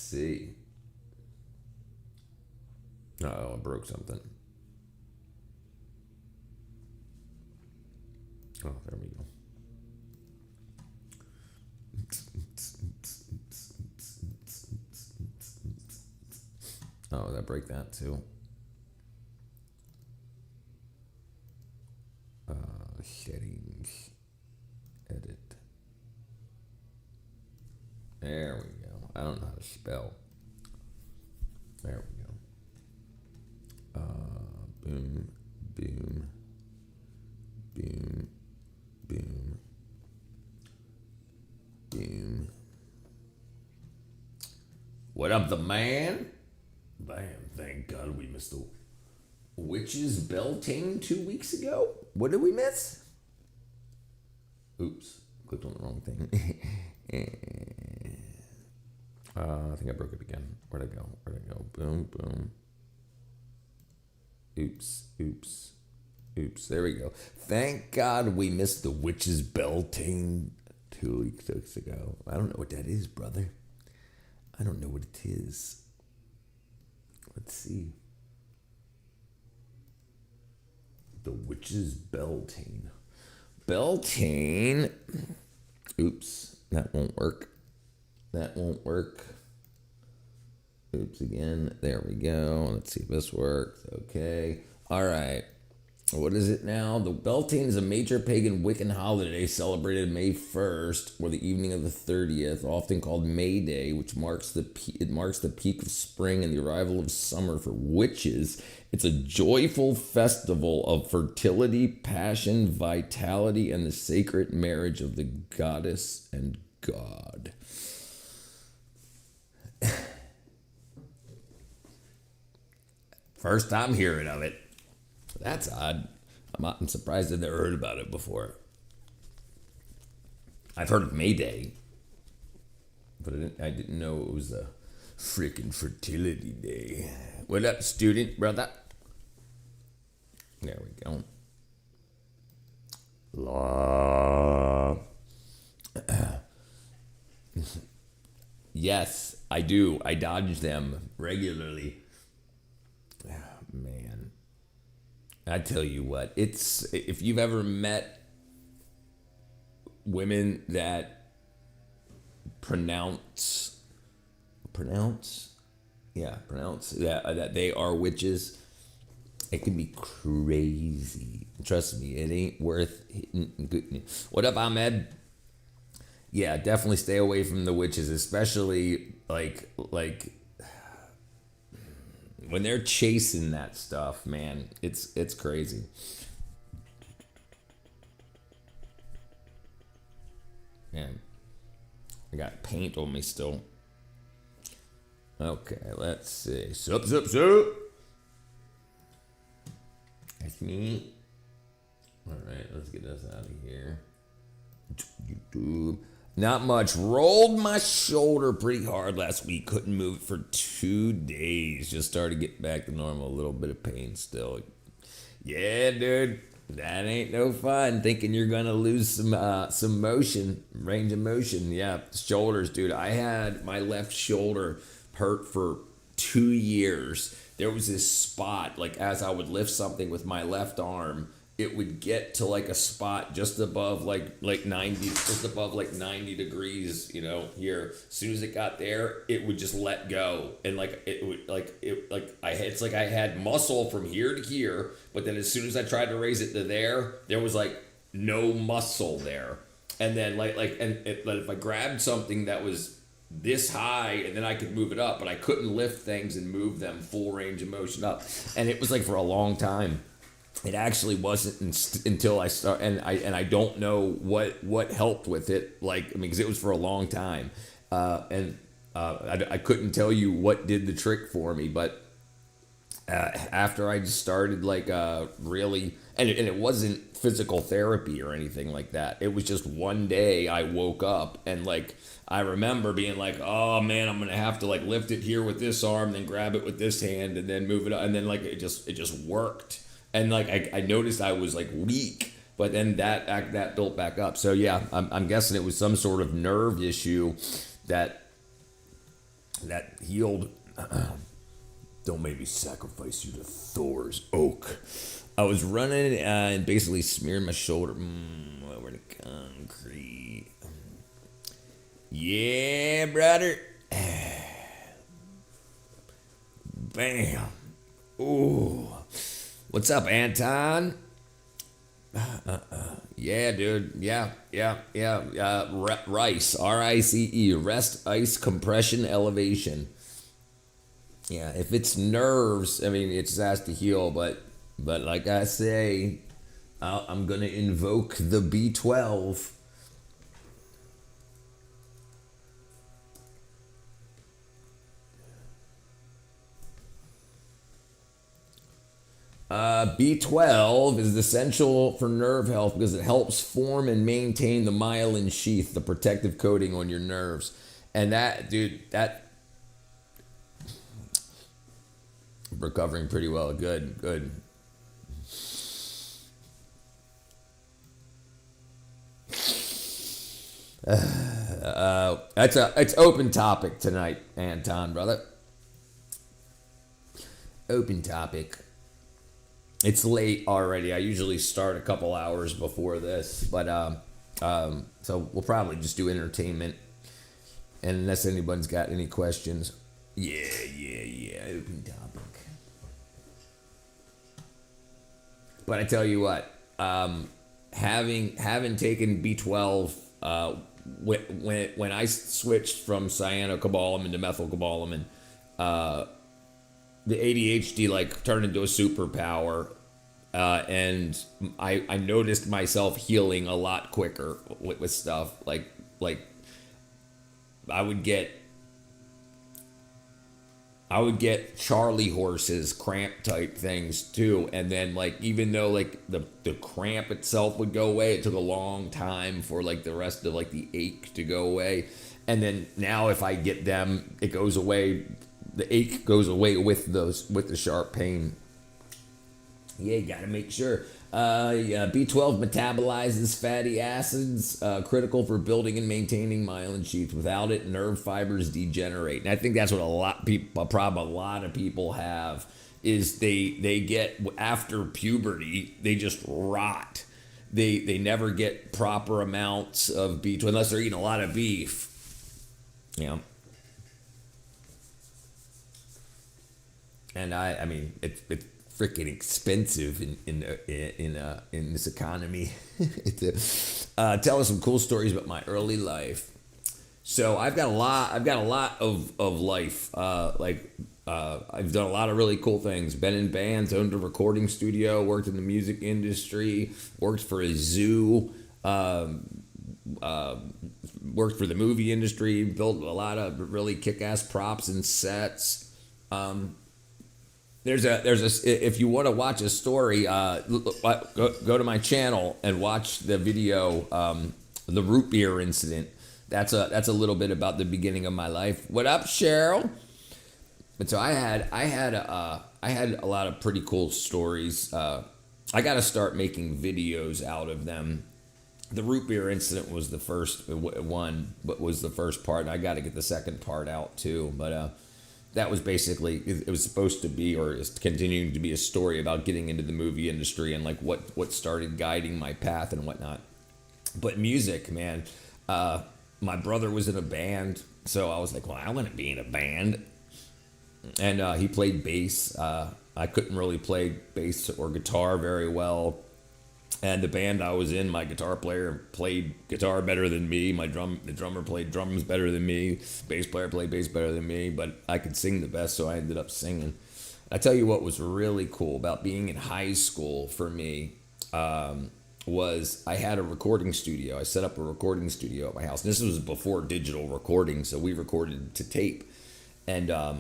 see. Oh, I broke something. Oh, there we go. Oh, did I break that too? Settings. Edit. There we go. I don't know how to spell. There we go. Boom, boom, boom, boom, boom. What up, the man? Bam, thank God we missed the Witch's Beltane 2 weeks ago. What did we miss? Oops, clicked on the wrong thing. I think I broke it again. Where'd I go? Boom, boom. Oops. There we go. Thank God we missed the Witch's Beltane 2 weeks ago. I don't know what that is, brother. I don't know what it is. Let's see. The Witch's Beltane. Beltane. Oops, that won't work. Oops again. There we go. Let's see if this works. Okay. All right. What is it now? The Beltane is a major pagan Wiccan holiday celebrated May 1st, or the evening of the 30th, often called May Day, which marks the peak of spring and the arrival of summer for witches. It's a joyful festival of fertility, passion, vitality, and the sacred marriage of the goddess and god. First time hearing of it. That's odd. I'm surprised I've never heard about it before. I've heard of May Day, but I didn't know it was a freaking fertility day. What up, student brother? There we go. Law. Yes, I do. I dodge them regularly. Oh, man. I tell you what, if you've ever met women that pronounce that they are witches, it can be crazy. Trust me, it ain't worth hitting. What up, Ahmed? Yeah, definitely stay away from the witches, especially like when they're chasing that stuff, man. It's crazy. Man, I got paint on me still. Okay, let's see. Sup. That's me. All right, let's get this out of here. YouTube. Not much. Rolled my shoulder pretty hard last week. Couldn't move it for 2 days. Just started getting back to normal. A little bit of pain still. Yeah, dude. That ain't no fun. Thinking you're gonna lose some motion, range of motion. Yeah, shoulders, dude. I had my left shoulder hurt for 2 years. There was this spot, like as I would lift something with my left arm, it would get to like a spot just above like 90, just above like 90 degrees, you know, here. As soon as it got there, it would just let go. And like it would it's like I had muscle from here to here, but then as soon as I tried to raise it to there was like no muscle there. And then but if I grabbed something that was this high and then I could move it up, but I couldn't lift things and move them full range of motion up. And it was like for a long time. It actually wasn't until I started, and I don't know what helped with it. Because it was for a long time, I couldn't tell you what did the trick for me. But after I just started really, and it wasn't physical therapy or anything like that. It was just one day I woke up and I remember being like, oh man, I'm gonna have to lift it here with this arm, then grab it with this hand, and then move it up, and then it just worked. And I noticed I was weak, but then that built back up. So yeah, I'm guessing it was some sort of nerve issue that that healed. Don't make me sacrifice you to Thor's oak. I was running and basically smearing my shoulder over the concrete. Yeah, brother. Bam. Ooh. What's up, Anton? Yeah, dude. Yeah. RICE. RICE. Rest, ice, compression, elevation. Yeah, if it's nerves, I mean, it just has to heal. But like I say, I'm gonna invoke the B12. B12 is essential for nerve health because it helps form and maintain the myelin sheath, the protective coating on your nerves. And that, dude, that recovering pretty well. Good. It's open topic tonight, Anton, brother. Open topic. It's late already. I usually start a couple hours before this, but so we'll probably just do entertainment, and unless anyone's got any questions, yeah. Open topic. But I tell you what, having taken B12, when I switched from cyanocobalamin to methylcobalamin, the ADHD like turned into a superpower, and I noticed myself healing a lot quicker with stuff like I would get Charlie horses, cramp type things too, and then like even though like the cramp itself would go away, it took a long time for like the rest of like the ache to go away, and then now if I get them, it goes away. The ache goes away with the sharp pain. Yeah, you gotta make sure. B12 metabolizes fatty acids, critical for building and maintaining myelin sheaths. Without it, nerve fibers degenerate. And I think that's what a problem a lot of people have is they get after puberty, they just rot. They never get proper amounts of B12 unless they're eating a lot of beef. Yeah. And I mean, it's freaking expensive in this economy. Tell us some cool stories about my early life. So I've got a lot of life. I've done a lot of really cool things. Been in bands, owned a recording studio, worked in the music industry, worked for a zoo, worked for the movie industry, built a lot of really kick-ass props and sets. There's a if you want to watch a story, go to my channel and watch the video, the root beer incident. That's a little bit about the beginning of my life. What up, Cheryl? But so I had a lot of pretty cool stories. I got to start making videos out of them. The root beer incident was the first one, but was the first part. And I got to get the second part out too, but. That was basically, it was supposed to be, or is continuing to be, a story about getting into the movie industry and like what started guiding my path and whatnot. But music, man, my brother was in a band, so I was like, well, I want to be in a band. And he played bass. I couldn't really play bass or guitar very well. And the band I was in, my guitar player played guitar better than me. The drummer played drums better than me. Bass player played bass better than me. But I could sing the best, so I ended up singing. I tell you what was really cool about being in high school for me was I had a recording studio. I set up a recording studio at my house. And this was before digital recording, so we recorded to tape. And I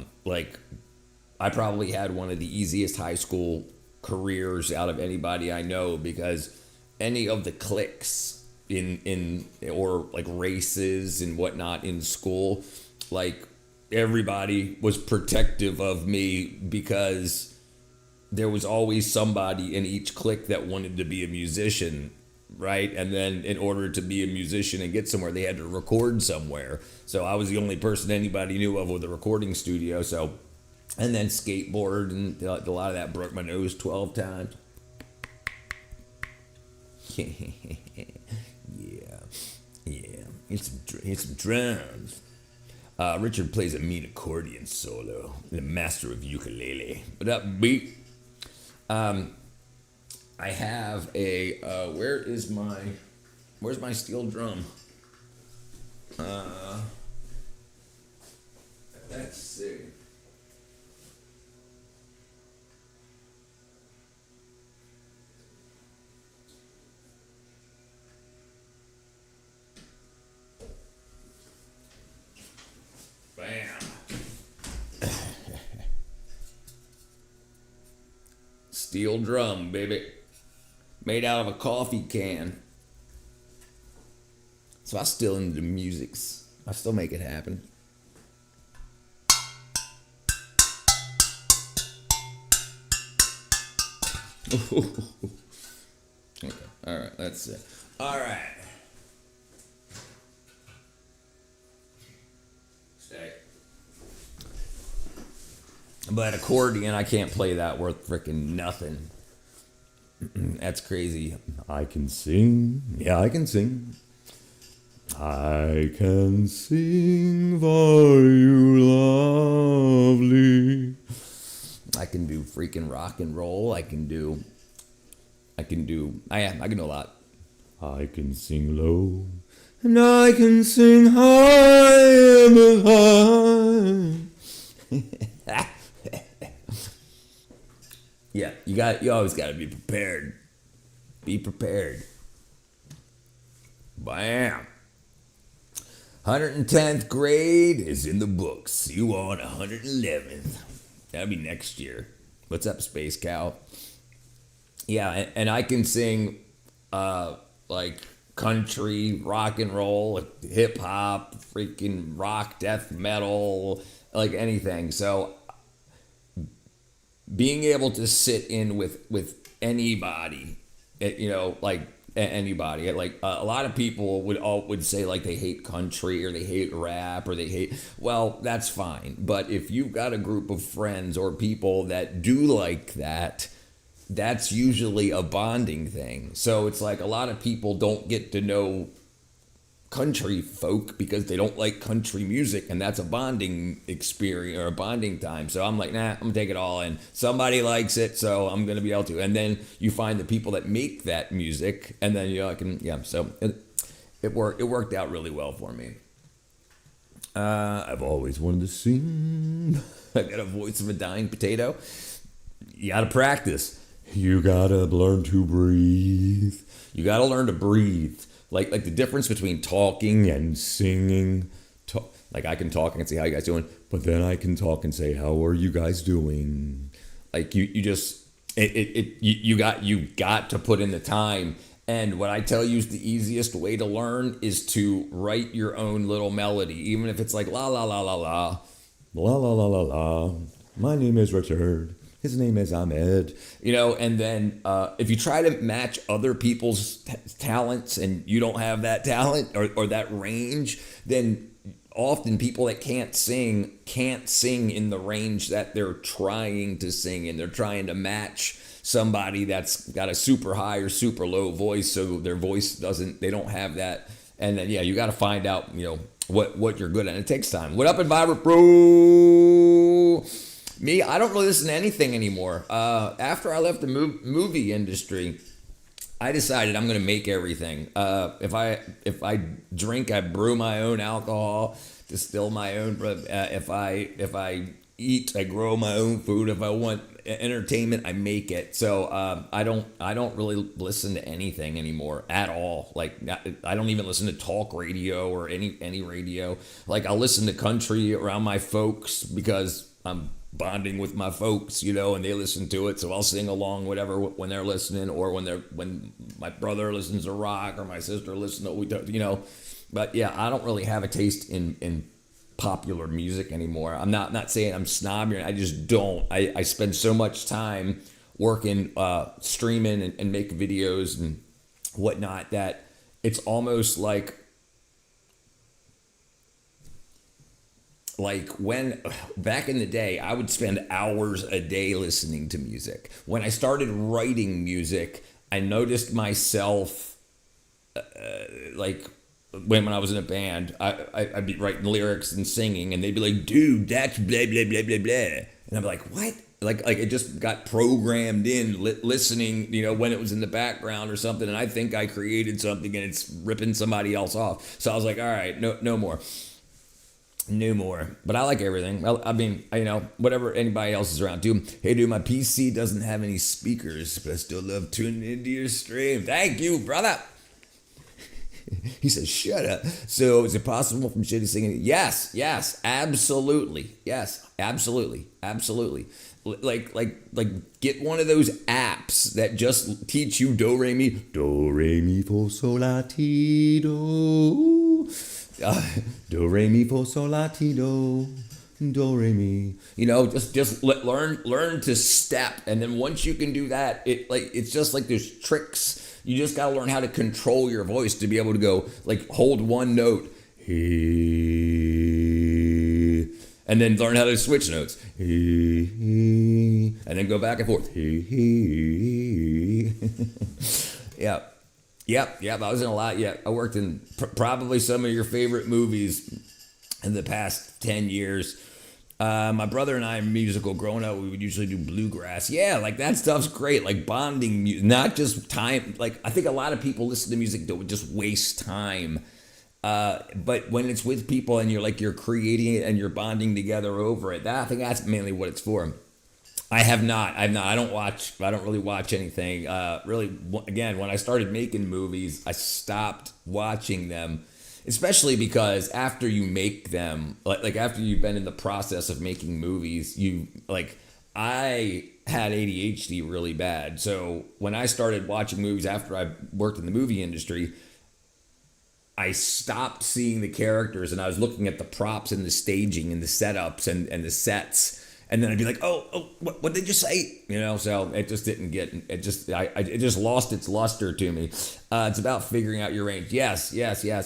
probably had one of the easiest high school careers out of anybody I know, because any of the cliques in or like races and whatnot in school, like everybody was protective of me because there was always somebody in each clique that wanted to be a musician. right? And then in order to be a musician and get somewhere, they had to record somewhere. So I was the only person anybody knew of with a recording studio. So, and then skateboard, and a lot of that broke my nose 12 times. Yeah, it's some drums. Richard plays a mean accordion solo. The master of ukulele. What up, beat? I have a. Where's my steel drum? Let's see. Bam. Steel drum, baby. Made out of a coffee can. So I still into the musics. I still make it happen. Okay. All right. That's it. All right. Stay. But accordion, I can't play that worth freaking nothing. That's crazy. I can sing. Yeah, I can sing. I can sing for you, lovely. I can do freaking rock and roll. I can do a lot. I can sing low, and I can sing high and high. Yeah, you always got to be prepared. Be prepared. Bam. 110th grade is in the books. You on 111th. That'll be next year. What's up, Space Cow? Yeah, and I can sing like country, rock and roll, hip hop, freaking rock, death metal, like anything. So being able to sit in with anybody, like anybody, like a lot of people would say like they hate country or they hate rap or they hate, well, that's fine. But if you've got a group of friends or people that do like that, that's usually a bonding thing. So it's like a lot of people don't get to know country folk because they don't like country music, and that's a bonding experience or a bonding time. So I'm like, nah, I'm gonna take it all in. Somebody likes it, so I'm gonna be able to. And then you find the people that make that music, and then so it worked out really well for me. I've always wanted to sing. I got a voice of a dying potato. You gotta practice. You gotta learn to breathe. You gotta learn to breathe. Like the difference between talking and singing. Like I can talk and say, how you guys doing? But then I can talk and say, how are you guys doing? Like you got to put in the time. And what I tell you is the easiest way to learn is to write your own little melody. Even if it's like la la la la la. La la la la la. My name is Richard. His name is Ahmed, and then if you try to match other people's talents and you don't have that talent or that range, then often people that can't sing in the range that they're trying to sing, and they're trying to match somebody that's got a super high or super low voice, so their voice they don't have that. And then, you got to find out, what you're good at. And it takes time. What up, Advisor Pro? Me, I don't really listen to anything anymore. After I left the movie industry, I decided I'm going to make everything. If I drink, I brew my own alcohol, distill my own. If I eat, I grow my own food. If I want entertainment, I make it. So I don't really listen to anything anymore at all. Like I don't even listen to talk radio or any radio. Like I'll listen to country around my folks because I'm bonding with my folks, and they listen to it, so I'll sing along whatever when they're listening, or when my brother listens to rock or my sister listens to But yeah, I don't really have a taste in popular music anymore. I'm not saying I'm snobby. I just don't. I spend so much time working, streaming and make videos and whatnot, that it's almost like when back in the day, I would spend hours a day listening to music. When I started writing music, I noticed myself like when I was in a band, I'd be writing lyrics and singing, and they'd be like, "Dude, that's blah blah blah blah blah," and I'm like, "What?" Like it just got programmed in listening, when it was in the background or something, and I think I created something and it's ripping somebody else off. So I was like, all right, no more. No more. But I like everything. I mean, whatever anybody else is around. Dude, hey, dude, my PC doesn't have any speakers, but I still love tuning into your stream. Thank you, brother. He says, shut up. So is it possible from shitty singing? Yes, absolutely. Yes, absolutely. Like get one of those apps that just teach you do, re, mi, fa, sol, la, ti, do. Do, re, mi, fa, sol, la, ti, do. Do, re, mi. Just learn to step, and then once you can do that, it's just like there's tricks. You just gotta learn how to control your voice to be able to go hold one note, he, and then learn how to switch notes, he, and then go back and forth, he. Yep. I was in a lot. Yeah, I worked in probably some of your favorite movies in the past 10 years. My brother and I, musical, growing up, we would usually do bluegrass. Yeah, that stuff's great. Bonding music, not just time. I think a lot of people listen to music that would just waste time. But when it's with people and you're creating it and you're bonding together over it, I think that's mainly what it's for. I have not. I don't really watch anything. Really, again, when I started making movies, I stopped watching them. Especially because after you make them, after you've been in the process of making movies, I had ADHD really bad. So when I started watching movies after I worked in the movie industry, I stopped seeing the characters and I was looking at the props and the staging and the setups and the sets. And then I'd be like, oh, what did you say? So it just didn't it just lost its luster to me. It's about figuring out your range. Yes.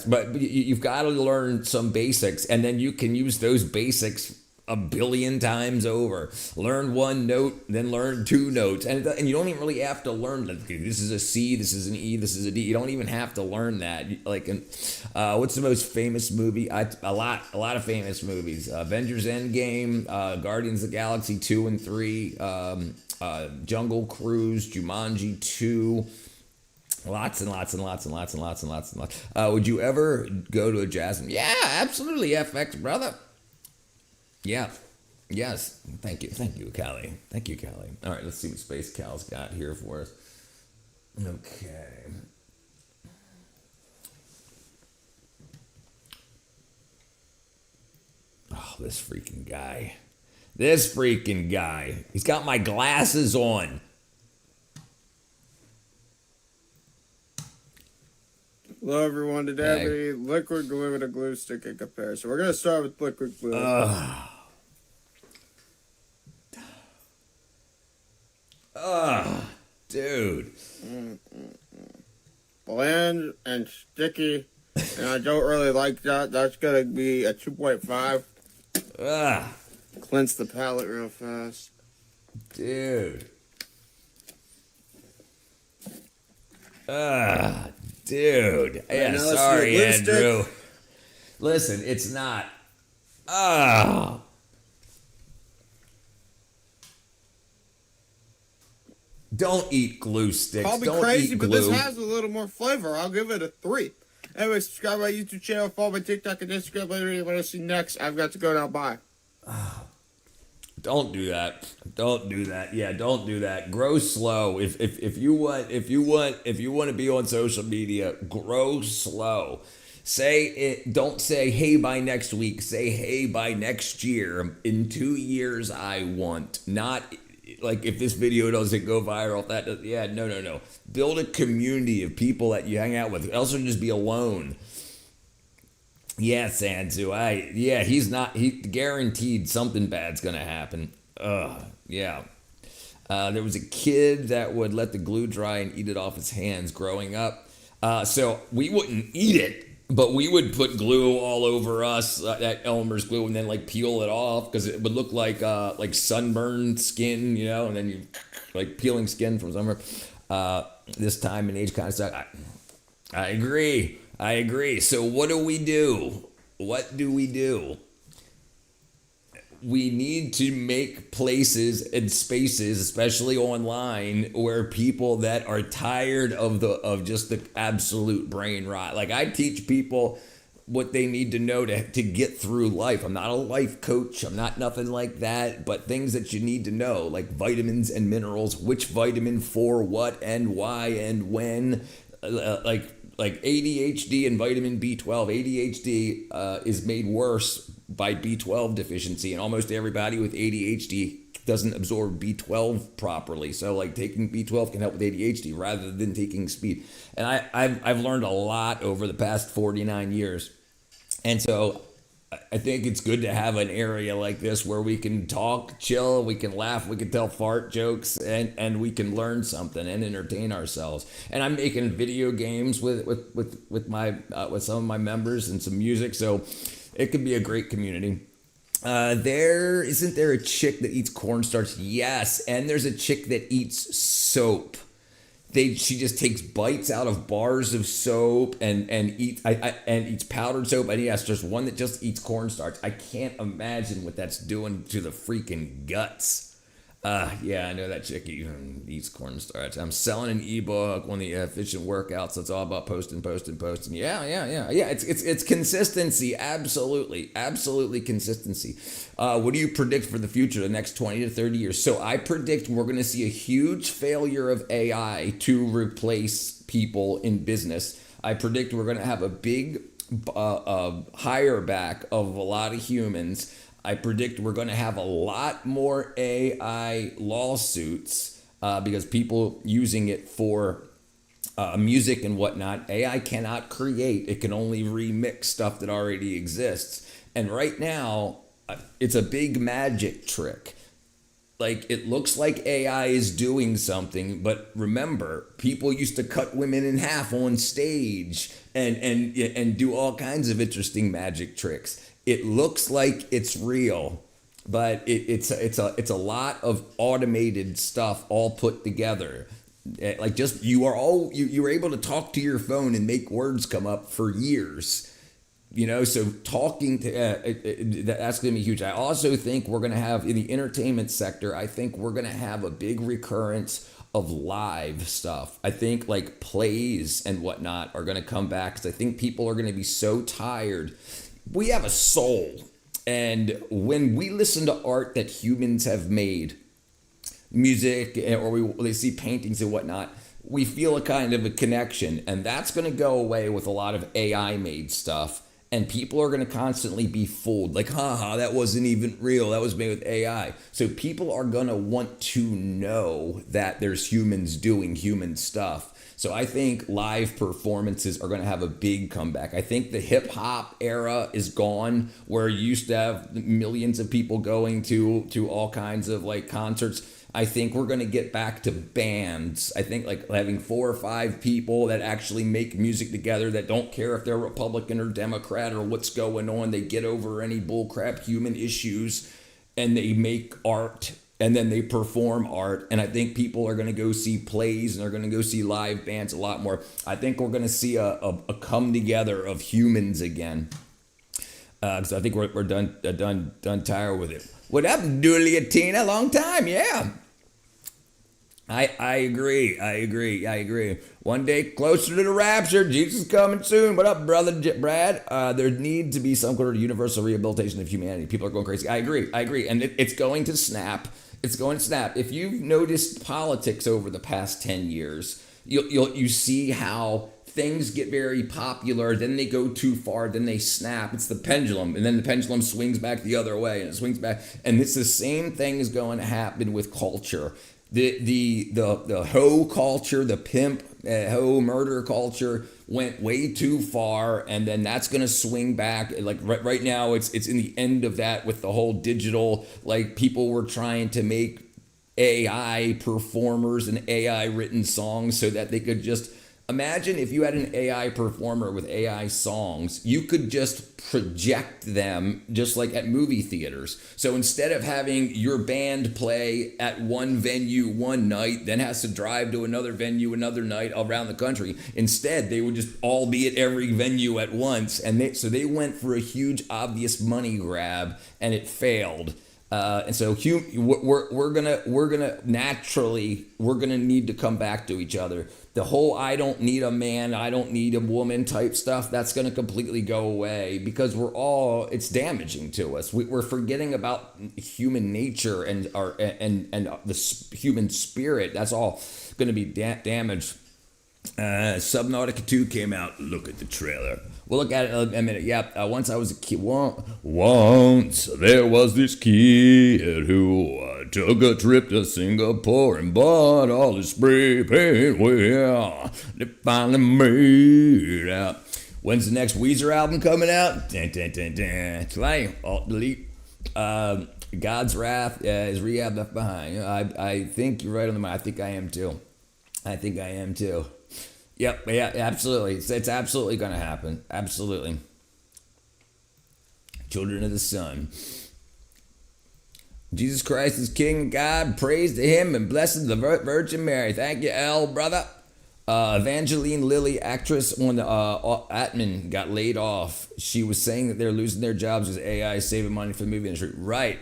But you've got to learn some basics, and then you can use those basics a billion times over. Learn one note, then learn two notes. And you don't even really have to learn that this is a C, this is an E, this is a D. You don't even have to learn that. What's the most famous movie? A lot of famous movies. Avengers Endgame, Guardians of the Galaxy 2 and 3, Jungle Cruise, Jumanji 2. Lots and lots. Would you ever go to a jazz? Yeah, absolutely, FX brother. Yeah. Yes. Thank you, Callie. All right, let's see what Space Cal's got here for us. Okay. Oh, this freaking guy. He's got my glasses on. Hello, everyone. Today, hey. Liquid glue and a glue stick in comparison. We're going to start with liquid glue. Dude. Bland and sticky, and I don't really like that. That's going to be a 2.5. Cleanse the palate real fast. Dude. Dude. Yeah, sorry, Andrew. Stick. Listen, it's not. Don't eat glue sticks. Call me crazy, but this has a little more flavor. I'll give it a 3. Anyway, subscribe to my YouTube channel, follow my TikTok and Instagram. Later, you want to see next. I've got to go now. Bye. Don't do that. Yeah, don't do that. Grow slow. If you want to be on social media, grow slow. Don't say hey by next week. Say hey by next year. In 2 years, I want. Not if this video doesn't go viral. No. Build a community of people that you hang out with. Else you'll just be alone. Yeah, Sansu. He guaranteed something bad's gonna happen. Yeah. There was a kid that would let the glue dry and eat it off his hands growing up. So we wouldn't eat it, but we would put glue all over us, that Elmer's glue, and then like peel it off because it would look like sunburned skin, you know, and then you like peeling skin from somewhere. This time and age kind of stuff. I agree. I agree. So what do we do? What do we do? We need to make places and spaces, especially online, where people that are tired of just the absolute brain rot. Like I teach people what they need to know to get through life. I'm not a life coach. I'm not nothing like that, but things that you need to know, like vitamins and minerals, which vitamin for what and why and when, like ADHD and vitamin B12. ADHD is made worse by B12 deficiency, and almost everybody with ADHD doesn't absorb B12 properly. So like taking B12 can help with ADHD rather than taking speed. And I've learned a lot over the past 49 years. And so I think it's good to have an area like this where we can talk, chill, we can laugh, we can tell fart jokes, and we can learn something and entertain ourselves. And I'm making video games with some of my members and some music, so it could be a great community. Isn't there a chick that eats cornstarch? Yes, and there's a chick that eats soap. She just takes bites out of bars of soap and eats powdered soap. And yes, there's one that just eats cornstarch. I can't imagine what that's doing to the freaking guts. Yeah, I know that chick eats cornstarch. I'm selling an ebook on the efficient workouts. That's all about posting. Yeah. It's consistency. Absolutely consistency. What do you predict for the future, the next 20 to 30 years? So I predict we're going to see a huge failure of AI to replace people in business. I predict we're going to have a big hire back of a lot of humans. I predict we're going to have a lot more AI lawsuits because people using it for music and whatnot. AI cannot create. It can only remix stuff that already exists. And right now, it's a big magic trick. Like, it looks like AI is doing something, but remember, people used to cut women in half on stage and do all kinds of interesting magic tricks. It looks like it's real, but it's a lot of automated stuff all put together. Like just you were able to talk to your phone and make words come up for years, you know. So talking to that's going to be huge. I also think we're going to have in the entertainment sector. I think we're going to have a big recurrence of live stuff. I think like plays and whatnot are going to come back because I think people are going to be so tired. We have a soul, and when we listen to art that humans have made, music, or they see paintings and whatnot, we feel a kind of a connection, and that's going to go away with a lot of AI made stuff, and people are going to constantly be fooled, like, haha, that wasn't even real, that was made with AI. So people are going to want to know that there's humans doing human stuff. So I think live performances are going to have a big comeback. I think the hip hop era is gone, where you used to have millions of people going to all kinds of like concerts. I think we're going to get back to bands. I think like having 4 or 5 people that actually make music together that don't care if they're Republican or Democrat or what's going on. They get over any bullcrap human issues and they make art. And then they perform art. And I think people are going to go see plays and they're going to go see live bands a lot more. I think we're going to see a come together of humans again. Because I think we're done tired with it. What up, Juliatina? Long time, yeah. I agree. One day closer to the rapture. Jesus is coming soon. What up, brother Brad? There needs to be some sort of universal rehabilitation of humanity. People are going crazy. I agree. And it's going to snap. It's going to snap. If you've noticed politics over the past 10 years, you see how things get very popular, then they go too far, then they snap. It's the pendulum, and then the pendulum swings back the other way, and it swings back. And it's the same thing is going to happen with culture. The hoe culture, the pimp hoe murder culture went way too far, and then that's going to swing back. Like right now, it's in the end of that with the whole digital. Like people were trying to make AI performers and AI written songs so that they could just Imagine if you had an AI performer with AI songs, you could just project them just like at movie theaters. So instead of having your band play at one venue one night, then has to drive to another venue another night around the country, instead they would just all be at every venue at once. And so they went for a huge obvious money grab and it failed. And so we're gonna naturally need to come back to each other. The whole I don't need a man, I don't need a woman type stuff, that's gonna completely go away because it's damaging to us. We're forgetting about human nature and the human spirit. That's all gonna be damaged. Subnautica 2 came out. Look at the trailer. We'll look at it in a minute. Yeah, once I was a kid. Once there was this kid who took a trip to Singapore and bought all the spray paint. Well, they finally made out. When's the next Weezer album coming out? Play, alt delete. God's Wrath is Rehab Left Behind. I think you're right on the mind. I think I am too. Yep, yeah, absolutely. It's absolutely going to happen. Absolutely. Children of the Sun. Jesus Christ is King of God. Praise to him and blessed the Virgin Mary. Thank you, L, brother. Evangeline Lilly, actress on Atman, got laid off. She was saying that they're losing their jobs as AI saving money for the movie industry. Right.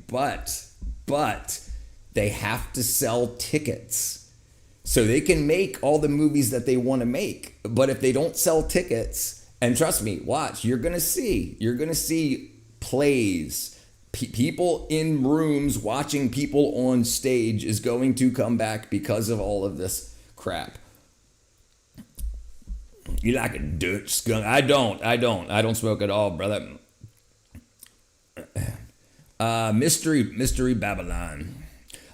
But they have to sell tickets. So they can make all the movies that they want to make. But if they don't sell tickets, and trust me, watch, you're going to see plays. People in rooms watching people on stage is going to come back because of all of this crap. You like a dirt skunk? I don't smoke at all, brother. Mystery Babylon.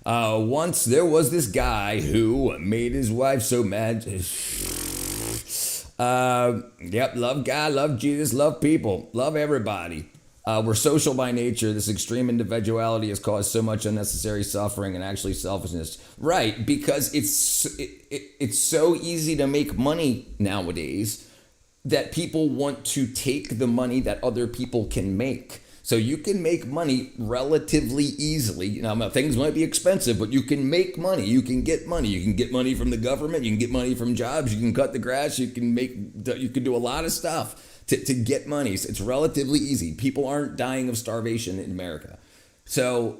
Once there was this guy who made his wife so mad. Love God, love Jesus, love people, love everybody. We're social by nature. This extreme individuality has caused so much unnecessary suffering and actually selfishness. Right, because it's so easy to make money nowadays that people want to take the money that other people can make. So you can make money relatively easily. Now, things might be expensive, but you can make money. You can get money. You can get money from the government. You can get money from jobs. You can cut the grass. You can do a lot of stuff to get money. So it's relatively easy. People aren't dying of starvation in America. So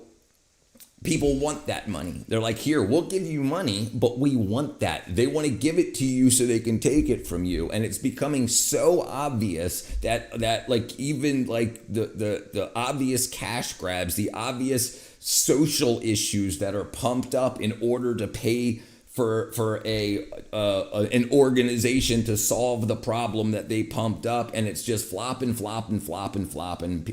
people want that money. They're like, here, we'll give you money, but we want that. They want to give it to you so they can take it from you. And it's becoming so obvious that like even like the obvious cash grabs, the obvious social issues that are pumped up in order to pay for an organization to solve the problem that they pumped up, and it's just flopping,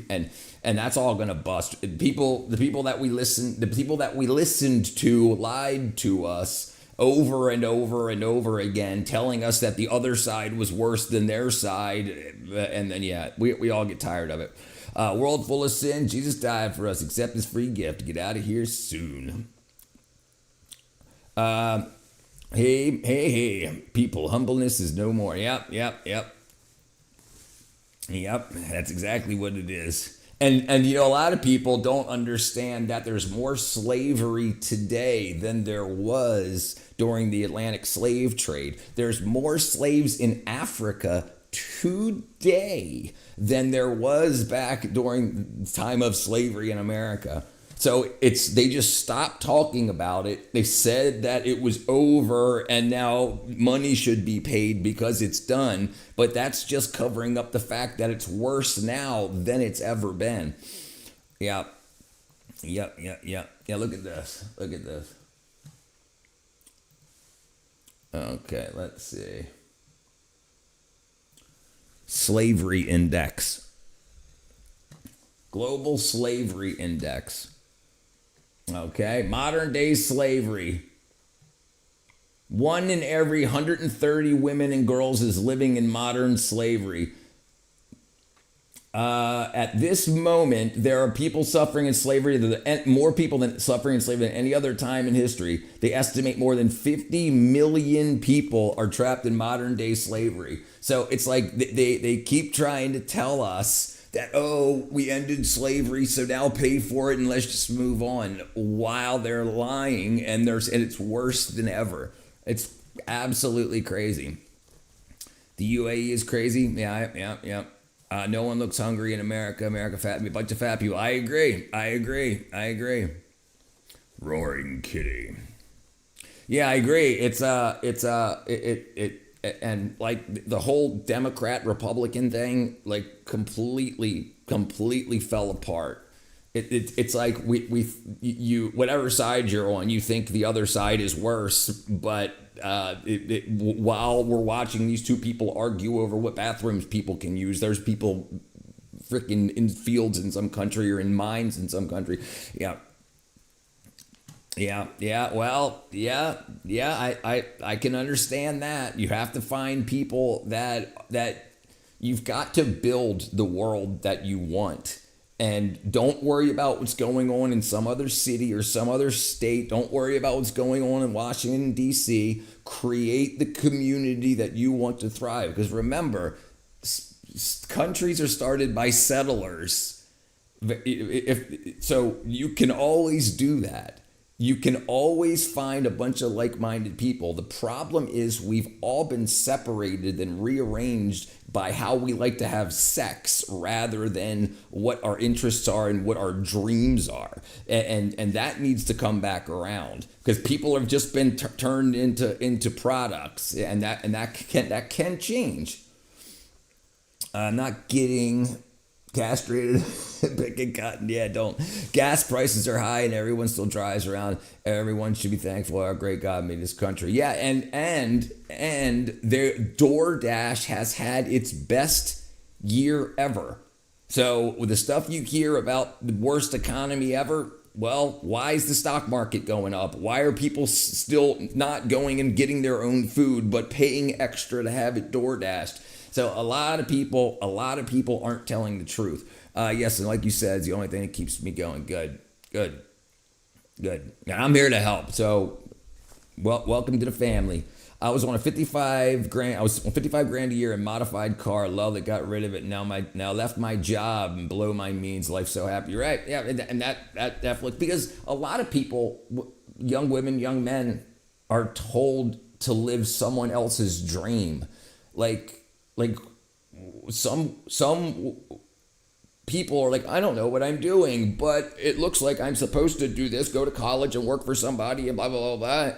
and that's all gonna bust. The people that we listened to lied to us over and over again, telling us that the other side was worse than their side, and then we all get tired of it. World full of sin, Jesus died for us. Accept his free gift. Get out of here soon. Hey, people, humbleness is no more. Yep. That's exactly what it is. And a lot of people don't understand that there's more slavery today than there was during the Atlantic slave trade. There's more slaves in Africa today than there was back during the time of slavery in America. So they just stopped talking about it. They said that it was over and now money should be paid because it's done. But that's just covering up the fact that it's worse now than it's ever been. Yeah. Yeah, look at this. Okay, let's see. Slavery index. Global slavery index. Okay, modern day slavery. 1 in every 130 women and girls is living in modern slavery. At this moment, there are people suffering in slavery, more people than suffering in slavery than any other time in history. They estimate more than 50 million people are trapped in modern day slavery. So it's like they keep trying to tell us that, oh, we ended slavery, so now pay for it and let's just move on, while they're lying, and it's worse than ever. It's absolutely crazy. The UAE is crazy. Yeah. No one looks hungry in America. America fat, a bunch of fat people. I agree. Roaring kitty. Yeah, I agree. And like the whole Democrat Republican thing, like completely fell apart. It's like you whatever side you're on, you think the other side is worse, but while we're watching these two people argue over what bathrooms people can use, there's people freaking in fields in some country or in mines in some country. I can understand that. You have to find people that you've got to build the world that you want. And don't worry about what's going on in some other city or some other state. Don't worry about what's going on in Washington, D.C. Create the community that you want to thrive. Because remember, countries are started by settlers. So you can always do that. You can always find a bunch of like-minded people. The problem is we've all been separated and rearranged by how we like to have sex rather than what our interests are and what our dreams are. And that needs to come back around, because people have just been turned into products, and that can change. I'm not getting castrated, picking cotton. Yeah, don't. Gas prices are high and everyone still drives around. Everyone should be thankful our great God made this country. Yeah, and their DoorDash has had its best year ever. So with the stuff you hear about the worst economy ever, well, why is the stock market going up? Why are people still not going and getting their own food but paying extra to have it DoorDashed? So a lot of people aren't telling the truth. Yes, and like you said, it's the only thing that keeps me going. Good. And I'm here to help. So, welcome to the family. I was on a 55 grand. I was on 55 grand a year in modified car. Love it. Got rid of it. Now left my job and below my means. Life so happy. Right? Yeah, and that definitely, because a lot of people, young women, young men, are told to live someone else's dream, like some people are like, I don't know what I'm doing, but it looks like I'm supposed to do this, go to college and work for somebody and blah, blah, blah, blah.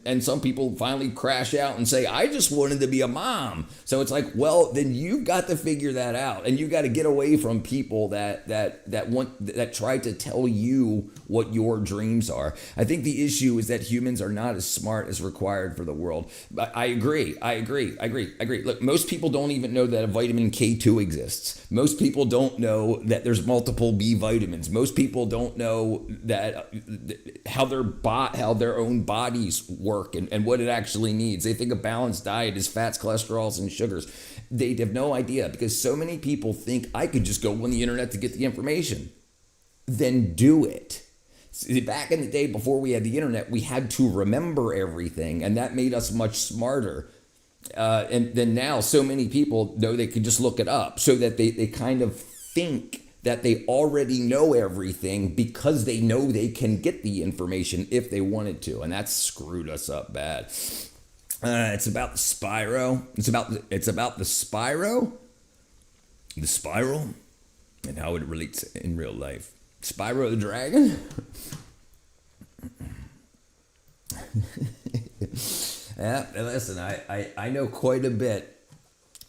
And some people finally crash out and say, I just wanted to be a mom. So it's like, well, then you've got to figure that out. And you've got to get away from people that try to tell you what your dreams are. I think the issue is that humans are not as smart as required for the world. But I agree. Look, most people don't even know that a vitamin K2 exists. Most people don't know that there's multiple B vitamins. Most people don't know that how their own bodies work and what it actually needs. They think a balanced diet is fats, cholesterols, and sugars. They have no idea, because so many people think I could just go on the internet to get the information. Then do it. See, back in the day before we had the internet, we had to remember everything, and that made us much smarter. And then now so many people know they can just look it up, so that they kind of think that they already know everything because they know they can get the information if they wanted to, and that's screwed us up bad. It's about the Spyro. It's about the Spyro, and how it relates in real life. Spyro the Dragon. Yeah, listen, I know quite a bit.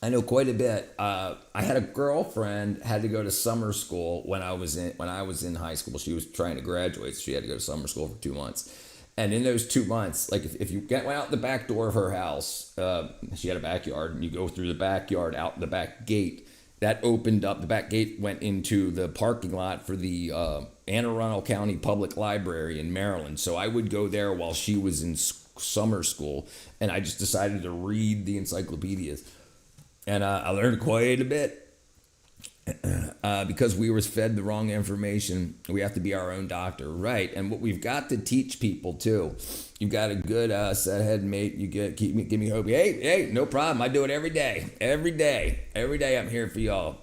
I had a girlfriend, had to go to summer school when I was in high school. She was trying to graduate, so she had to go to summer school for 2 months. And in those 2 months, like if you went out the back door of her house, she had a backyard, and you go through the backyard out the back gate. That opened up. The back gate went into the parking lot for the Anne Arundel County Public Library in Maryland. So I would go there while she was in summer school, and I just decided to read the encyclopedias. And I learned quite a bit. because we was fed the wrong information, we have to be our own doctor, right? And what we've got to teach people too. You've got a good set head mate. You give me hope. Hey, no problem. I do it every day. Every day. I'm here for y'all.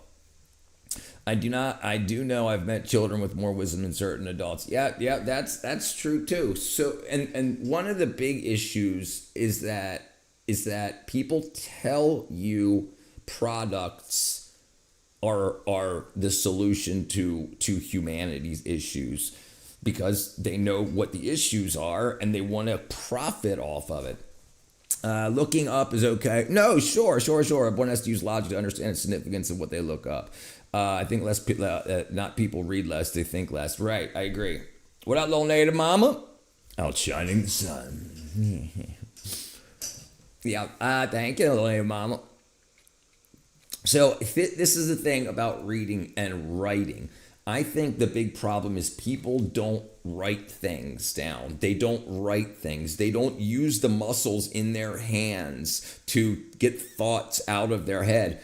I do know I've met children with more wisdom than certain adults. Yeah, that's true too. So, and one of the big issues is that people tell you products are the solution to humanity's issues because they know what the issues are and they want to profit off of it. Looking up is okay. No, sure. One has to use logic to understand the significance of what they look up. I think not people read less, they think less. Right, I agree. What up, little native mama? Outshining the sun. Yeah, thank you, little native mama. So this is the thing about reading and writing. I think the big problem is people don't write things down. They don't write things. They don't use the muscles in their hands to get thoughts out of their head.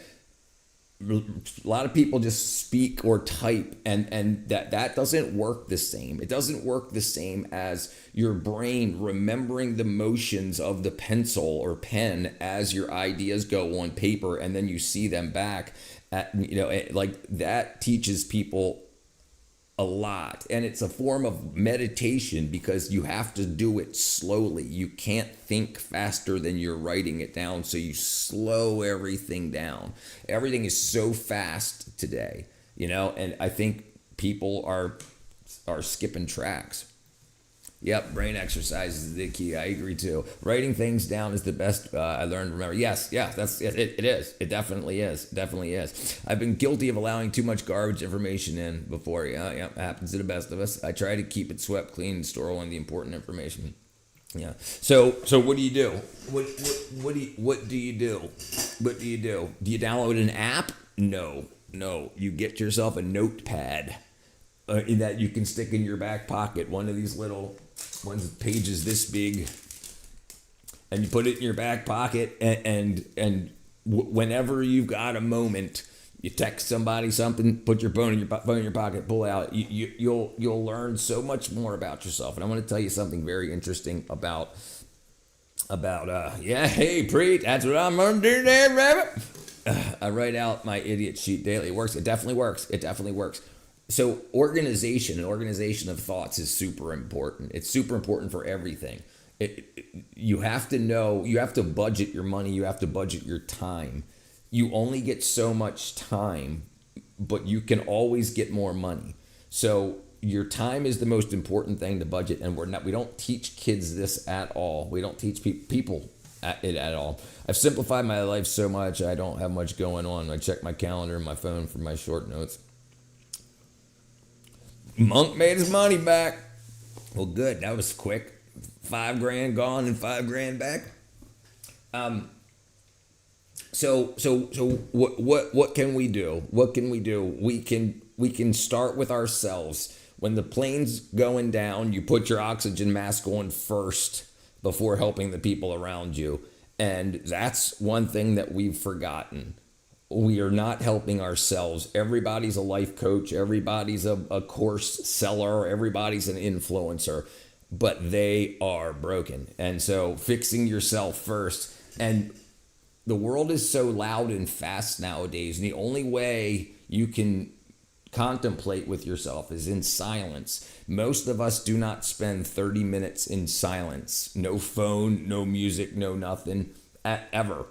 A lot of people just speak or type, and that doesn't work the same. It doesn't work the same as your brain remembering the motions of the pencil or pen as your ideas go on paper, and then you see them back. Like that teaches people a lot, and it's a form of meditation because you have to do it slowly. You can't think faster than you're writing it down, so you slow everything down. Everything is so fast today, and I think people are skipping tracks. Yep, brain exercise is the key. I agree too. Writing things down is the best. I learned to remember. Yes, that's it. It is. It definitely is. I've been guilty of allowing too much garbage information in before. Yeah, it happens to the best of us. I try to keep it swept clean and store only the important information. Yeah. So what do you do? What do you do? Do you download an app? No. You get yourself a notepad that you can stick in your back pocket. One of these little ones, pages this big, and you put it in your back pocket. And whenever you've got a moment, you text somebody something, put your phone in your pocket, pull out. You'll learn so much more about yourself. And I want to tell you something very interesting about hey Preet, that's what I'm gonna do there, rabbit. I write out my idiot sheet daily. It works. It definitely works. So organization of thoughts is super important. It's super important for everything. You have to know, you have to budget your money, you have to budget your time. You only get so much time, but you can always get more money. So your time is the most important thing to budget, and we don't teach kids this at all. We don't teach people it at all. I've simplified my life so much, I don't have much going on. I check my calendar and my phone for my short notes. Monk made his money back. Well, good. That was quick. $5,000 gone and $5,000 back. So what can we do? We can start with ourselves. When the plane's going down, you put your oxygen mask on first before helping the people around you. And that's one thing that we've forgotten. We are not helping ourselves. Everybody's a life coach. Everybody's a course seller. Everybody's an influencer, but they are broken. And so fixing yourself first. And the world is so loud and fast nowadays. And the only way you can contemplate with yourself is in silence. Most of us do not spend 30 minutes in silence. No phone, no music, no nothing, ever.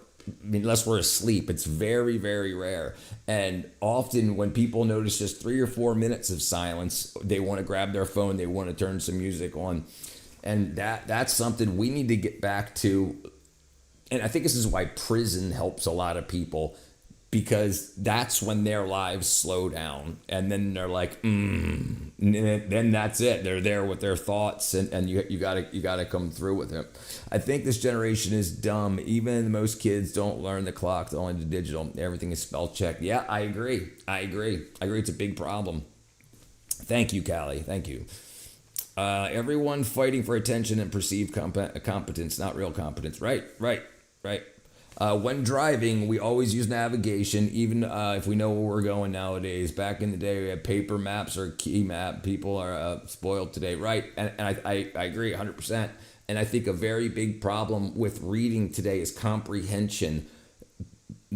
Unless we're asleep. It's very, very rare. And often when people notice just 3 or 4 minutes of silence, they want to grab their phone, they want to turn some music on. And that's something we need to get back to. And I think this is why prison helps a lot of people, because that's when their lives slow down. And then they're like, and then that's it. They're there with their thoughts, and you gotta come through with it. I think this generation is dumb. Even most kids don't learn the clock, they're only the digital. Everything is spell checked. Yeah, I agree. It's a big problem. Thank you, Callie. Thank you. Everyone fighting for attention and perceived competence, not real competence. Right. When driving, we always use navigation, even if we know where we're going nowadays. Back in the day, we had paper maps or key map. People are spoiled today, right? And I agree 100%. And I think a very big problem with reading today is comprehension,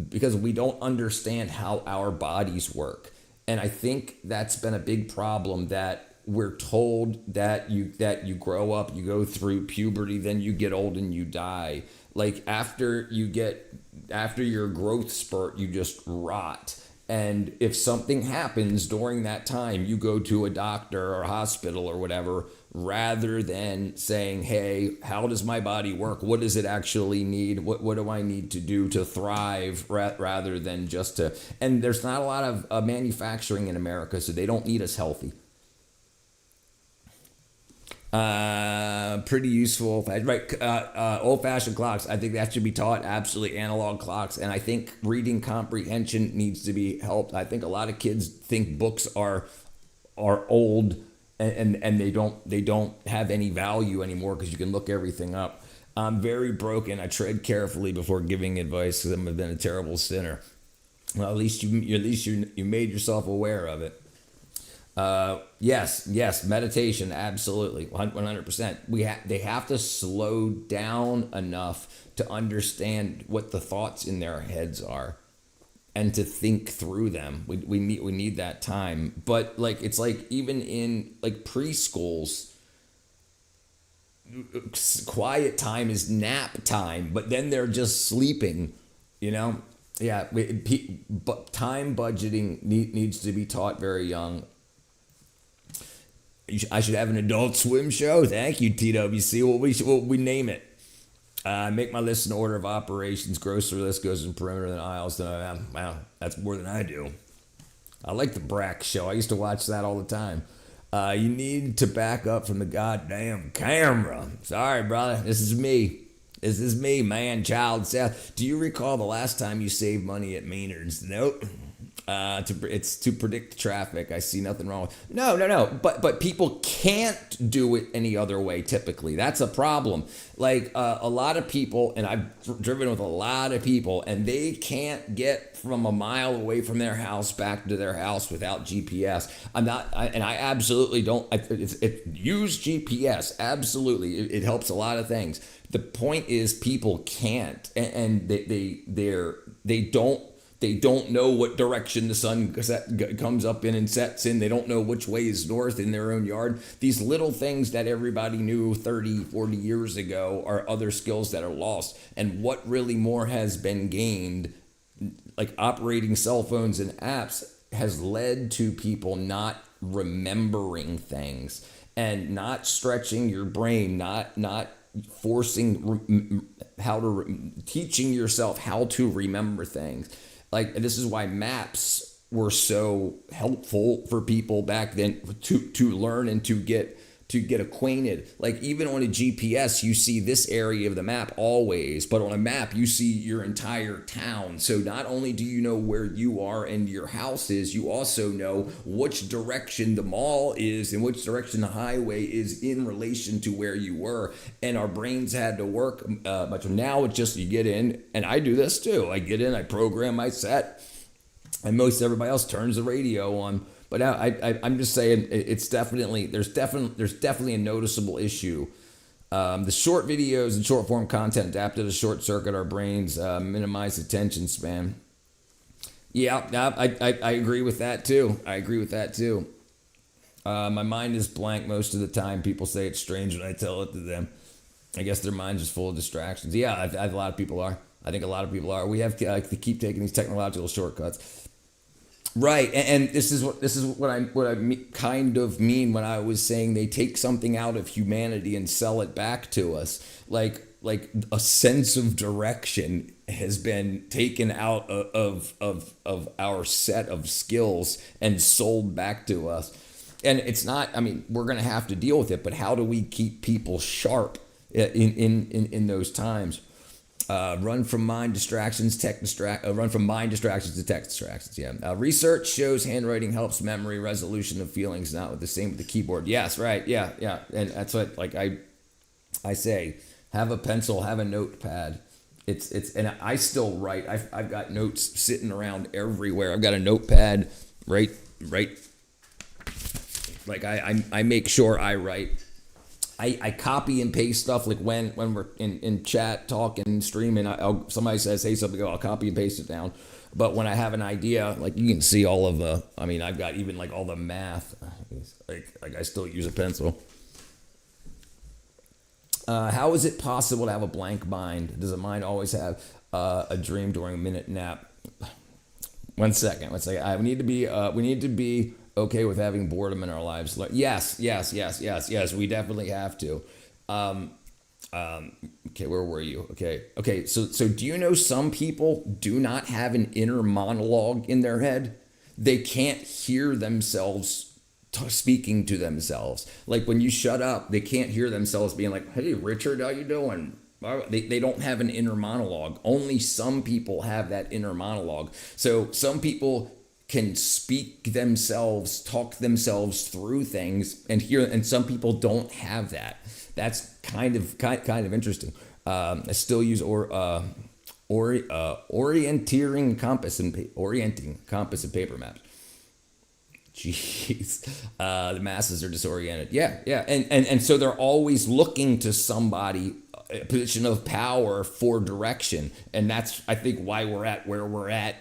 because we don't understand how our bodies work. And I think that's been a big problem, that we're told that you grow up, you go through puberty, then you get old and you die. Like after your growth spurt, you just rot. And if something happens during that time, you go to a doctor or a hospital or whatever, rather than saying, hey, how does my body work? What does it actually need? What do I need to do to thrive, rather than just to... And there's not a lot of manufacturing in America, so they don't need us healthy. Pretty useful, right? Old-fashioned clocks. I think that should be taught. Absolutely, analog clocks. And I think reading comprehension needs to be helped. I think a lot of kids think books are old, and they don't have any value anymore, because you can look everything up. I'm very broken. I tread carefully before giving advice, because I've been a terrible sinner. Well, at least you made yourself aware of it. Yes, meditation, absolutely, 100%. They have to slow down enough to understand what the thoughts in their heads are, and to think through them. We need that time. But like, it's like even in like preschools, quiet time is nap time, but then they're just sleeping, you know? Yeah, but time budgeting needs to be taught very young. I should have an Adult Swim show. Thank you, TWC. What we name it? Make my list in order of operations. Grocery list goes in perimeter and aisles. Wow, that's more than I do. I like the Brack show. I used to watch that all the time. You need to back up from the goddamn camera. Sorry, brother. This is me, man, child Seth. Do you recall the last time you saved money at Maynard's? Nope. It's to predict traffic. I see nothing wrong with. No. But people can't do it any other way. Typically, that's a problem. Like a lot of people, and I've driven with a lot of people, and they can't get from a mile away from their house back to their house without GPS. I absolutely don't. Use GPS. Absolutely, it helps a lot of things. The point is, people can't, and they don't know what direction the sun comes up in and sets in. They don't know which way is north in their own yard. These little things that everybody knew 30, 40 years ago are other skills that are lost. And what really more has been gained, like operating cell phones and apps, has led to people not remembering things and not stretching your brain, not forcing teaching yourself how to remember things. Like, this is why maps were so helpful for people back then to learn and to get acquainted. Like, even on a GPS, you see this area of the map always, but on a map, you see your entire town. So not only do you know where you are and your house is, you also know which direction the mall is and which direction the highway is in relation to where you were. And our brains had to work much. Now it's just you get in, and I do this too. I get in, I program my set, and most everybody else turns the radio on. But I'm just saying, there's definitely a noticeable issue. The short videos and short form content adapted to short circuit our brains, minimize attention span. Yeah, I agree with that too. My mind is blank most of the time. People say it's strange when I tell it to them. I guess their mind's just full of distractions. Yeah, a lot of people are. I think a lot of people are. We have to keep taking these technological shortcuts. Right, and this is what I kind of mean when I was saying they take something out of humanity and sell it back to us. Like a sense of direction has been taken out of our set of skills and sold back to us. And it's not. I mean, we're going to have to deal with it. But how do we keep people sharp in those times? Run from mind distractions to tech distractions. Yeah. Research shows handwriting helps memory resolution of feelings, not with the same with the keyboard. Yes, right. Yeah. And that's what I say. Have a pencil, have a notepad. and I still write. I've got notes sitting around everywhere. I've got a notepad right. Like I make sure I write. I copy and paste stuff like when we're in chat, talking, streaming. Somebody says, hey, something, I'll copy and paste it down. But when I have an idea, like you can see all of the, I mean, I've got even like all the math. Like I still use a pencil. How is it possible to have a blank mind? Does a mind always have a dream during a minute nap? One second. We need to be okay with having boredom in our lives. Yes. We definitely have to. Okay, where were you? Okay. So do you know some people do not have an inner monologue in their head? They can't hear themselves speaking to themselves. Like when you shut up, they can't hear themselves being like, hey, Richard, how you doing? They don't have an inner monologue. Only some people have that inner monologue. So some people can speak themselves, talk themselves through things and some people don't have that. That's kind of interesting. I still use orienting compass and paper maps. Jeez, the masses are disoriented. Yeah, and so they're always looking to somebody, a position of power for direction, and that's I think why we're at where we're at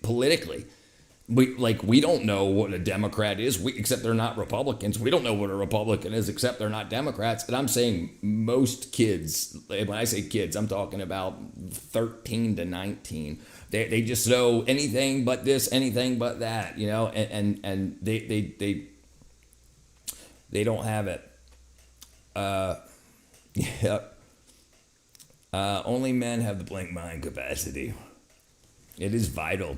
politically. We don't know what a Democrat is, except they're not Republicans. We don't know what a Republican is, except they're not Democrats. And I'm saying most kids, when I say kids, I'm talking about 13 to 19. They just know anything but this, anything but that, you know, and they don't have it. Yeah. Only men have the blank mind capacity. It is vital.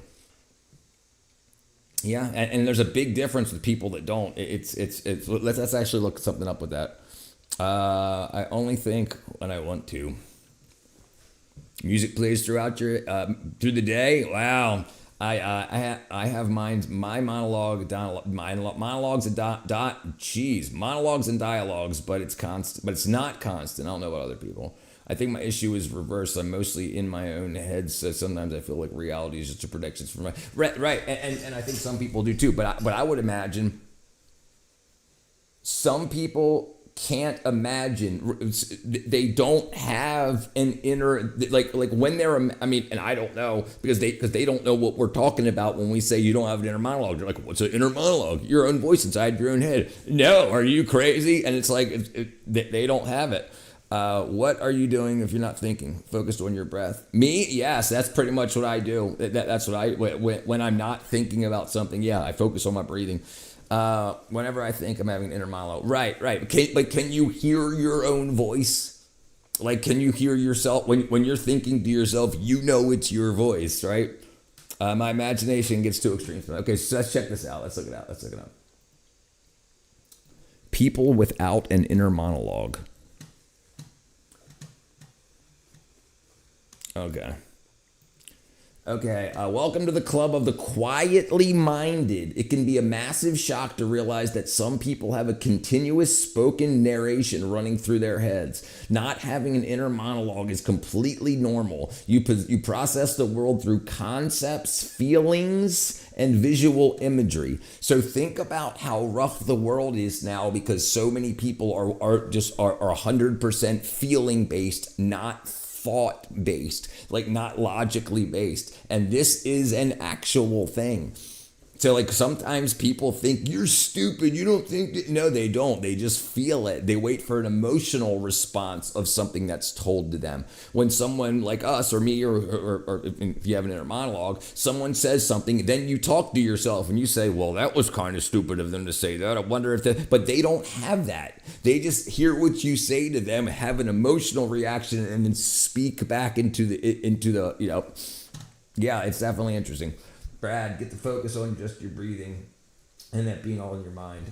Yeah, and there's a big difference with people that don't. Let's actually look something up with that. I only think when I want to. Music plays throughout your through the day. Wow, I have my monologues and dialogues, but it's constant. But it's not constant. I don't know about other people. I think my issue is reversed. I'm mostly in my own head, so sometimes I feel like reality is just a prediction from my right. And I think some people do too. But I would imagine some people can't imagine. They don't have an inner like when they're. I mean, and I don't know because they don't know what we're talking about when we say you don't have an inner monologue. They're like, what's an inner monologue? Your own voice inside your own head. No, are you crazy? And it's like they don't have it. What are you doing if you're not thinking? Focused on your breath. Me? Yes, that's pretty much what I do. That's what when I'm not thinking about something, yeah, I focus on my breathing. Whenever I think I'm having an inner monologue. Right. Can you hear your own voice? Like, can you hear yourself? When you're thinking to yourself, you know it's your voice, right? My imagination gets too extreme. Okay, so let's check this out. Let's look it up. People without an inner monologue. Okay. Welcome to the club of the quietly minded. It can be a massive shock to realize that some people have a continuous spoken narration running through their heads. Not having an inner monologue is completely normal. You process the world through concepts, feelings, and visual imagery. So think about how rough the world is now because so many people are 100% feeling based, not thought based, like not logically based. And this is an actual thing. So like sometimes people think you're stupid. You don't think that. No, they don't. They just feel it. They wait for an emotional response of something that's told to them. When someone like us or me or if you have an inner monologue, someone says something, then you talk to yourself and you say, well, that was kind of stupid of them to say that. I wonder if but they don't have that. They just hear what you say to them, have an emotional reaction, and then speak back into the yeah, it's definitely interesting. Brad, get the focus on just your breathing and that being all in your mind.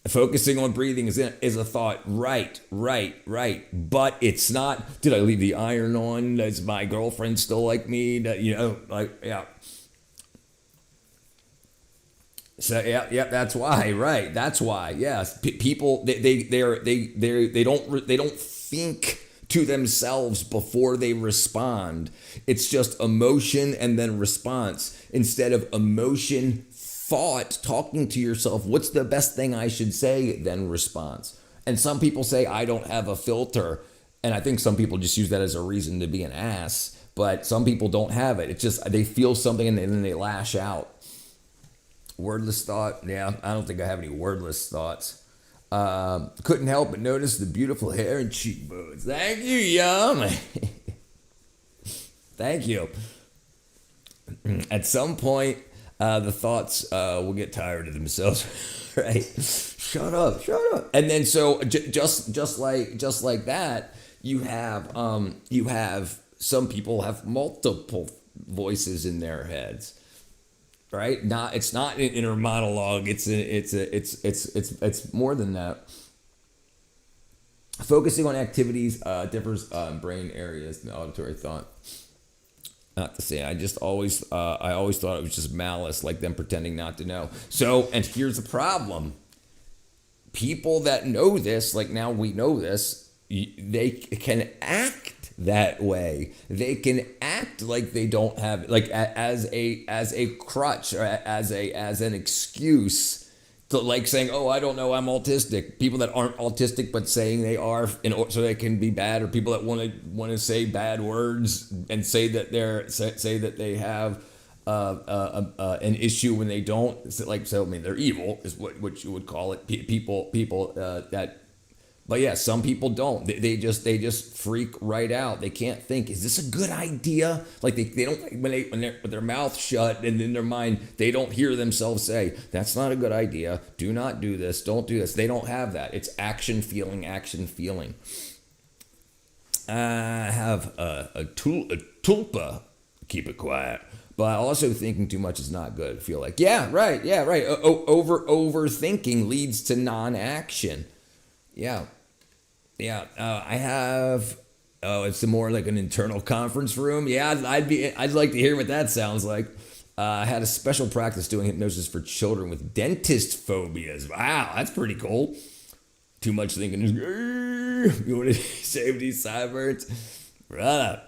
Focusing on breathing is a thought. Right. But it's not, did I leave the iron on? Does my girlfriend still like me? Yeah. So yeah, that's why. Right. That's why. Yes. People, they don't think to themselves before they respond. It's just emotion and then response instead of emotion, thought, talking to yourself. What's the best thing I should say? Then response. And some people say, I don't have a filter. And I think some people just use that as a reason to be an ass. But some people don't have it. It's just they feel something and then they lash out. Wordless thought. Yeah, I don't think I have any wordless thoughts. Couldn't help but notice the beautiful hair and cheekbones. Thank you, Yum. Thank you. At some point, the thoughts will get tired of themselves, right? Shut up. And then so just like that, you have some people have multiple voices in their heads. Right? It's not an inner monologue. It's more than that. Focusing on activities differs in brain areas than auditory thought. Not to say, I always thought it was just malice, like them pretending not to know. So, and here's the problem: people that know this, like now we know this, they can act that way. They can act like they don't have, like as a crutch or as an excuse to, like saying, oh, I don't know, I'm autistic. People that aren't autistic but saying they are, so they can be bad, or people that want to say bad words and say that they have an issue when they don't. So, I mean, they're evil is what you would call it. People that. But yeah, some people don't. They just freak right out. They can't think. Is this a good idea? Like they don't, when they're with their mouth shut and in their mind, they don't hear themselves say, "That's not a good idea. Do not do this. Don't do this." They don't have that. It's action feeling. I have a tulpa. Keep it quiet. But also thinking too much is not good. I feel like right. Overthinking leads to non-action. Yeah. I have. Oh, it's more like an internal conference room. Yeah, I'd like to hear what that sounds like. I had a special practice doing hypnosis for children with dentist phobias. Wow, that's pretty cool. Too much thinking is. You want to save these sideburns, brother?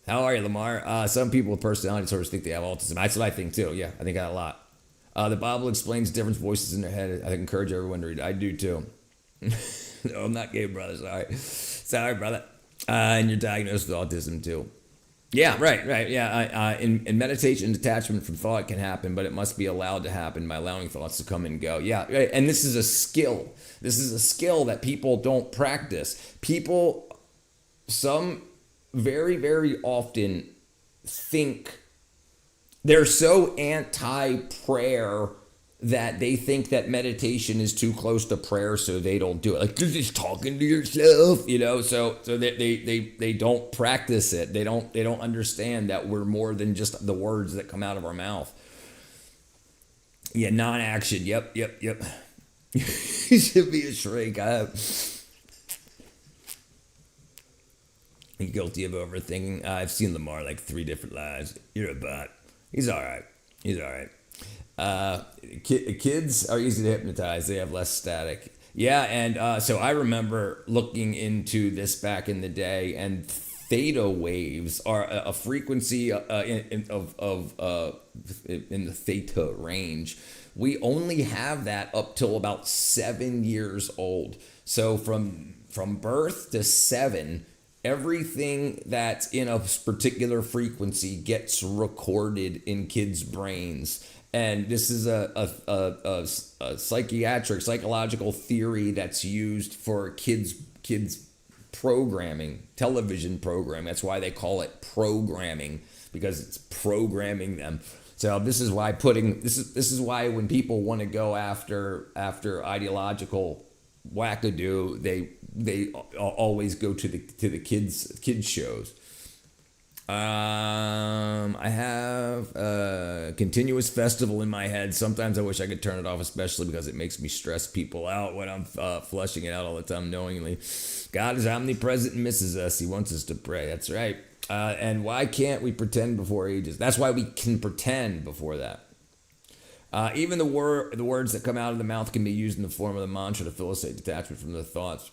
How are you, Lamar? Some people with personality disorders think they have autism. That's what I think too. Yeah, I think I got a lot. The Bible explains different voices in their head. I encourage everyone to read. I do too. No, I'm not gay, brother. Sorry, brother. And you're diagnosed with autism too. Yeah, right. Yeah, in meditation, detachment from thought can happen, but it must be allowed to happen by allowing thoughts to come and go. Yeah, right. And this is a skill. This is a skill that people don't practice. Some very, very often think they're so anti-prayer that they think that meditation is too close to prayer, so they don't do it. Like, you're just talking to yourself, So they don't practice it. They don't understand that we're more than just the words that come out of our mouth. Yeah, non-action. Yep. You should be a shrink. I'm guilty of overthinking. I've seen Lamar like 3 different lives. You're a bot. He's all right. Kids are easy to hypnotize. They have less static. Yeah, and so I remember looking into this back in the day, and theta waves are a frequency in the theta range. We only have that up till about 7 years old. So from birth to 7, everything that's in a particular frequency gets recorded in kids' brains. And this is a psychological theory that's used for kids programming, television programming. That's why they call it programming, because it's programming them. So this is why when people want to go after ideological wackadoo, they always go to the kids shows. I have a continuous festival in my head. Sometimes I wish I could turn it off, especially because it makes me stress people out when I'm flushing it out all the time knowingly. God is omnipresent and misses us. He wants us to pray. That's right. And why can't we pretend before ages? That's why we can pretend before that. Even the words that come out of the mouth can be used in the form of the mantra to facilitate detachment from the thoughts.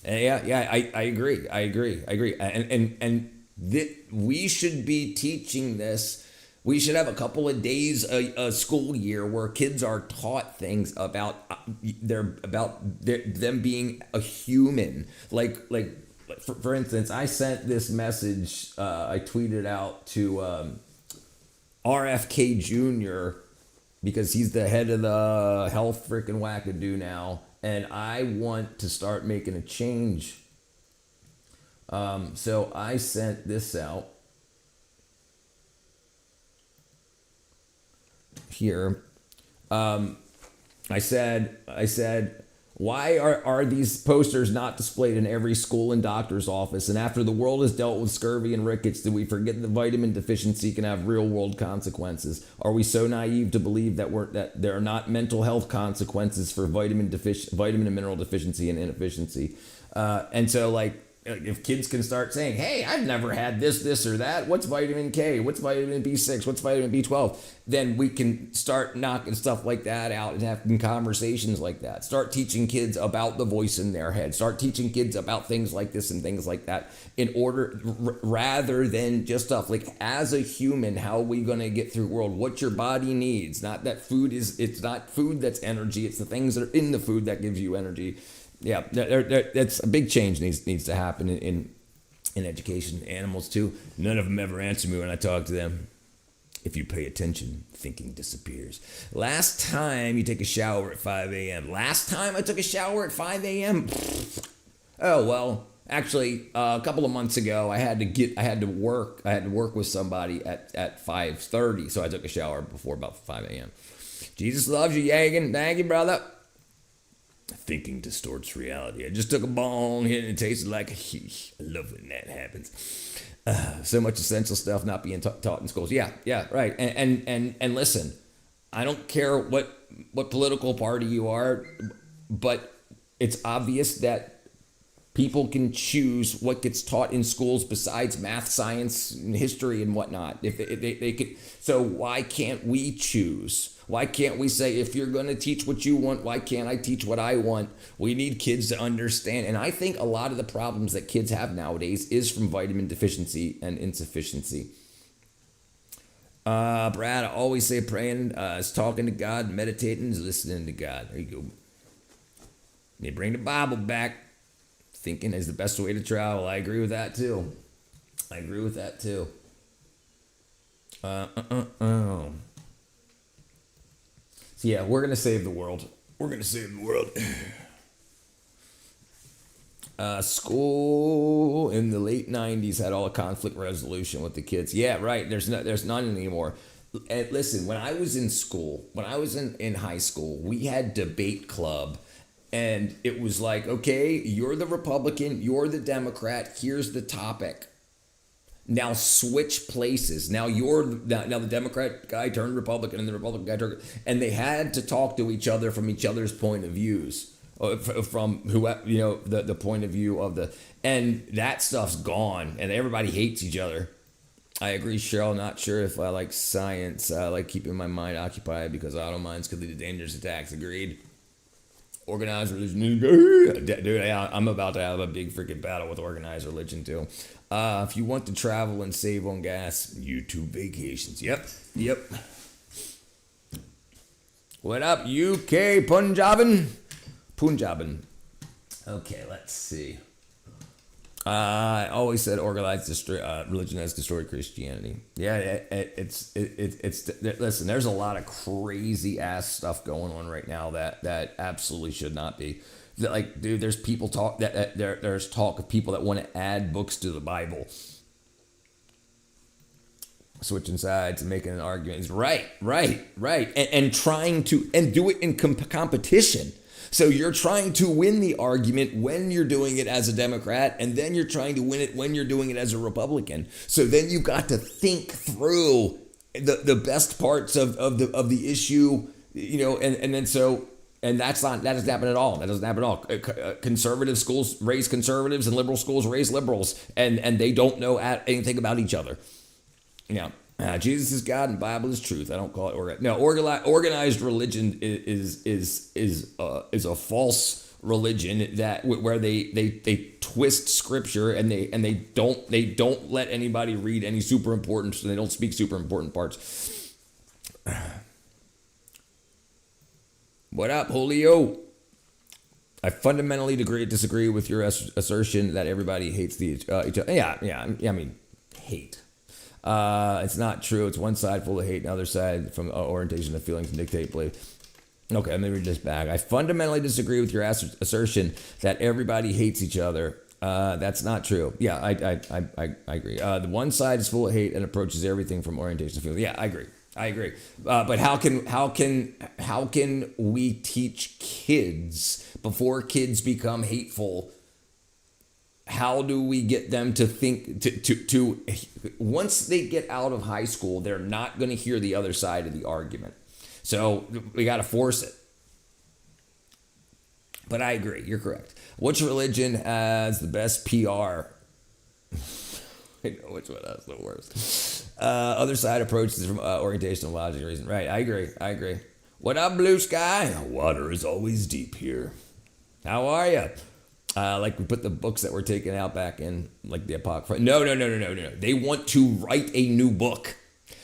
I agree. I agree. We should be teaching this. We should have a couple of days a school year where kids are taught things about them being a human. For instance, I sent this message. I tweeted out to RFK Jr. because he's the head of the health freaking wackadoo now. And I want to start making a change. So I sent this out here. I said, why are these posters not displayed in every school and doctor's office? And after the world has dealt with scurvy and rickets, do we forget that vitamin deficiency can have real world consequences? Are we so naive to believe that there are not mental health consequences for vitamin and mineral deficiency and inefficiency? And so if kids can start saying, hey, I've never had this or that. What's vitamin K? What's vitamin B6? What's vitamin B12? Then we can start knocking stuff like that out and having conversations like that. Start teaching kids about the voice in their head. Start teaching kids about things like this and things like that rather than just stuff like, as a human, how are we going to get through the world? What your body needs. Not that it's not food that's energy. It's the things that are in the food that gives you energy. Yeah, that's a big change needs to happen in education. Animals too. None of them ever answer me when I talk to them. If you pay attention, thinking disappears. Last time you take a shower at 5 a.m. Last time I took a shower at 5 a.m. Oh well, actually, a couple of months ago I had to work with somebody at 5:30, so I took a shower before about 5 a.m. Jesus loves you, Yagan. Thank you, brother. Thinking distorts reality. I just took a bong hit and it tasted like I love when that happens. So much essential stuff not being taught in schools. Yeah, right. And listen, I don't care what political party you are, but it's obvious that people can choose what gets taught in schools besides math, science, and history and whatnot. If they could, so why can't we choose? Why can't we say, if you're going to teach what you want, why can't I teach what I want? We need kids to understand. And I think a lot of the problems that kids have nowadays is from vitamin deficiency and insufficiency. Brad, I always say praying is talking to God, meditating is listening to God. There you go. They bring the Bible back. Thinking is the best way to travel. I agree with that too. So yeah, we're going to save the world. School in the late 90s had all the conflict resolution with the kids. Yeah, right. There's none anymore. And listen, when I was in school, when I was in high school, we had debate club. And it was like, okay, you're the Republican, you're the Democrat, here's the topic. Now switch places. Now the Democrat guy turned Republican and the Republican guy turned, and they had to talk to each other from each other's point of views, from the point of view of the, and that stuff's gone, and everybody hates each other. I agree, Cheryl. Not sure if I like science. I like keeping my mind occupied because auto mines could lead to dangerous attacks. Agreed. Organized religion, dude. I'm about to have a big freaking battle with organized religion too. If you want to travel and save on gas, YouTube vacations. Yep. What up, UK Punjabin? Okay, let's see. I always said organized religion has destroyed Christianity. Yeah, it's listen, there's a lot of crazy ass stuff going on right now that absolutely should not be. Like, dude, there's people there's talk of people that want to add books to the Bible. Switching sides and making an argument. Right. And trying to do it in competition. So you're trying to win the argument when you're doing it as a Democrat, and then you're trying to win it when you're doing it as a Republican. So then you've got to think through the best parts of the issue, and that doesn't happen at all. Conservative schools raise conservatives and liberal schools raise liberals, and they don't know anything about each other. Yeah. Jesus is God and Bible is truth. I don't call it organized. No, organized religion is a false religion that where they twist scripture and they don't let anybody read any super important, so they don't speak super important parts. What up, Julio? I fundamentally disagree with your assertion that everybody hates each other. Yeah. I mean, hate. It's not true. It's one side full of hate, and the other side from orientation of feelings and dictate belief. Okay, let me read this back. I fundamentally disagree with your assertion that everybody hates each other. That's not true. Yeah, I agree. The one side is full of hate and approaches everything from orientation to feelings. Yeah, I agree. But how can we teach kids before kids become hateful? How do we get them to think to once they get out of high school, they're not going to hear the other side of the argument. So we got to force it. But I agree. You're correct. Which religion has the best PR? I know which one has the worst. Other side approaches from orientation and logic reason. Right. I agree. What up, blue sky? Water is always deep here. How are you? Like we put the books that were taken out back in, like the Apocrypha. No. They want to write a new book.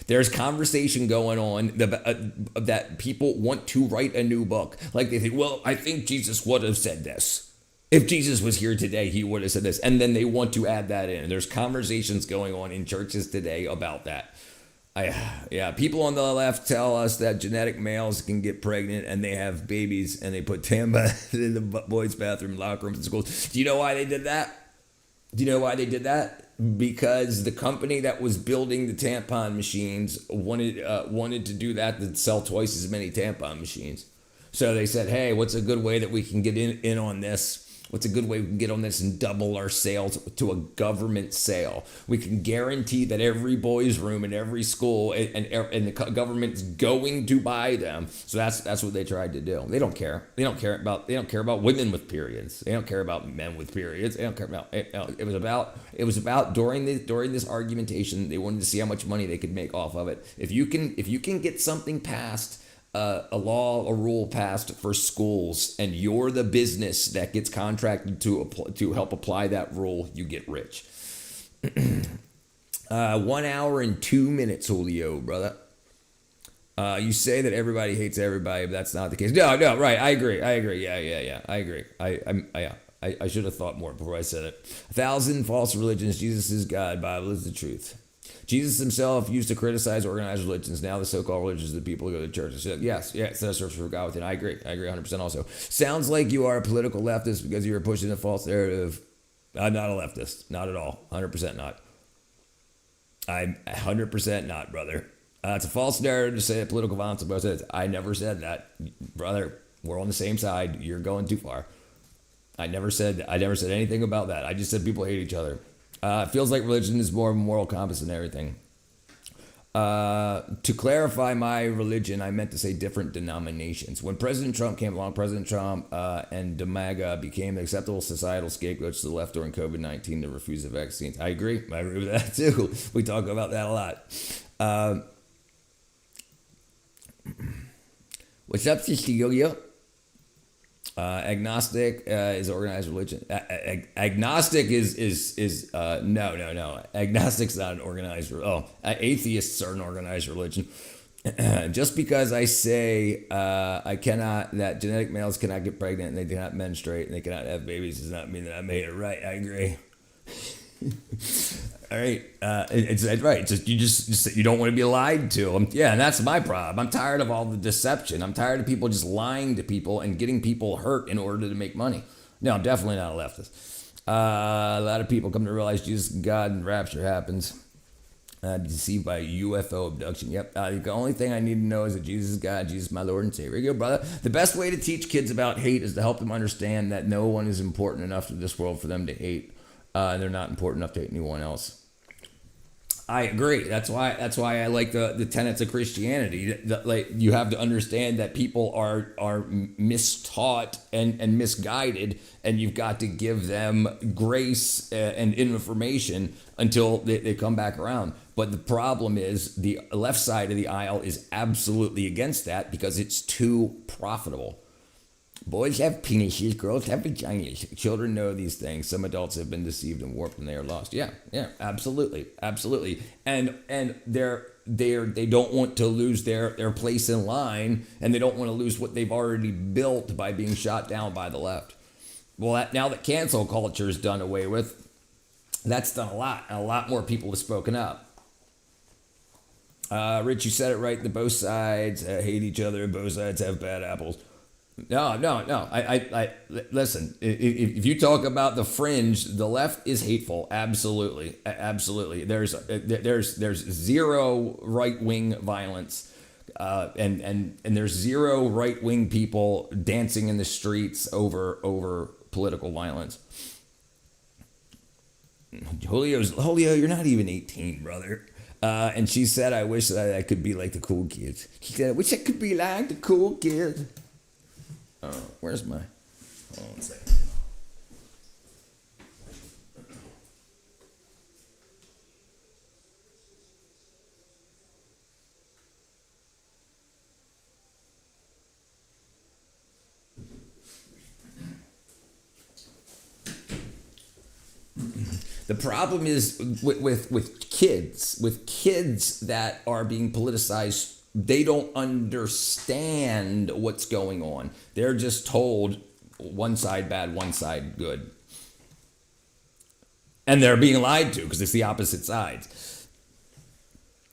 There's conversation going on that people want to write a new book. Like they think, well, I think Jesus would have said this. If Jesus was here today, he would have said this. And then they want to add that in. There's conversations going on in churches today about that. People on the left tell us that genetic males can get pregnant and they have babies and they put tampons in the boys' bathroom, locker rooms, and schools. Do you know why they did that? Because the company that was building the tampon machines wanted to do that to sell twice as many tampon machines. So they said, hey, what's a good way that we can get in on this? What's a good way we can get on this and double our sales to a government sale? We can guarantee that every boys' room in every school and the government's going to buy them. So that's what they tried to do. They don't care. They don't care about women with periods. They don't care about men with periods. They don't care about it. Was about during this argumentation, they wanted to see how much money they could make off of it. If you can get something passed, a rule passed for schools, and you're the business that gets contracted to help apply that rule, you get rich. 1 hour and 2 minutes, Julio, brother. You say that everybody hates everybody, but that's not the case. No, right. I agree. Yeah. I agree. I should have thought more before I said it. 1,000 false religions. Jesus is God. Bible is the truth. Jesus himself used to criticize organized religions. Now the so-called religions of the people who go to churches. Yes, that's search for God within. I agree 100% also. Sounds like you are a political leftist because you are pushing a false narrative. I'm not a leftist. Not at all. 100% not. I'm 100% not, brother. It's a false narrative to say that political violence on both sides. I never said that. Brother, we're on the same side. You're going too far. I never said anything about that. I just said people hate each other. It feels like religion is more of a moral compass than everything. To clarify my religion, I meant to say different denominations. When President Trump came along, President Trump and DeMAGA became acceptable societal scapegoats to the left during COVID-19 to refuse the vaccines. I agree with that too. We talk about that a lot. What's up, Cecilia? Agnostic is organized religion. Agnostic is no. Agnostic's not an organized. Atheists are an organized religion. Just because I say that genetic males cannot get pregnant and they cannot menstruate and they cannot have babies does not mean that I made it right. I agree. All right, it's right. It's just you don't want to be lied to. And that's my problem. I'm tired of all the deception. I'm tired of people just lying to people and getting people hurt in order to make money. No, I'm definitely not a leftist. A lot of people come to realize Jesus is God and rapture happens. Deceived by UFO abduction. Yep. The only thing I need to know is that Jesus is God. Jesus is my Lord and Savior. Here you go, brother. The best way to teach kids about hate is to help them understand that no one is important enough to this world for them to hate. They're not important enough to hate anyone else. I agree. That's why I like the tenets of Christianity. Like you have to understand that people are mistaught and misguided, and you've got to give them grace and information until they come back around. But the problem is the left side of the aisle is absolutely against that because it's too profitable. Boys have penises, girls have vaginas. Children know these things. Some adults have been deceived and warped, and they are lost. Yeah, absolutely, absolutely. And they don't want to lose their place in line, and they don't want to lose what they've already built by being shot down by the left. Well, now that cancel culture is done away with, that's done a lot, and a lot more people have spoken up. Rich, you said it right. The both sides hate each other, and both sides have bad apples. No. I listen. If you talk about the fringe, the left is hateful. Absolutely. There's zero right wing violence, and there's zero right wing people dancing in the streets over political violence. Julio, you're not even 18, brother. And she said, I wish that I could be like the cool kids. She said, I wish I could be like the cool kids. Where's my... Hold on 1 second. The problem is with kids that are being politicized. They don't understand what's going on. They're just told one side bad, one side good. And they're being lied to because it's the opposite sides.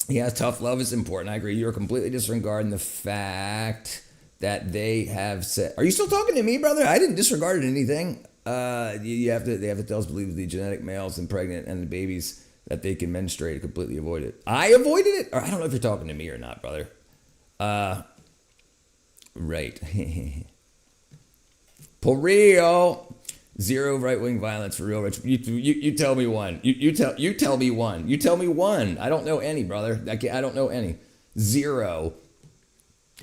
Yeah, tough love is important. I agree. You're completely disregarding the fact that they have said... Are you still talking to me, brother? I didn't disregard anything. They have to tell us to believe the genetic males and pregnant and the babies that they can menstruate, completely avoid it. I avoided it? Or I don't know if you're talking to me or not, brother. Right. For real. Zero right-wing violence for real, Rich. You tell me one. You tell me one. You tell me one. I don't know any, brother. I don't know any. Zero.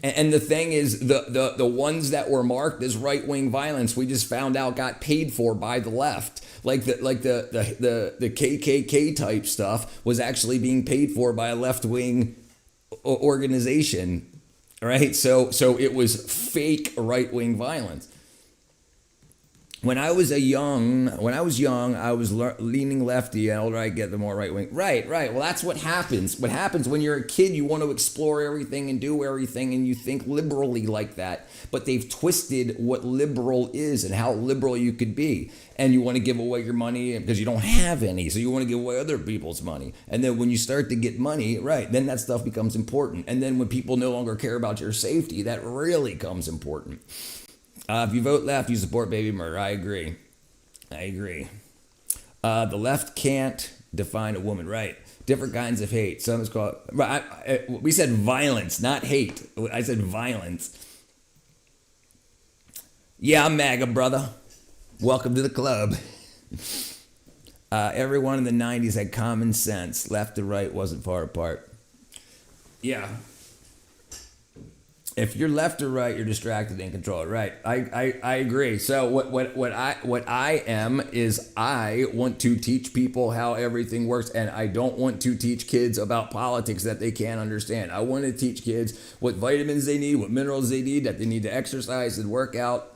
And the thing is, the ones that were marked as right-wing violence, we just found out got paid for by the left. Like the KKK type stuff was actually being paid for by a left-wing organization, right? So it was fake right-wing violence. When I was young, I was leaning lefty. And the older I get, the more right wing. Right. Well, that's what happens. What happens when you're a kid, you want to explore everything and do everything, and you think liberally like that. But they've twisted what liberal is and how liberal you could be. And you want to give away your money because you don't have any, so you want to give away other people's money. And then when you start to get money, right, then that stuff becomes important. And then when people no longer care about your safety, that really becomes important. If you vote left, you support baby murder. I agree. The left can't define a woman. Right. Different kinds of hate. Some is called... we said violence, not hate. I said violence. Yeah, I'm MAGA, brother. Welcome to the club. Everyone in the 90s had common sense. Left to right wasn't far apart. Yeah. If you're left or right, you're distracted and controlled. Right. I agree. So what I am is I want to teach people how everything works, and I don't want to teach kids about politics that they can't understand. I want to teach kids what vitamins they need, what minerals they need, that they need to exercise and work out,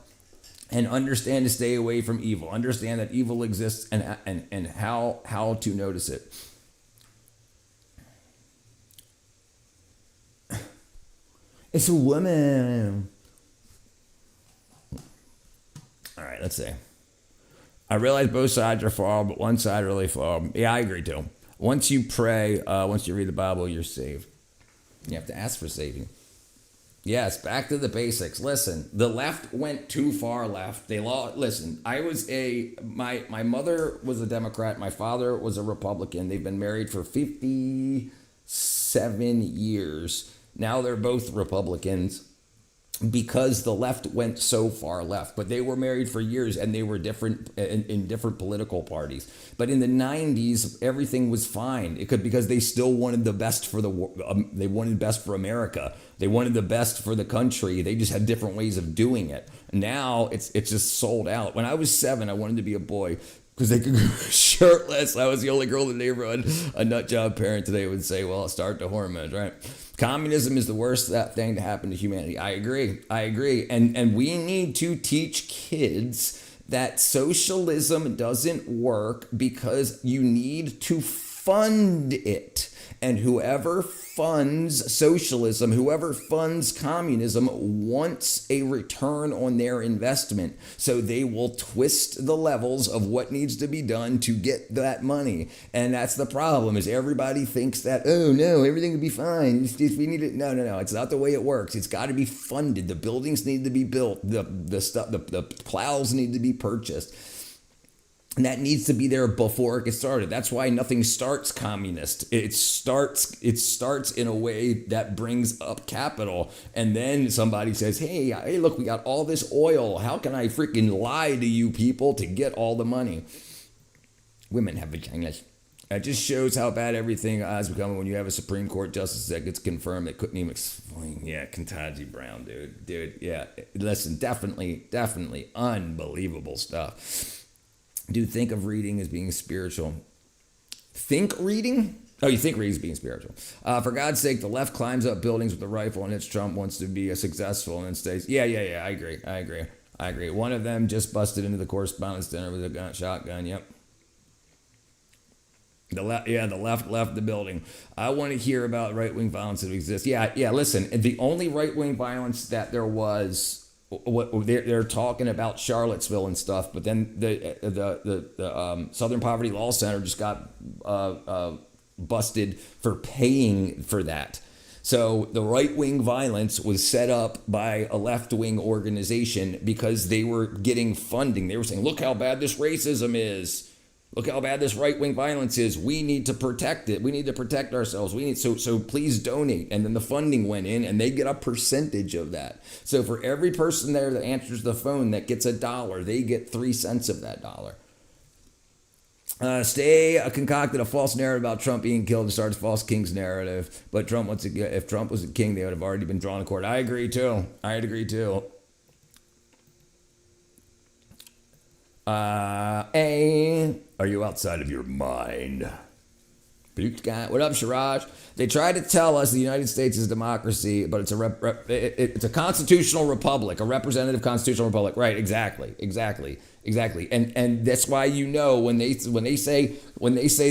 and understand to stay away from evil. Understand that evil exists and how to notice it. It's a woman. All right, let's see. I realize both sides are flawed, but one side really flawed. Yeah, I agree too. Once you pray, once you read the Bible, you're saved. You have to ask for saving. Yes, back to the basics. Listen, the left went too far left. Listen, my mother was a Democrat. My father was a Republican. They've been married for 57 years. Now they're both Republicans because the left went so far left. But they were married for years, and they were different in different political parties. But in the 90s, everything was fine. Because they still wanted the best for they wanted best for America. They wanted the best for the country. They just had different ways of doing it. Now it's just sold out. When I was 7, I wanted to be a boy because they could go shirtless. I was the only girl in the neighborhood. A nut job parent today would say, well, start the hormones, right? Communism is the worst thing to happen to humanity. I agree. And we need to teach kids that socialism doesn't work because you need to fund it. And whoever funds socialism, whoever funds communism wants a return on their investment. So they will twist the levels of what needs to be done to get that money. And that's the problem, is everybody thinks that, oh no, everything will be fine. We need it. No. It's not the way it works. It's got to be funded. The buildings need to be built. The plows need to be purchased. And that needs to be there before it gets started. That's why nothing starts communist. It starts in a way that brings up capital. And then somebody says, hey, look, we got all this oil. How can I freaking lie to you people to get all the money? Women have vaginas. It just shows how bad everything has become when you have a Supreme Court justice that gets confirmed that couldn't even explain. Yeah, Ketanji Brown, dude. Yeah, listen, definitely unbelievable stuff. Dude, think of reading as being spiritual. Think reading? Oh, you think reading is being spiritual. For God's sake, the left climbs up buildings with a rifle and hits Trump, wants to be a successful and then stays. Yeah, I agree. One of them just busted into the correspondence center with a shotgun. Yep. The left left the building. I want to hear about right-wing violence that exists. Yeah, listen, the only right-wing violence that there was, what they're talking about Charlottesville and stuff, but then the Southern Poverty Law Center just got busted for paying for that. So the right-wing violence was set up by a left-wing organization because they were getting funding. They were saying, look how bad this racism is. Look how bad this right-wing violence is. We need to protect it. We need to protect ourselves. So please donate. And then the funding went in and they get a percentage of that. So for every person there that answers the phone that gets $1, they get 3 cents of that dollar. Stay concocted a false narrative about Trump being killed to start a false king's narrative. But if Trump was a king, they would have already been drawn to court. I agree too. Are you outside of your mind? What up, Siraj? They try to tell us the United States is democracy, but it's it's a constitutional republic, a representative constitutional republic. Right? Exactly. And that's why, you know, when they say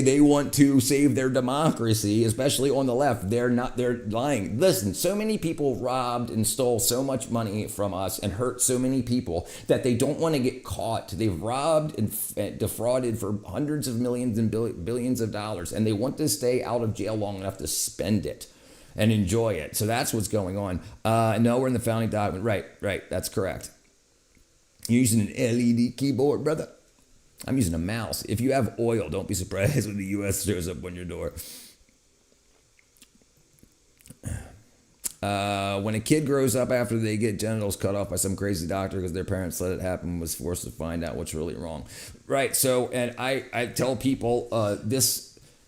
they want to save their democracy, especially on the left, they're lying. Listen, so many people robbed and stole so much money from us and hurt so many people that they don't want to get caught. They've robbed and defrauded for hundreds of millions and billions of dollars, and they want to stay out of jail long enough to spend it and enjoy it. So that's what's going on. No, we're in the founding document. Right. That's correct. You're using an LED keyboard, brother? I'm using a mouse. If you have oil, don't be surprised when the U.S. shows up on your door. When a kid grows up after they get genitals cut off by some crazy doctor because their parents let it happen, was forced to find out what's really wrong. Right, so, and I tell people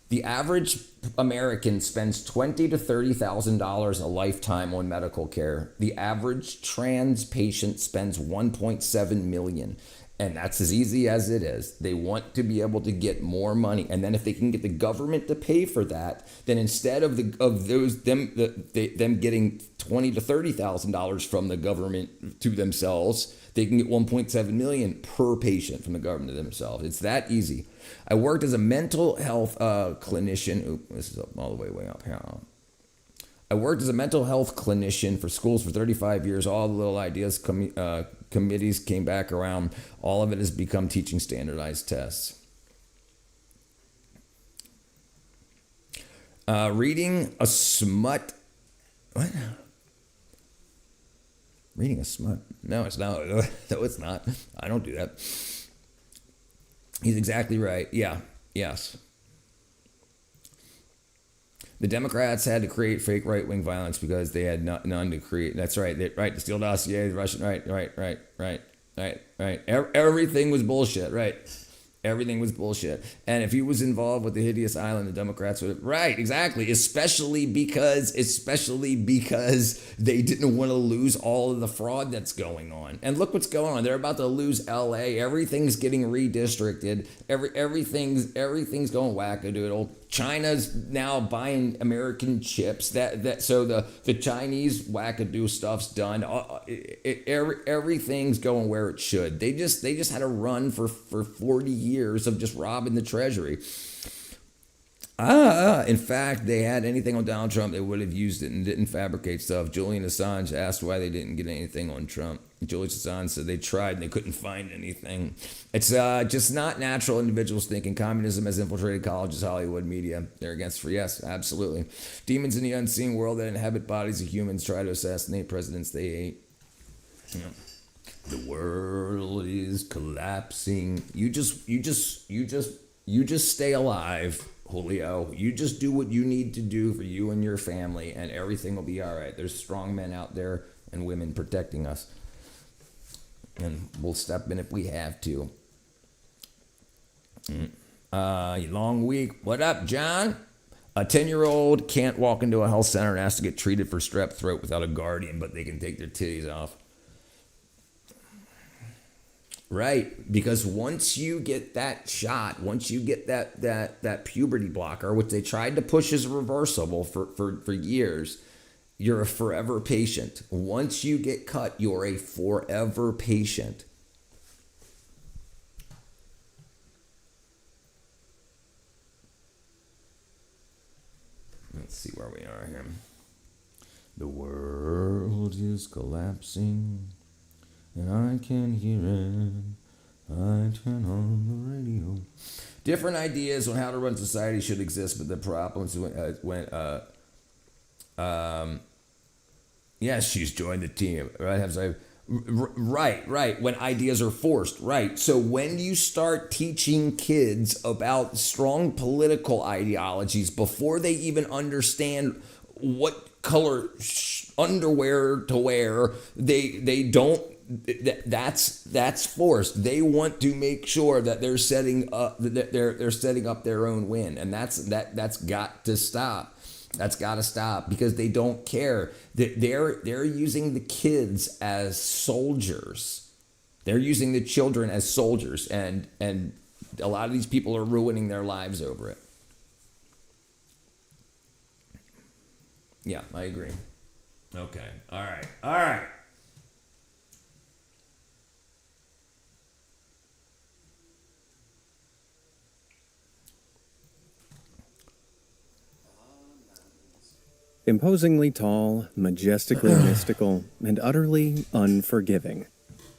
the average American spends $20,000 to $30,000 a lifetime on medical care. The average trans patient spends $1.7 million. And that's as easy as it is. They want to be able to get more money, and then if they can get the government to pay for that, then instead of them getting $20,000 to $30,000 from the government to themselves, they can get $1.7 million per patient from the government to themselves. It's that easy. I worked as a mental health clinician. This is all the way up here. I worked as a mental health clinician for schools for 35 years. All the little ideas committees came back around. All of it has become teaching standardized tests. Reading a smut. What? Reading a smut? No, it's not. No, it's not. I don't do that. He's exactly right. Yeah. Yes. The Democrats had to create fake right-wing violence because they had none to create. That's right. The Steele dossier, the Russian. Right. Everything was bullshit. Right. Everything was bullshit. And if he was involved with the hideous island, the Democrats would have. Right. Exactly. Especially because they didn't want to lose all of the fraud that's going on. And look what's going on. They're about to lose L.A. Everything's getting redistricted. Everything's going wackadoodle. China's now buying American chips. So the Chinese wackadoo stuff's done. Everything's going where it should. They just had a run for 40 years of just robbing the treasury. In fact, they had anything on Donald Trump, they would have used it and didn't fabricate stuff. Julian Assange asked why they didn't get anything on Trump. Julian Assange said they tried and they couldn't find anything. It's just not natural individuals thinking. Communism has infiltrated colleges, Hollywood, media. They're against free. Yes, absolutely. Demons in the unseen world that inhabit bodies of humans try to assassinate presidents they hate. Yeah. The world is collapsing. You just stay alive, Julio. You just do what you need to do for you and your family, and everything will be all right. There's strong men out there and women protecting us. And we'll step in if we have to. Long week. What up, John? A 10-year-old can't walk into a health center and has to get treated for strep throat without a guardian, but they can take their titties off. Right, because once you get that shot, once you get that puberty blocker, which they tried to push as reversible for years, you're a forever patient. Once you get cut, you're a forever patient. Let's see where we are here. The world is collapsing, and I can hear it. I turn on the radio. Different ideas on how to run society should exist, but the problems yes, she's joined the team. Right. When ideas are forced, right. So when you start teaching kids about strong political ideologies before they even understand what color underwear to wear, they don't. That's forced. They want to make sure that they're setting up their own win, and that's got to stop. That's got to stop because they don't care. They're using the kids as soldiers. They're using the children as soldiers, and a lot of these people are ruining their lives over it. Yeah, I agree. Okay. All right. Imposingly tall, majestically mystical, and utterly unforgiving.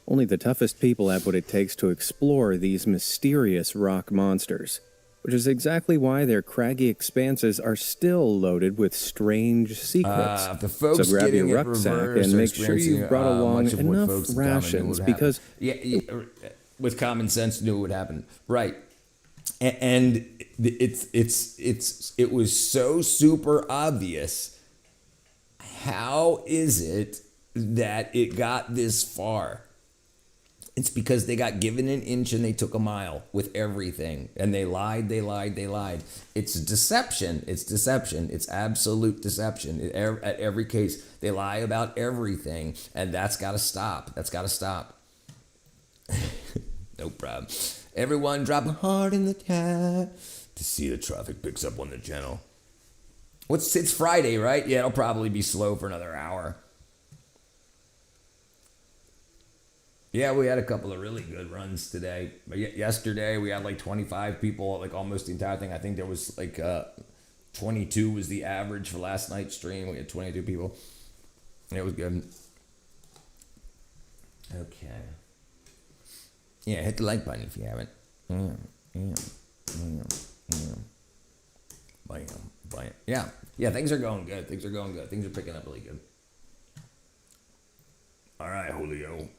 Only the toughest people have what it takes to explore these mysterious rock monsters, which is exactly why their craggy expanses are still loaded with strange secrets. So grab your rucksack and make sure you've brought along enough rations because... with common sense, knew what would happen. Right. And it was so super obvious. How is it that it got this far? It's because they got given an inch and they took a mile with everything. And they lied. It's deception. It's absolute deception. At every case, they lie about everything. And that's got to stop. No problem. Everyone drop a heart in the chat to see the traffic picks up on the channel. It's Friday, right? Yeah, it'll probably be slow for another hour. Yeah, we had a couple of really good runs today. But yesterday we had like 25 people, like almost the entire thing. I think there was like 22 was the average for last night's stream. We had 22 people. It was good. Okay. Yeah, hit the like button if you haven't. Bam. Yeah, things are going good. Things are picking up really good. All right, Julio.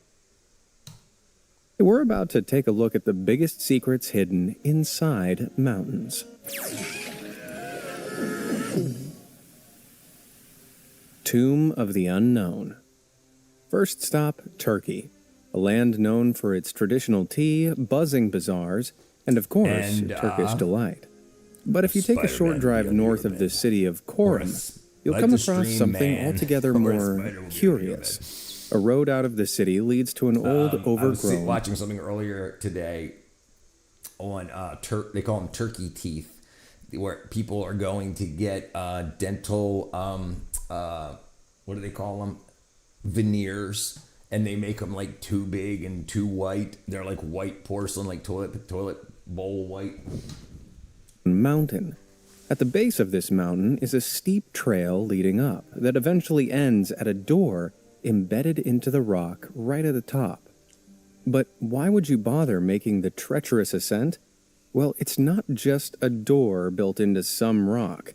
We're about to take a look at the biggest secrets hidden inside mountains. Tomb of the Unknown. First stop, Turkey. A land known for its traditional tea, buzzing bazaars, and of course, Turkish delight. But if you take a short drive north of the city of Korum, you'll come across something altogether more curious. A road out of the city leads to an old, overgrown... I was watching something earlier today on, they call them turkey teeth. where people are going to get dental, what do they call them? Veneers, and they make them like too big and too white. They're like white porcelain, like toilet bowl white. Mountain. At the base of this mountain is a steep trail leading up that eventually ends at a door embedded into the rock right at the top. But why would you bother making the treacherous ascent? Well, it's not just a door built into some rock.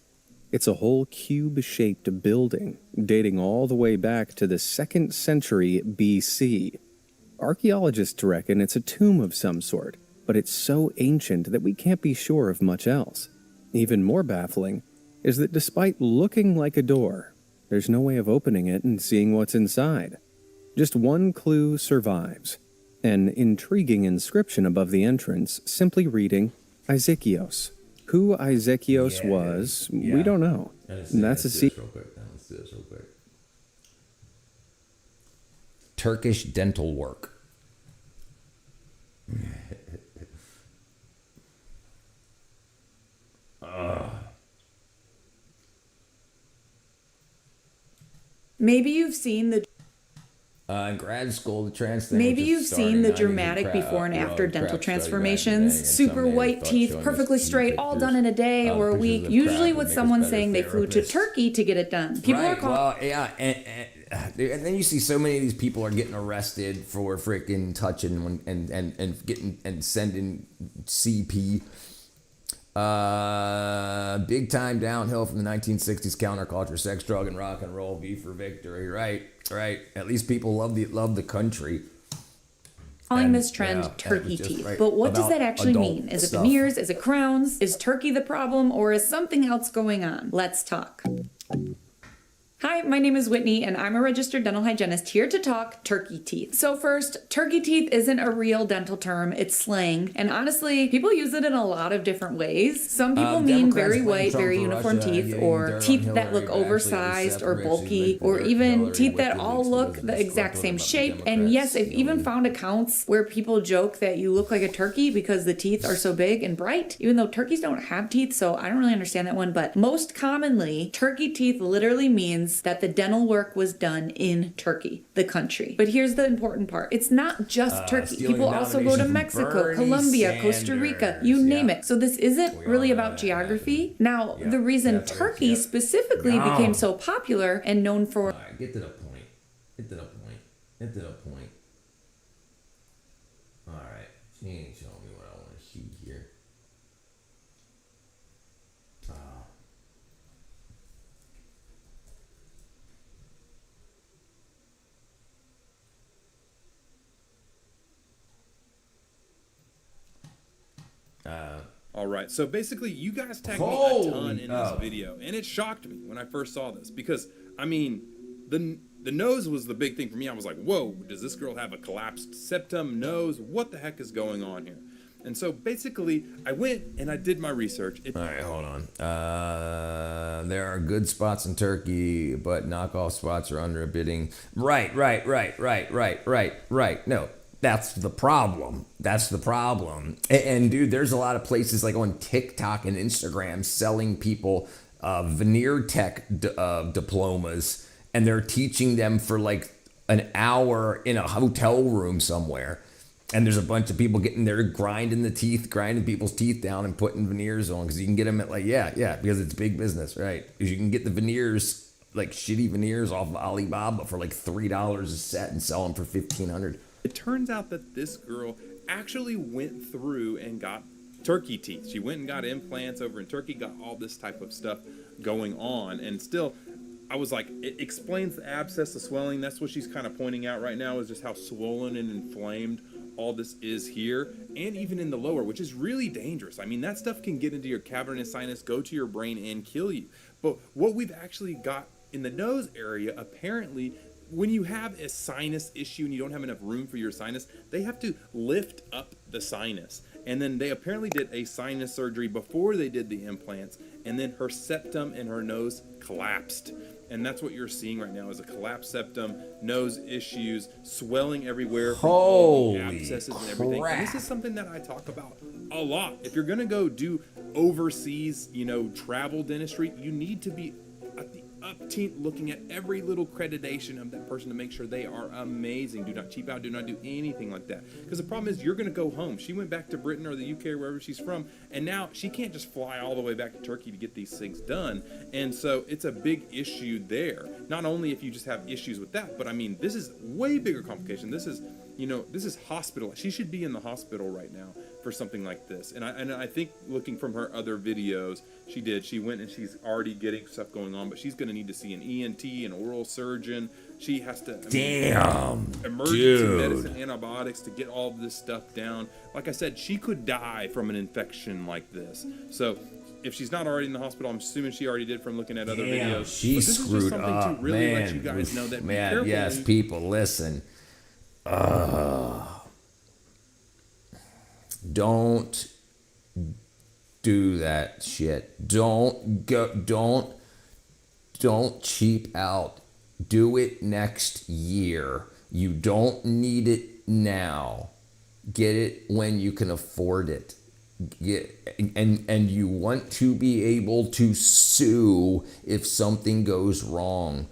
It's a whole cube-shaped building, dating all the way back to the 2nd century BC. Archaeologists reckon it's a tomb of some sort, but it's so ancient that we can't be sure of much else. Even more baffling is that despite looking like a door, there's no way of opening it and seeing what's inside. Just one clue survives. An intriguing inscription above the entrance, simply reading, Ezekios. Who Ezekios was, we don't know. That's a secret. Let's do this real quick. Turkish dental work. Maybe you've seen the In grad school, the trans thing. Maybe you've seen the dramatic before and after dental transformations. Super white teeth, perfectly straight, all done in a day or a week. Usually with someone saying they flew to Turkey to get it done. People are calling. Well, yeah, and then you see so many of these people are getting arrested for freaking touching and getting and sending CP. Big time downhill from the 1960s counterculture, sex, drug, and rock and roll. V for victory, right? At least people love the country. Calling this trend turkey teeth. Right. But what does that actually mean? Is it stuff. veneers? Is it crowns? Is turkey the problem? Or is something else going on? Let's talk. Hi, my name is Whitney, and I'm a registered dental hygienist here to talk turkey teeth. So first, turkey teeth isn't a real dental term, it's slang. And honestly, people use it in a lot of different ways. Some people mean very white, very uniform teeth, or teeth that look oversized or bulky, or even teeth that all look the exact same shape. And yes, I've even found accounts where people joke that you look like a turkey because the teeth are so big and bright, even though turkeys don't have teeth, so I don't really understand that one. But most commonly, turkey teeth literally means that the dental work was done in Turkey, the country. But here's the important part. It's not just Turkey. People also go to Mexico, Colombia, Costa Rica, you name it. So this isn't really about geography. Now, the reason Turkey specifically became so popular and known for... All right, get to the point. Get to the point. Get to the point. All right. She ain't showing me what I want to see here. All right, so basically you guys tagged me a ton in this video, and it shocked me when I first saw this because, I mean, the nose was the big thing for me. I was like, whoa, does this girl have a collapsed septum nose? What the heck is going on here? And so basically I went and I did my research. All right, hold on. There are good spots in Turkey, but knockoff spots are under a bidding. Right. No. That's the problem. And dude, there's a lot of places like on TikTok and Instagram selling people veneer tech diplomas, and they're teaching them for like an hour in a hotel room somewhere. And there's a bunch of people getting there grinding people's teeth down and putting veneers on because you can get them at like, because it's big business, right? Because you can get the veneers, like shitty veneers off of Alibaba for like $3 a set and sell them for $1,500. It turns out that this girl actually went through and got turkey teeth. She went and got implants over in Turkey, got all this type of stuff going on. And still, I was like, it explains the abscess, the swelling. That's what she's kind of pointing out right now, is just how swollen and inflamed all this is here, and even in the lower, which is really dangerous. I mean, that stuff can get into your cavernous sinus, go to your brain, and kill you. But what we've actually got in the nose area, apparently, when you have a sinus issue and you don't have enough room for your sinus, they have to lift up the sinus. And then they apparently did a sinus surgery before they did the implants, and then her septum and her nose collapsed. And that's what you're seeing right now is a collapsed septum, nose issues, swelling everywhere, Holy abscesses and everything. crap. And this is something that I talk about a lot. If you're going to go do overseas, travel dentistry, you need to be at the upteam looking at every little accreditation of that person to make sure they are amazing. Do not cheap out. Do not do anything like that. Because the problem is you're going to go home. She went back to Britain or the UK or wherever she's from, and now she can't just fly all the way back to Turkey to get these things done. And so it's a big issue there. Not only if you just have issues with that, but I mean, this is way bigger complication. This is, this is hospital. She should be in the hospital right now for something like this. And I think looking from her other videos, she went and she's already getting stuff going on, but she's going to need to see an ENT, an oral surgeon. She has to emergency medicine, antibiotics to get all of this stuff down. Like I said, she could die from an infection like this. So if she's not already in the hospital, I'm assuming she already did from looking at other videos. She's screwed up, to really let you guys know that. Man, yes, people, listen. Don't do that shit. Don't cheap out. Do it next year. You don't need it now. Get it when you can afford it. And you want to be able to sue if something goes wrong.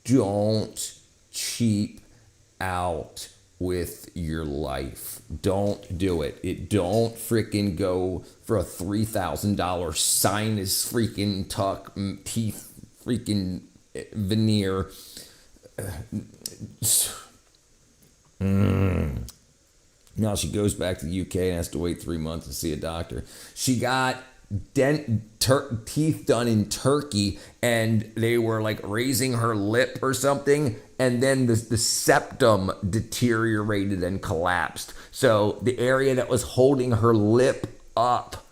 Don't cheap out with your life. Don't do it. Don't freaking go for a $3,000 sinus freaking tuck teeth freaking veneer. Now she goes back to the UK and has to wait 3 months to see a doctor. She got teeth done in Turkey, and they were like raising her lip or something, and then the septum deteriorated and collapsed. So the area that was holding her lip up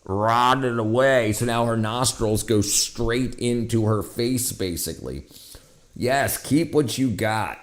rotted away. So now her nostrils go straight into her face, basically. Yes, keep what you got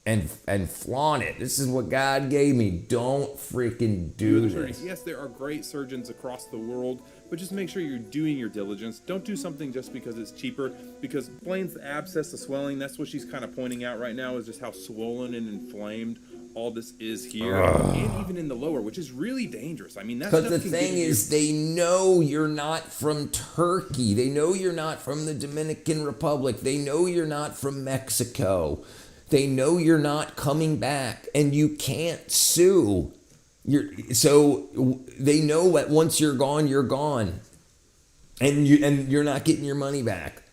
and flaunt it. This is what God gave me. Don't freaking do this. Yes, there are great surgeons across the world, but just make sure you're doing your diligence. Don't do something just because it's cheaper, because Blaine's abscess, the swelling, that's what she's kind of pointing out right now, is just how swollen and inflamed all this is here, and even in the lower, which is really dangerous. I mean, that's because the thing is, they know you're not from Turkey. They know you're not from the Dominican Republic. They know you're not from Mexico. They know you're not coming back, and you can't sue. So they know that once you're gone, and you're not getting your money back.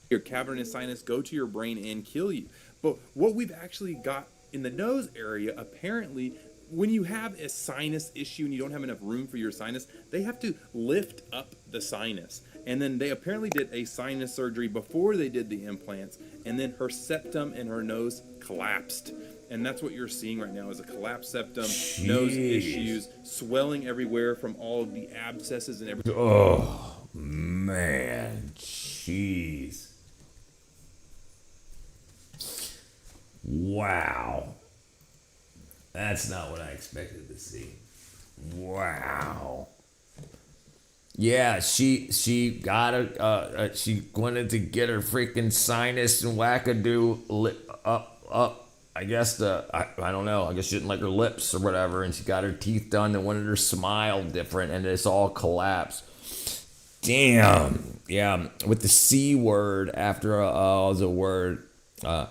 Your cavernous sinus go to your brain and kill you. But what we've actually got in the nose area, apparently, when you have a sinus issue and you don't have enough room for your sinus, they have to lift up the sinus. And then they apparently did a sinus surgery before they did the implants, and then her septum and her nose collapsed. And that's what you're seeing right now, is a collapsed septum, nose issues, swelling everywhere from all of the abscesses and everything. Oh, man. Jeez. Wow. That's not what I expected to see. Wow. Yeah, she got she wanted to get her freaking sinus and wackadoo up. I guess I don't know. I guess she didn't like her lips or whatever, and she got her teeth done and wanted her smile different, and it's all collapsed. Damn. Yeah, with the C word after is a word.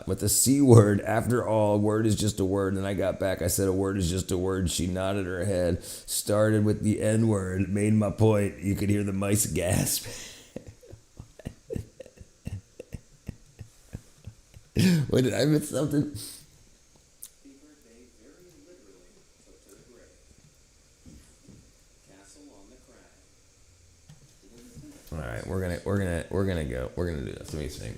With the C word, after all, a word is just a word. And I got back, I said a word is just a word. She nodded her head, started with the N word, made my point. You could hear the mice gasp. What, did I miss something? All right, we're gonna do this. Let me see.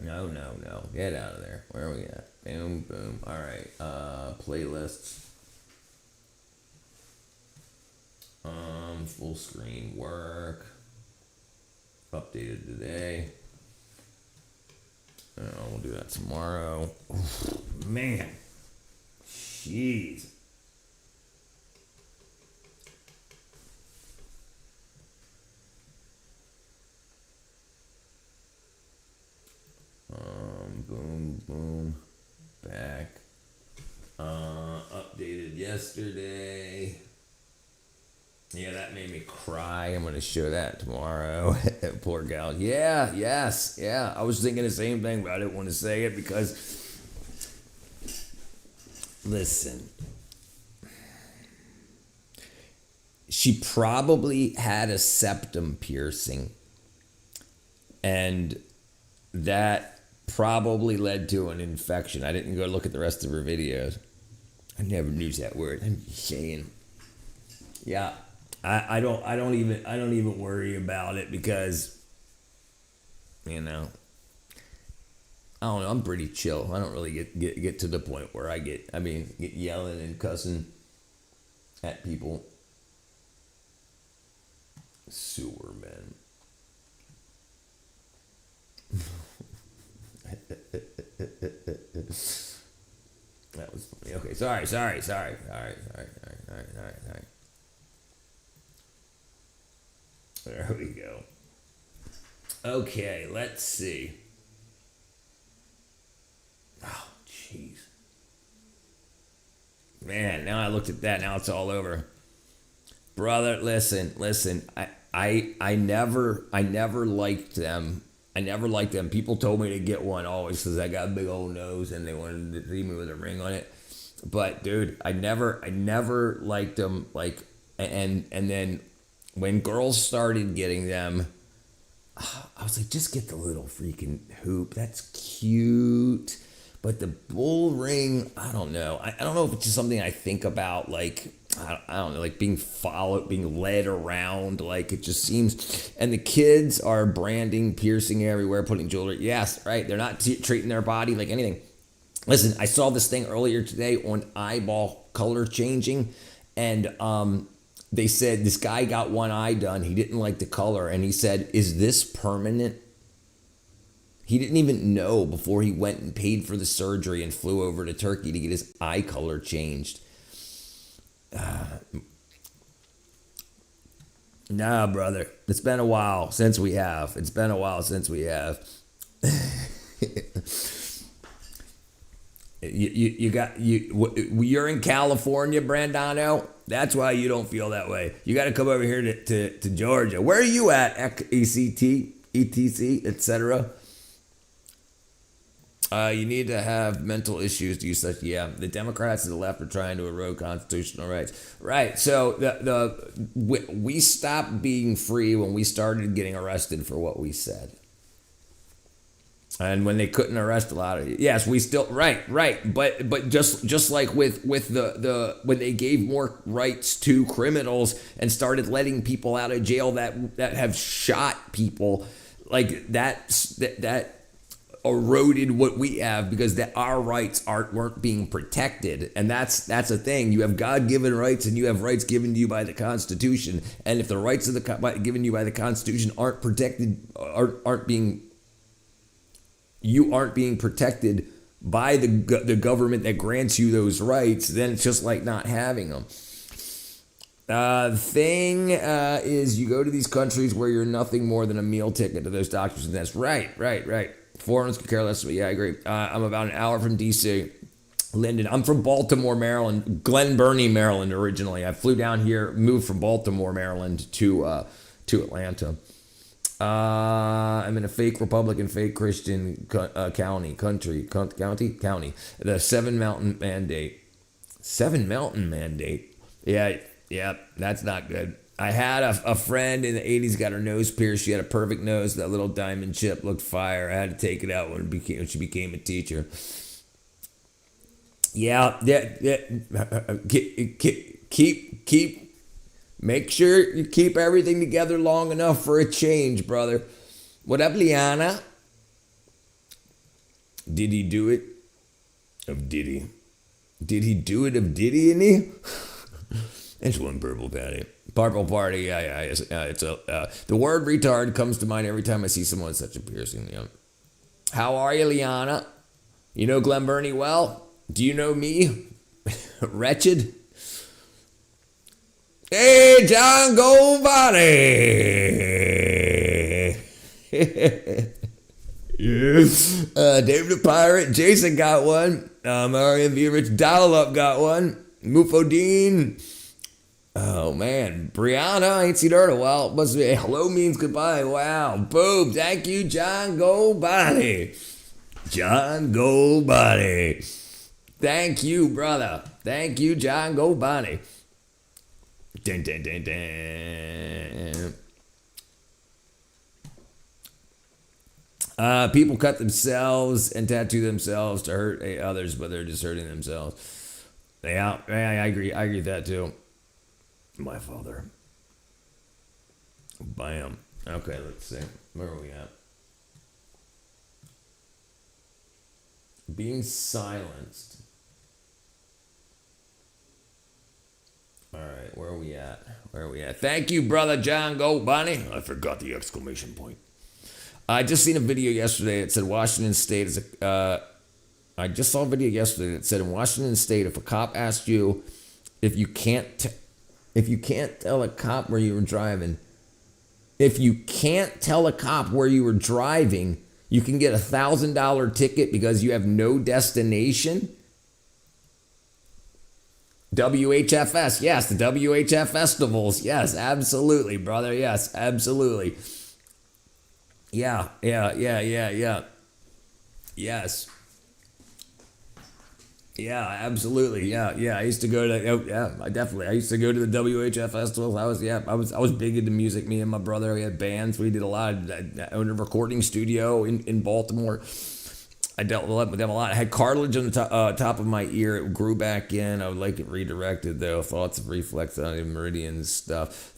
No. Get out of there. Where are we at? Boom, boom. All right. Playlists. Full screen work. Updated today. We'll do that tomorrow. Oof, man. Jeez. Boom, boom, back. Updated yesterday. Yeah, that made me cry. I'm going to show that tomorrow. Poor gal. Yeah, yes, yeah. I was thinking the same thing, but I didn't want to say it because, listen, she probably had a septum piercing, and that probably led to an infection. I didn't go look at the rest of her videos. I never used that word. I'm just saying. Yeah, I don't even worry about it because, you know, I don't know. I'm pretty chill. I don't really get to the point where I get yelling and cussing at people. Sewer men. That was funny. Okay, sorry. There we go. Okay, let's see. Oh, jeez. Man, now I looked at that. Now it's all over. Brother, listen. I never liked them. I never liked them. People told me to get one always because I got a big old nose and they wanted to see me with a ring on it. But dude, I never liked them. Like, and then when girls started getting them, I was like, just get the little freaking hoop. That's cute. But the bull ring, I don't know. I don't know if it's just something I think about, like, I don't know, like being followed, being led around. Like, it just seems, and the kids are branding, piercing everywhere, putting jewelry. Yes, right. They're not treating their body like anything. Listen, I saw this thing earlier today on eyeball color changing, and they said this guy got one eye done. He didn't like the color, and he said, "Is this permanent?" He didn't even know before he went and paid for the surgery and flew over to Turkey to get his eye color changed. Nah, brother. It's been a while since we have. You're in California, Brandano. That's why you don't feel that way. You got to come over here to Georgia. Where are you at? ECT, ETC, etc. You need to have mental issues to use such. Yeah, the Democrats and the left are trying to erode constitutional rights. Right. So we stopped being free when we started getting arrested for what we said. And when they couldn't arrest a lot of you. Yes, we still right. But just like with the when they gave more rights to criminals and started letting people out of jail that have shot people, like that eroded what we have because our rights weren't being protected. And that's a thing. You have God-given rights and you have rights given to you by the Constitution. And if the rights given you by the Constitution aren't protected, you aren't being protected by the government that grants you those rights, then it's just like not having them. The thing is, you go to these countries where you're nothing more than a meal ticket to those doctors, and that's right. Foreigners could care less. Yeah, I agree. I'm about an hour from D.C. Linden. I'm from Baltimore, Maryland. Glen Burnie, Maryland, originally. I flew down here, moved from Baltimore, Maryland to Atlanta. I'm in a fake Republican, fake Christian county. The Seven Mountain Mandate. Yeah, that's not good. I had a friend in the 80s got her nose pierced. She had a perfect nose. That little diamond chip looked fire. I had to take it out when she became a teacher. Yeah. Make sure you keep everything together long enough for a change, brother. What up, Liana? Did he do it? Of Diddy. Did he do it of Diddy and he? It's one purple patty. Purple party, yeah. It's the word retard comes to mind every time I see someone with such a piercing. Yeah. How are you, Liana? You know Glen Burnie well? Do you know me? Wretched? Hey, John Goldbody! David the Pirate, Jason got one. Marion V. Rich Dial-Up got one. Mufodine. Oh man, Brianna, I ain't seen her in a while. Must be hello means goodbye. Wow, boom. Thank you, John Goldbody. John Goldbody. Thank you, brother. Thank you, John Goldbody. Dun, dun, dun, dun. People cut themselves and tattoo themselves to hurt others, but they're just hurting themselves. Yeah, I agree. I agree with that too. My father. Bam. Okay, let's see. Where are we at? Being silenced. All right, where are we at? Where are we at? Thank you, brother John Goldbody. I forgot the exclamation point. I just seen a video yesterday that said Washington State is a. I just saw a video yesterday that said in Washington State, if a cop asked you if you can't tell a cop where you were driving, you can get $1,000 ticket because you have no destination. WHFS, yes, the WHF festivals, yes, absolutely, brother, yes, absolutely. Yeah, yes. Yeah, absolutely. Yeah. I used to go to. I used to go to the WHF festivals. I was big into music. Me and my brother, we had bands. We did a lot. I owned a recording studio in Baltimore. I dealt with them a lot. I had cartilage on the top of my ear. It grew back in. I would like it redirected though. Thoughts of reflex on the meridians stuff.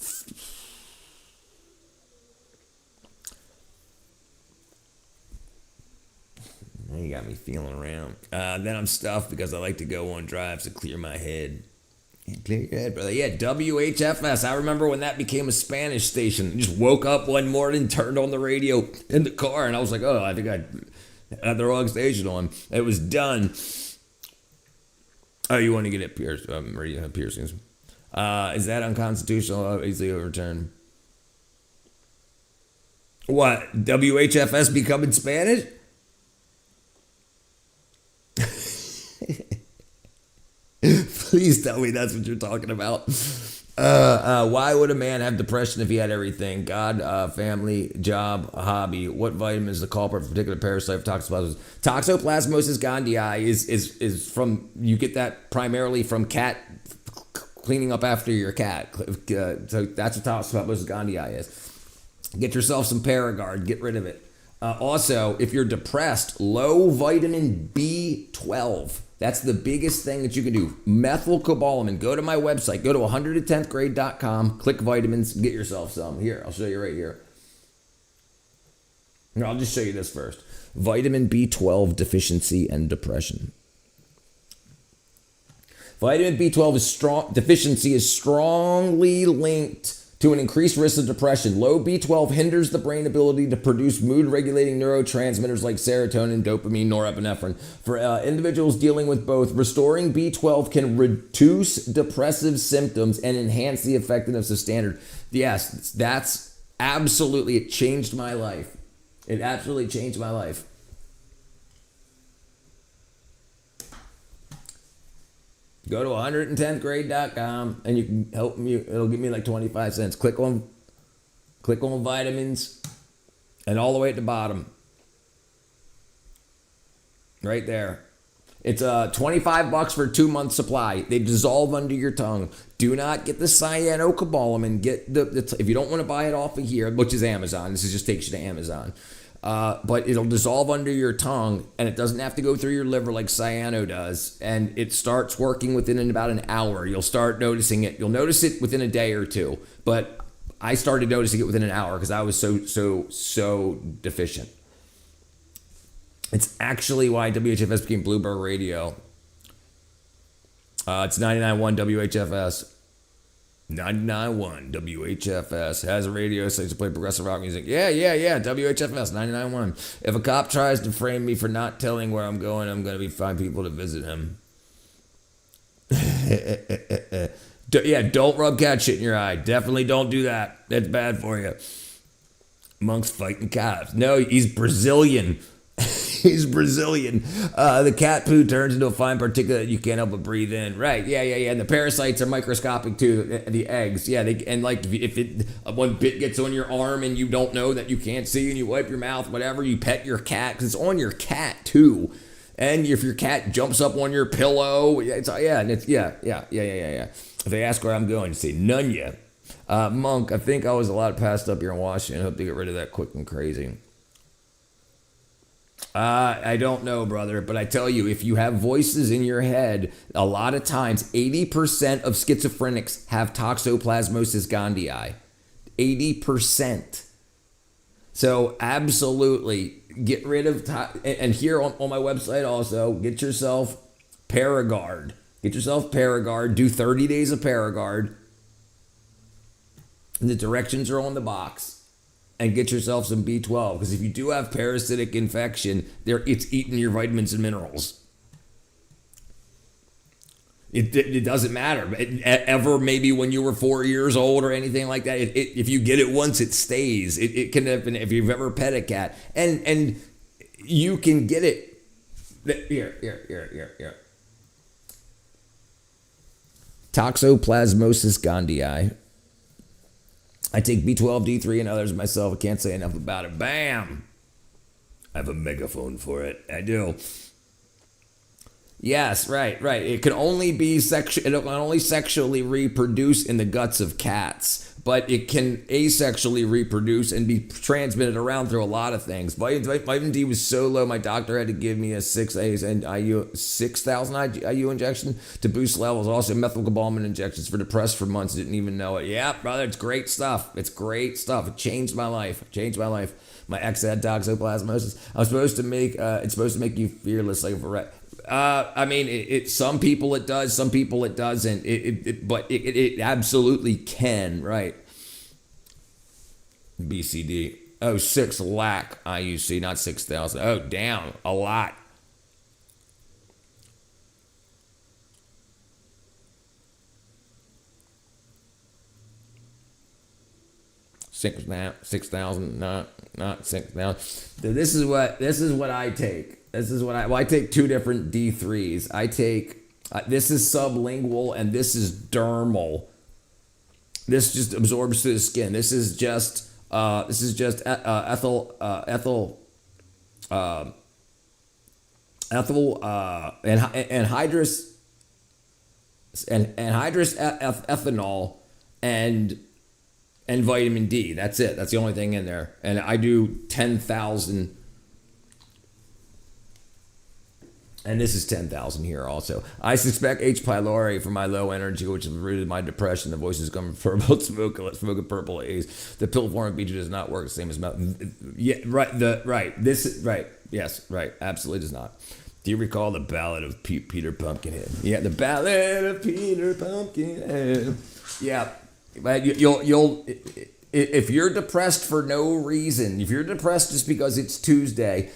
You got me feeling around. Then I'm stuffed because I like to go on drives to clear my head. Clear your head, brother. Yeah, WHFS. I remember when that became a Spanish station. I just woke up one morning, turned on the radio in the car, and I was like, oh, I think I had the wrong station on. It was done. Oh, you want to get it piercings? Is that unconstitutional? Easily overturned. What? WHFS becoming Spanish? Please tell me that's what you're talking about. Why would a man have depression if he had everything? God, family, job, hobby. What vitamin is the culprit for particular parasite of toxoplasmosis? Toxoplasmosis gondii is from, you get that primarily from cat cleaning up after your cat. So that's what toxoplasmosis gondii is. Get yourself some Paragard. Get rid of it. Also, if you're depressed, low vitamin B12. That's the biggest thing that you can do. Methylcobalamin. Go to my website. Go to 110thgrade.com. Click vitamins. Get yourself some. Here, I'll show you right here. Here, I'll just show you this first. Vitamin B12 deficiency and depression. Vitamin B12 deficiency is strongly linked to an increased risk of depression. Low B12 hinders the brain ability to produce mood-regulating neurotransmitters like serotonin, dopamine, norepinephrine. For individuals dealing with both, restoring B12 can reduce depressive symptoms and enhance the effectiveness of standard. Yes, that's absolutely, it changed my life. It absolutely changed my life. Go to 110thgrade.com and you can help me. It'll give me like 25 cents. Click on vitamins and all the way at the bottom. Right there. It's $25 for a 2-month supply. They dissolve under your tongue. Do not get the cyanocobalamin. Get if you don't want to buy it off of here, which is Amazon. This just takes you to Amazon. But it'll dissolve under your tongue, and it doesn't have to go through your liver like cyano does. And it starts working within about an hour. You'll start noticing it. You'll notice it within a day or two. But I started noticing it within an hour because I was so deficient. It's actually why WHFS became Bluebird Radio. It's 99.1 WHFS. 99.1 WHFS has a radio station to play progressive rock music. Yeah. WHFS 99.1. If a cop tries to frame me for not telling where I'm going to find people to visit him. Yeah, don't rub cat shit in your eye. Definitely don't do that. That's bad for you. Monks fighting cops. No, he's Brazilian. He's Brazilian. The cat poo turns into a fine particulate that you can't help but breathe in. Right? Yeah. And the parasites are microscopic too. The eggs. Yeah. And like if it one bit gets on your arm and you don't know that you can't see and you wipe your mouth, whatever, you pet your cat because it's on your cat too. And if your cat jumps up on your pillow, it's yeah. If they ask where I'm going, you say none yet. Monk, I think I was a lot passed up here in Washington. Hope to get rid of that quick and crazy. I don't know, brother, but I tell you, if you have voices in your head, a lot of times, 80% of schizophrenics have toxoplasmosis gondii. 80%. So absolutely, get rid of, and here on my website also, get yourself Paragard. Get yourself Paragard. Do 30 days of Paragard. And the directions are on the box. And get yourself some B12, because if you do have parasitic infection, it's eating your vitamins and minerals. It doesn't matter. Ever maybe when you were 4 years old or anything like that, if you get it once, it stays. It can happen if you've ever pet a cat. And you can get it. Here. Toxoplasmosis gondii. I take B12, D3, and others myself. I can't say enough about it. Bam! I have a megaphone for it. I do. Yes, right. It can only be it can only sexually reproduce in the guts of cats, but it can asexually reproduce and be transmitted around through a lot of things. Vitamin D was so low, my doctor had to give me a 6,000 IU injection to boost levels. Also, methylcobalamin injections for depressed for months. Didn't even know it. Yeah, brother, it's great stuff. It changed my life. My ex had toxoplasmosis. It's supposed to make you fearless like a rat. I mean, some people it does, some people it doesn't. But it absolutely can, right? BCD. Oh, 6 lakh IUC, not 6,000. Oh, damn, a lot. Six thousand, not 6,000. This is what I take. I take 2 different D3s. I take this is sublingual and this is dermal. This just absorbs through the skin. This is just anhydrous ethanol and vitamin D. That's it. That's the only thing in there. And I do 10,000. And this is 10,000 here also. I suspect H. pylori for my low energy, which is rooted in my depression. The voices come from purple smoke. Let's smoke a purple haze. The pill form of BJ does not work the same as mouth. Yeah, right. This is right. Yes, right. Absolutely does not. Do you recall the Ballad of Peter Pumpkinhead? Yeah, the Ballad of Peter Pumpkinhead. Yeah, but you'll if you're depressed for no reason, if you're depressed just because it's Tuesday,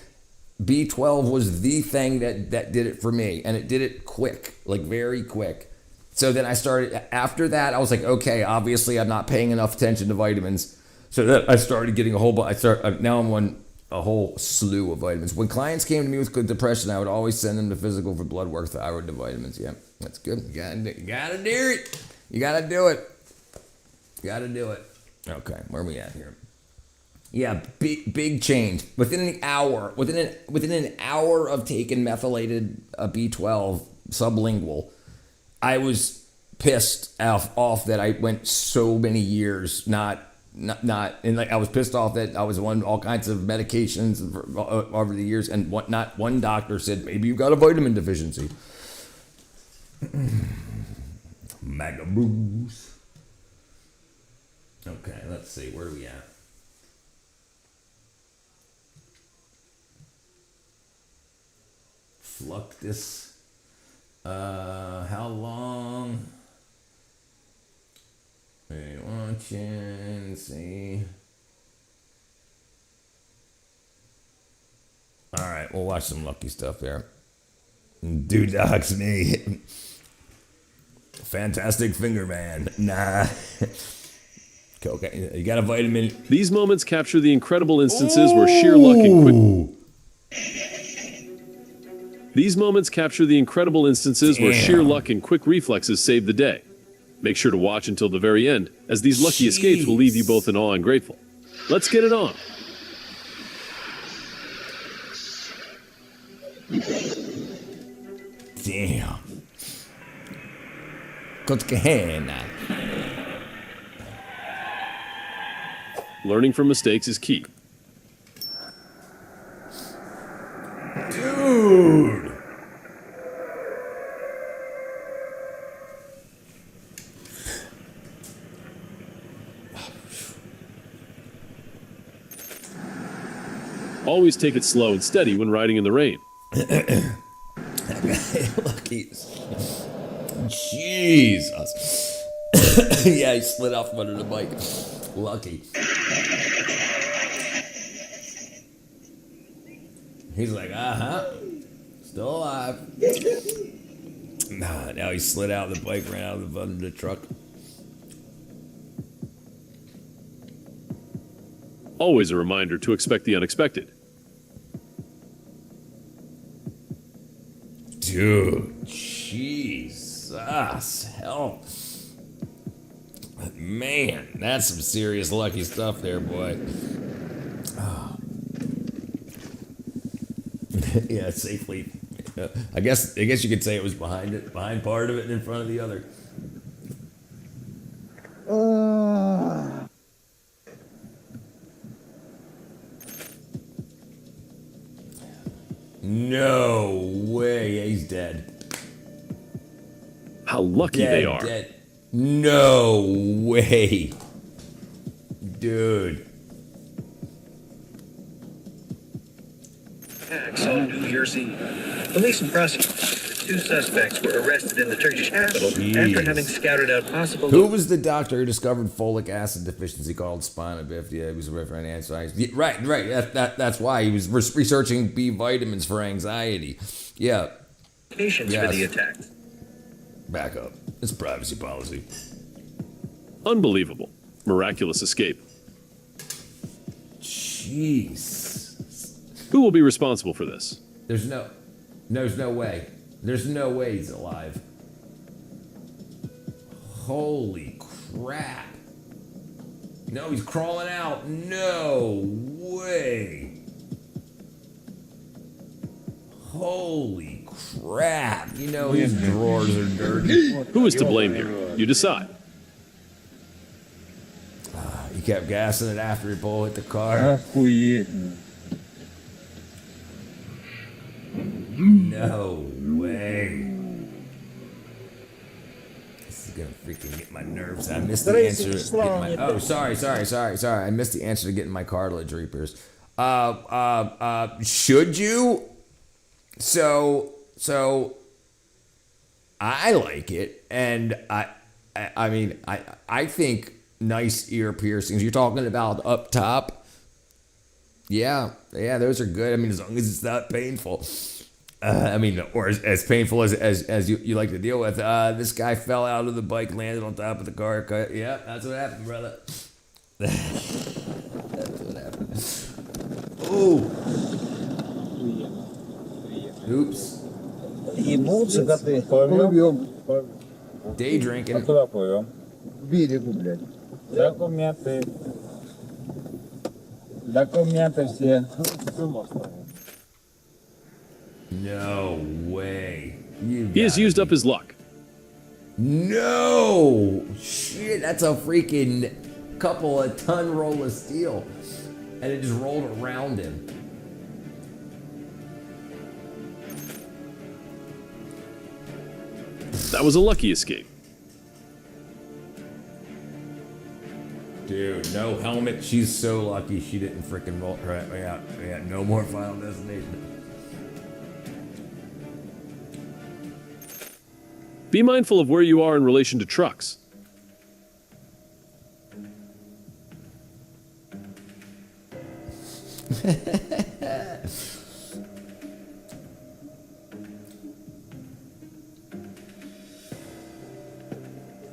B12 was the thing that did it for me, and it did it quick, like very quick. So then I started, after that, I was like, okay, obviously I'm not paying enough attention to vitamins. So that I started getting now I'm on a whole slew of vitamins. When clients came to me with depression, I would always send them to physical for blood work, thyroid, to vitamins. Yeah, that's good. You gotta do it. You gotta do it. Okay, where are we at here? Yeah, big change. Within an hour of taking methylated B12 sublingual, I was pissed off that I went so many years not, and like I was pissed off that I was on all kinds of medications over the years, and not one doctor said maybe you got a vitamin deficiency. Magaboos. Okay, let's see, where are we at? Fluctus. How long? Hey, watching, see. All right, we'll watch some lucky stuff there. Doodocks me. Fantastic finger man. Nah. Okay, you got a vitamin. These moments capture the incredible instances where sheer luck and quick. These moments capture the incredible instances where sheer luck and quick reflexes save the day. Make sure to watch until the very end, as these lucky escapes will leave you both in awe and grateful. Let's get it on. Damn. Kotkahena. Learning from mistakes is key. Dude. Always take it slow and steady when riding in the rain. Lucky. Jesus. Yeah, he slid off from under the bike. Lucky. He's like, still alive. Nah, now he slid out of the bike, ran out of under the truck. Always a reminder to expect the unexpected. Dude, Jesus, help. Man, that's some serious lucky stuff there, boy. Oh. Yeah, safely. I guess you could say it was behind part of it and in front of the other. No way. Yeah, he's dead. How lucky they are. Dead. No way. Dude. Attacks on New Year's Eve. Police and prosecutors. Two suspects were arrested in the Turkish capital after having scouted out possible. Who was the doctor who discovered folic acid deficiency called spina bifida? He was referring to anxiety. Yeah, right. That's why he was researching B vitamins for anxiety. Yeah. Patients for the attack. Back up. It's privacy policy. Unbelievable. Miraculous escape. Jeez. Who will be responsible for this? There's no way. There's no way he's alive. Holy crap. No, he's crawling out. No way. Holy crap. You know his drawers are dirty. Who is to blame here? You decide. He kept gassing it after he hit the car. No way. This is gonna freaking get my nerves. I missed the answer to getting my. Oh, sorry. I missed the answer to getting my cartilage reapers. Should you? So I like it, and I mean I think nice ear piercings. You're talking about up top. Yeah, those are good. I mean, as long as it's not painful. I mean, or as painful as you like to deal with. This guy fell out of the bike, landed on top of the car. Yeah, that's what happened, brother. That's what happened. Ooh. Oops. Day drinking. No way. He has used up his luck. No! Shit, that's a freaking couple of ton roll of steel. And it just rolled around him. That was a lucky escape. Dude, no helmet. She's so lucky she didn't freaking roll. Right, yeah, no more Final Destination. Be mindful of where you are in relation to trucks.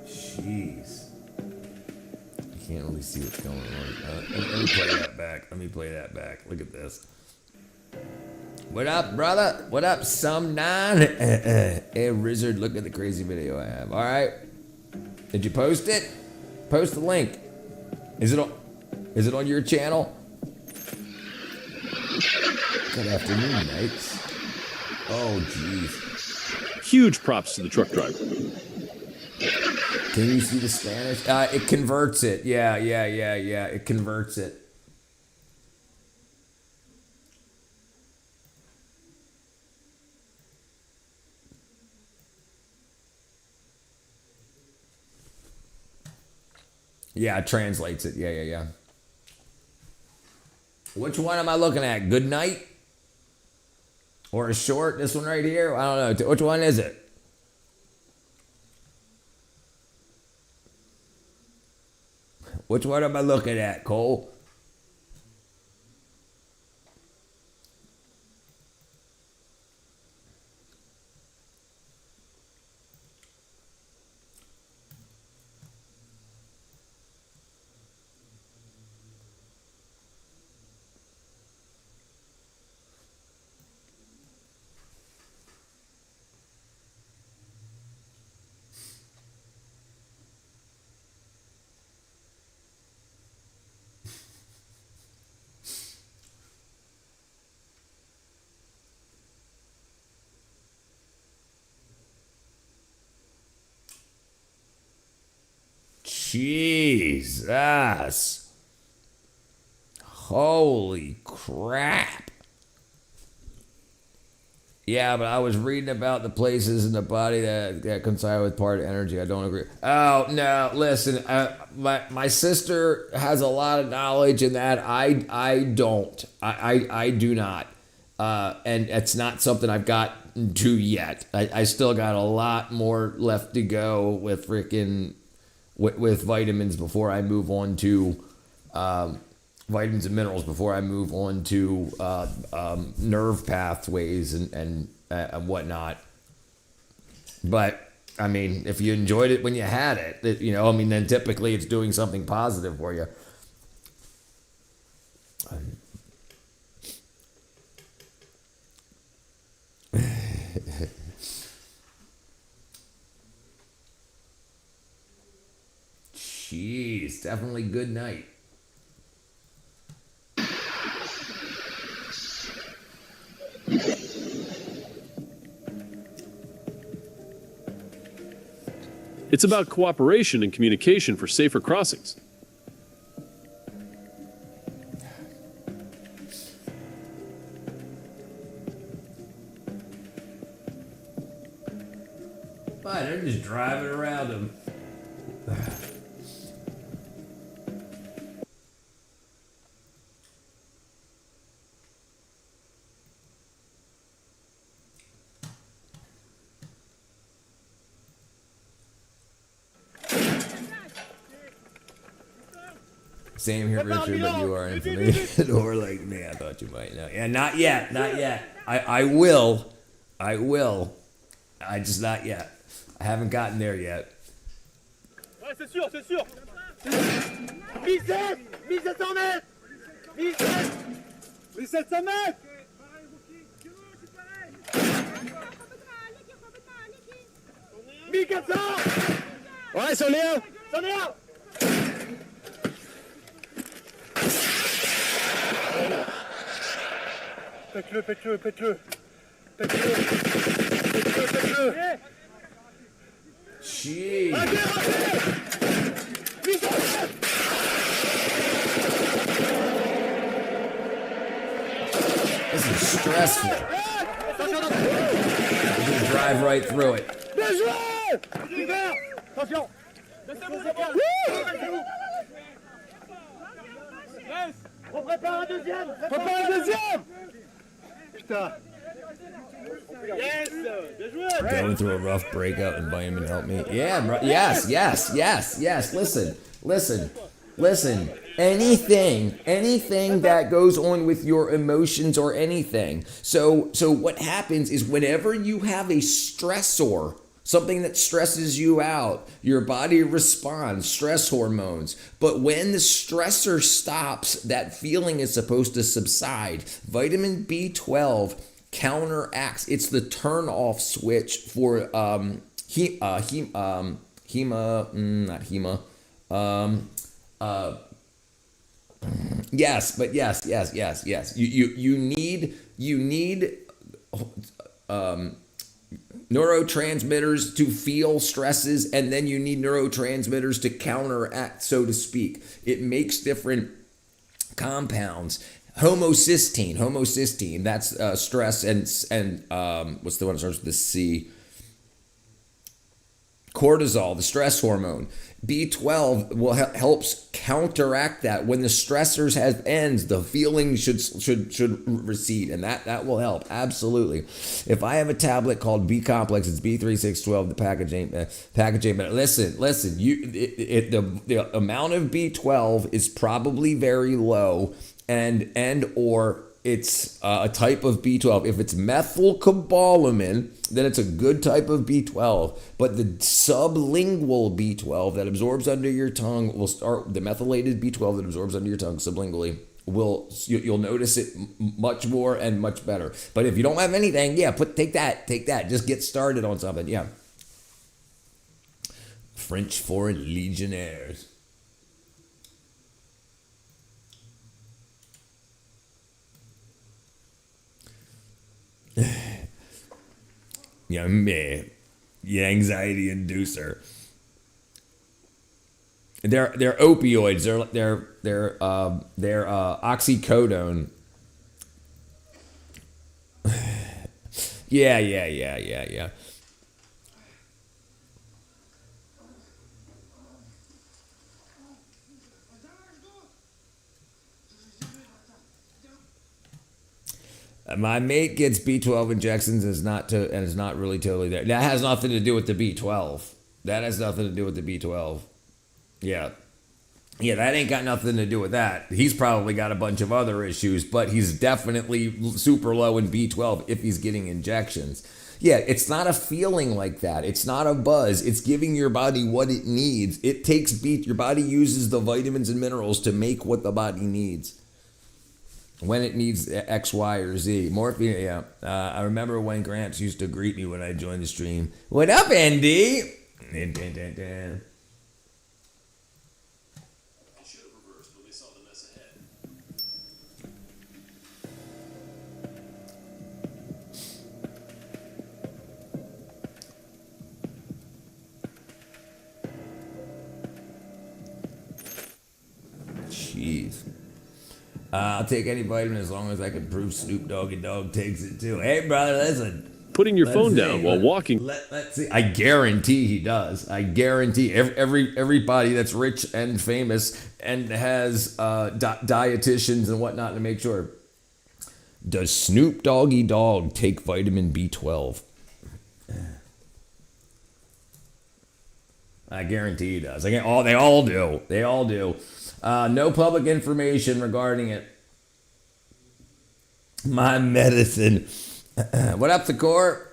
Jeez. You can't really see what's going on. Let me play that back. Look at this. What up, brother? What up, some nine? Hey, Wizard, look at the crazy video I have. All right. Did you post it? Post the link. Is it on your channel? Good afternoon, mates. Oh, jeez. Huge props to the truck driver. Can you see the Spanish? It converts it. Yeah. It converts it. Yeah, it translates it. Yeah. Which one am I looking at? Good night? Or a short? This one right here? I don't know. Which one is it? Which one am I looking at, Cole? Jesus. Holy crap. Yeah, but I was reading about the places in the body that coincide with part of energy. I don't agree. Oh, no, listen. My sister has a lot of knowledge in that. I don't. I do not. And it's not something I've gotten to yet. I still got a lot more left to go with freaking... With vitamins before I move on to vitamins and minerals before I move on to nerve pathways and whatnot. But I mean, if you enjoyed it when you had it, then typically it's doing something positive for you. Jeez, definitely good night. It's about cooperation and communication for safer crossings. Fine, they're just driving around them. Same here, Richard, but you are information or like me. I thought you might know. Yeah, not yet. I will. I just not yet. I haven't gotten there yet. Ouais, c'est sûr. 1700 mètres 1700 mètres 1400 Ouais, c'en est un Pète-le Jeez. This is stressful. I'm gonna drive right through it. On prépare un deuxième Putain. Yes, bien joué. Going through a rough breakup and vitamin help me. Yeah, bro. Yes. Listen. Anything that goes on with your emotions or anything. So what happens is whenever you have a stressor, something that stresses you out, your body responds, stress hormones. But when the stressor stops, that feeling is supposed to subside. Vitamin B12 counteracts. It's the turn off switch for not hema. Yes, but yes. You need neurotransmitters to feel stresses, and then you need neurotransmitters to counteract, so to speak. It makes different compounds. Homocysteine, that's stress, and what's the one that starts with the C? Cortisol, the stress hormone. B12 helps counteract that. When the stressors ends, the feelings should recede, and that will help absolutely. If I have a tablet called B complex, it's B3612. The packaging. But listen, the amount of B12 is probably very low, and or it's a type of B12. If it's methylcobalamin, then it's a good type of B12. But the sublingual B12 that absorbs under your tongue will start, the methylated B12 that absorbs under your tongue sublingually, you'll notice it much more and much better. But if you don't have anything, take that. Just get started on something. Yeah. French Foreign Legionnaires. Young man, the anxiety inducer. They're opioids. They're oxycodone. Yeah. My mate gets B12 injections and is not really totally there. That has nothing to do with the B12. That has nothing to do with the B12. Yeah, that ain't got nothing to do with that. He's probably got a bunch of other issues, but he's definitely super low in B12 if he's getting injections. Yeah, it's not a feeling like that. It's not a buzz. It's giving your body what it needs. It takes your body uses the vitamins and minerals to make what the body needs. When it needs X, Y, or Z. Morphine, yeah. I remember when Gramps used to greet me when I joined the stream. What up, Andy? Jeez. I'll take any vitamin as long as I can prove Snoop Doggy Dogg takes it too. Hey, brother, listen. Putting your phone down while walking. Let's see. I guarantee he does. I guarantee everybody that's rich and famous and has dietitians and whatnot to make sure. Does Snoop Doggy Dogg take vitamin B12? I guarantee he does. They all do. They all do. No public information regarding it. My medicine. What up, the core?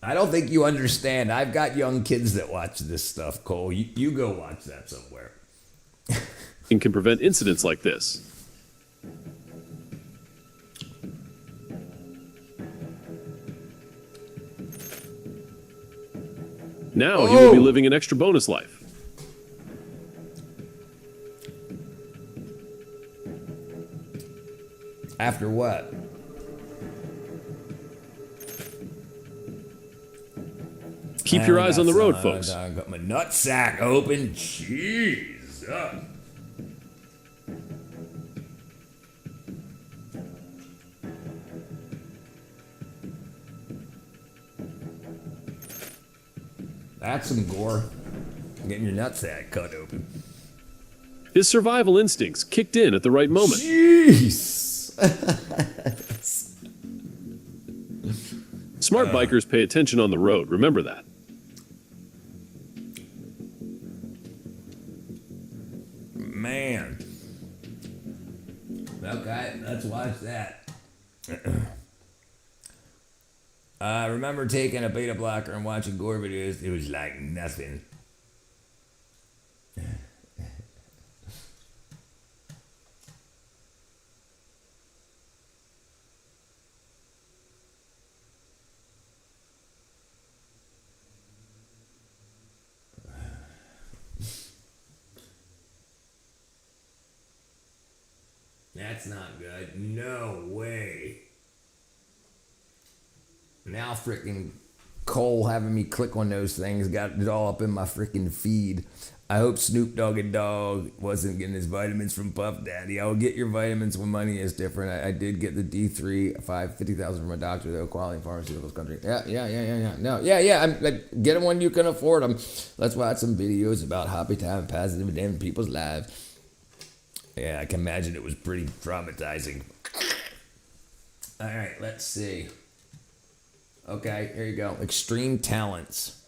I don't think you understand. I've got young kids that watch this stuff, Cole. You go watch that somewhere. And can prevent incidents like this. Now he will be living an extra bonus life. After what? Keep your eyes on the road, folks. I got my nutsack open. Jesus. That's some gore. Getting your nutsack cut open. His survival instincts kicked in at the right moment. Jeez. Smart bikers pay attention on the road. Remember that. Man. Okay, let's watch that. I remember taking a beta blocker and watching gore videos. It was like nothing. That's not good. No way. Now freaking Cole having me click on those things got it all up in my freaking feed. I hope Snoop Dogg and Dogg wasn't getting his vitamins from Puff Daddy. I'll get your vitamins when money is different. I did get the D3 50,000 from a doctor though. Quality pharmaceuticals country. Yeah. No, get them when you can afford them. Let's watch some videos about happy time, positive, and in people's lives. Yeah, I can imagine it was pretty traumatizing. All right, let's see. Okay, here you go. Extreme talents.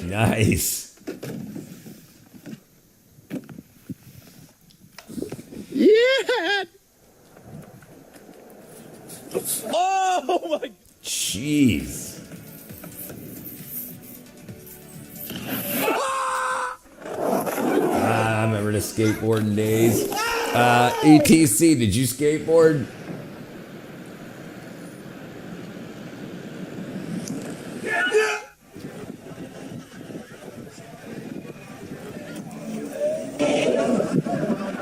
Nice. Yeah! Oh my... Jeez. I remember the skateboarding days. ETC, did you skateboard?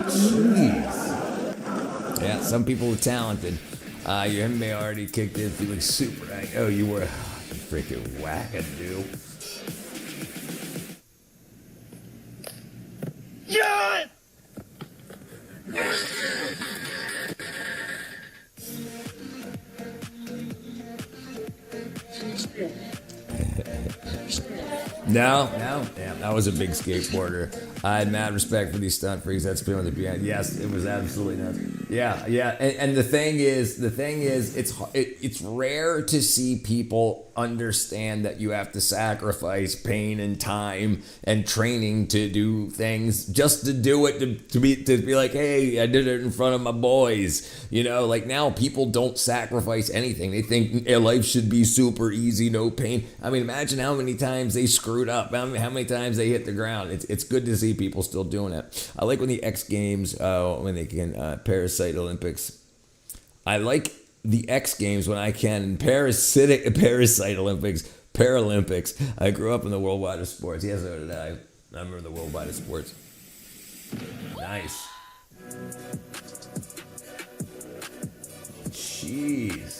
Jeez. Yeah, some people are talented. Your MMA already kicked in, feeling super. Oh, you were freaking wackadoo. Yeah! No. Damn, I was a big skateboarder. I had mad respect for these stunt freaks that spin on the piano. Yes, it was absolutely nuts. Yeah. And the thing is, it's rare to see people understand that you have to sacrifice pain and time and training to do things just to do it to be like, hey, I did it in front of my boys. You know, like now people don't sacrifice anything. They think life should be super easy, no pain. I mean, imagine how many times they screwed up, how many times they hit the ground. It's good to see people still doing it. I like when the X Games, when they can Parasite Olympics. I like the X Games when I can, and Parasite Olympics, Paralympics. I grew up in the worldwide of sports. Yes, so did I. I remember the worldwide of sports. Nice. Jeez.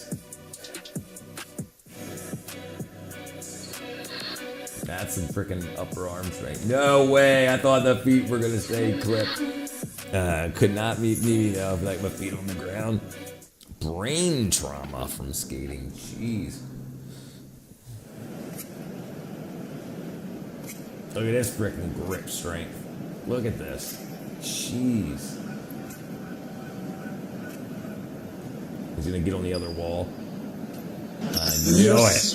That's some freaking upper arm strength. No way. I thought the feet were going to stay clipped. Could not meet me, like my feet on the ground. Brain trauma from skating. Jeez. Look at this freaking grip strength. Look at this. Jeez. He's going to get on the other wall. I knew it.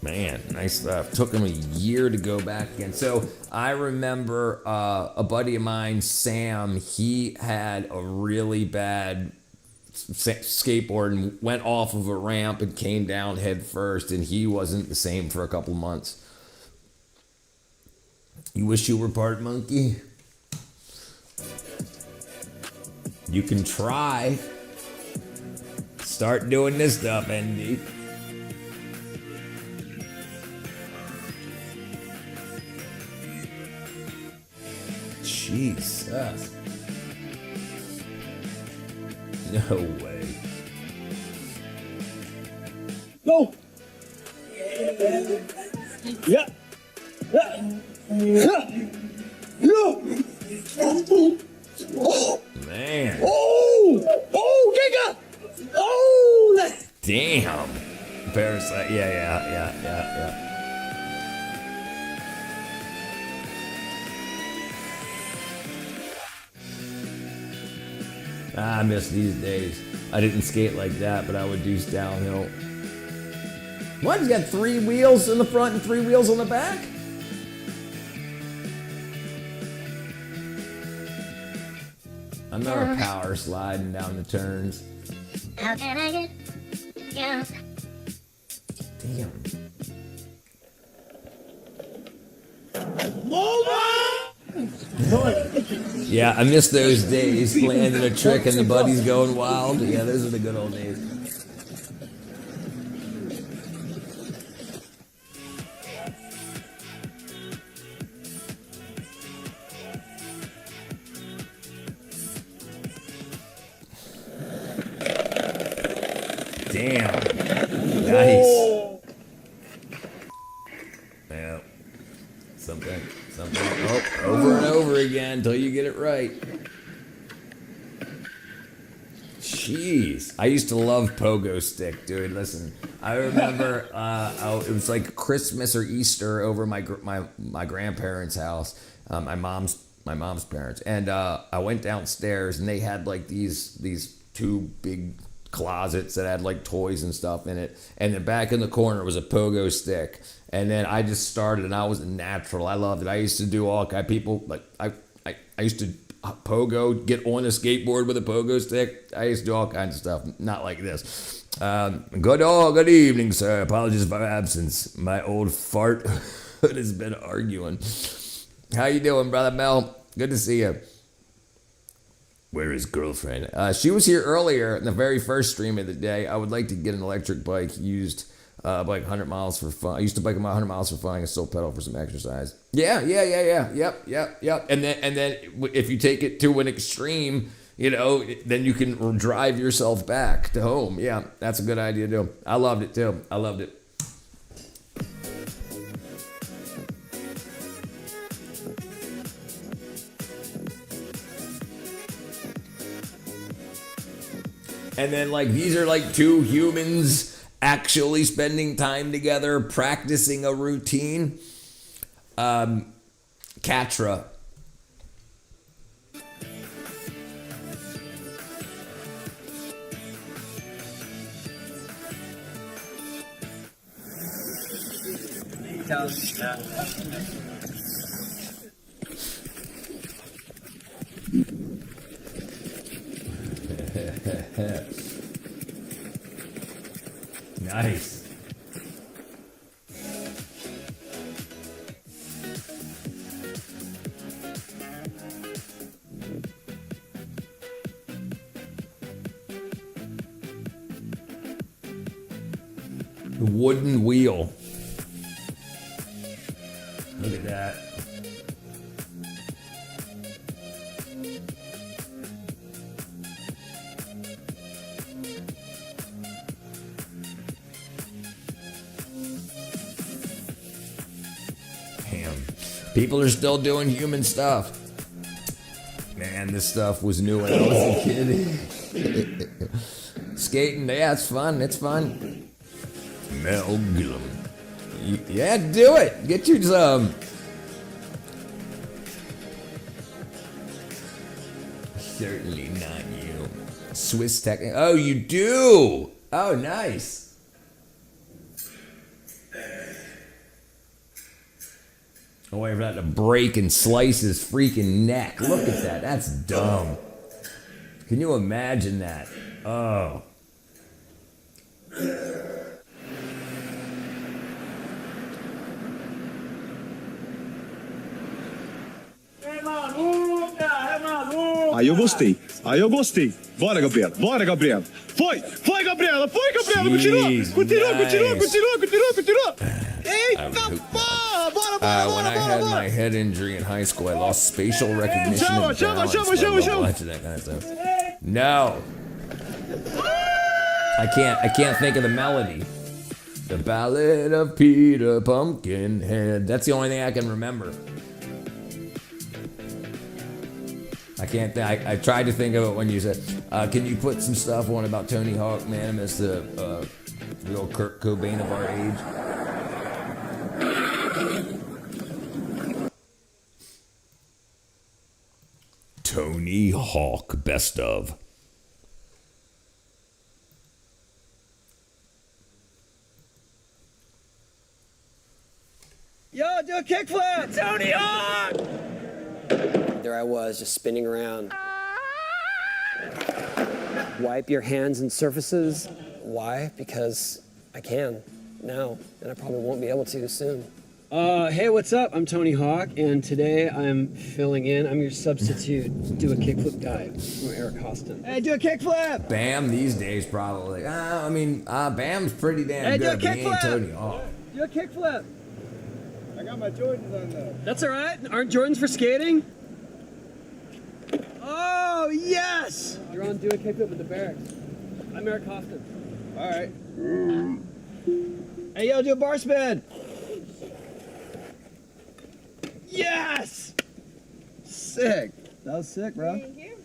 Man, nice stuff. Took him a year to go back again. So I remember a buddy of mine, Sam, he had a really bad skateboard and went off of a ramp and came down head first, and he wasn't the same for a couple months. You wish you were part monkey? You can try. Start doing this stuff, Andy. Jesus. No way. Go! Yeah! Man. Oh, Giga! Oh! Damn. Parasite. Yeah. I miss these days. I didn't skate like that, but I would do downhill. What? He's got 3 wheels in the front and 3 wheels on the back? I remember power sliding down the turns. How can I get you? Damn. Yeah, I miss those days, landing a trick and the buddies going wild. Yeah, those are the good old days. Damn. Nice. Yeah. Something. Oh, over and over again until you get it right. Jeez. I used to love pogo stick, dude. Listen, I remember it was like Christmas or Easter over my grandparents' house, my mom's parents, and I went downstairs and they had like these two big closets that had like toys and stuff in it, and then back in the corner was a pogo stick, and then I just started and I was a natural. I loved it. I used to do all kind of people like I used to pogo, get on a skateboard with a pogo stick. I used to do all kinds of stuff, not like this. Good evening, sir. Apologies for absence. My old fart has been arguing. How you doing, brother Mel? Good to see you. Where is girlfriend? She was here earlier in the very first stream of the day. I would like to get an electric bike used. Bike 100 miles for fun. I used to bike about 100 miles for fun. I can still pedal for some exercise. Yeah. Yep. And then if you take it to an extreme, then you can drive yourself back to home. Yeah, that's a good idea too. I loved it too. I loved it. And then like these are like two humans actually spending time together, practicing a routine. Katra. Nice. The wooden wheel. Look at that. People are still doing human stuff. Man, this stuff was new when I was a kid. Skating, yeah, it's fun. It's fun. Mel Gillum. Yeah, do it. Get you some. Certainly not you. Swiss Tech. Oh, you do. Oh, nice. Oh, wait for that to break and slice his freaking neck. Look at that. That's dumb. Can you imagine that? Oh. Eu gostei. Eu gostei. Bora, Gabriela. Bora, Gabriela. Foi, Gabriela. Continua. Eita, porra. Bora. When I had my head injury in high school, I lost spatial recognition and balance. I love watching that kind of stuff. No. I can't think of the melody. The Ballad of Peter Pumpkinhead. That's the only thing I can remember. I can't. I tried to think of it when you said, "Can you put some stuff on about Tony Hawk, man? It's the real Kurt Cobain of our age." Tony Hawk, best of. Yo, do a kickflip, Tony Hawk! There I was, just spinning around. Wipe your hands and surfaces. Why? Because I can now, and I probably won't be able to soon. Hey, what's up? I'm Tony Hawk, and today I'm filling in. I'm your substitute. Do a kickflip guy from Eric Hostin. Hey, do a kickflip! Bam these days probably. Bam's pretty damn good, but he ain't Tony Hawk. Do a kickflip! I got my Jordans on though. That's all right. Aren't Jordans for skating? Oh, yes! You're on Do a Kickflip with the Barracks. I'm Eric Hostin. All right. Hey, yo, do a bar spin. Yes! Sick. That was sick, bro. Thank you.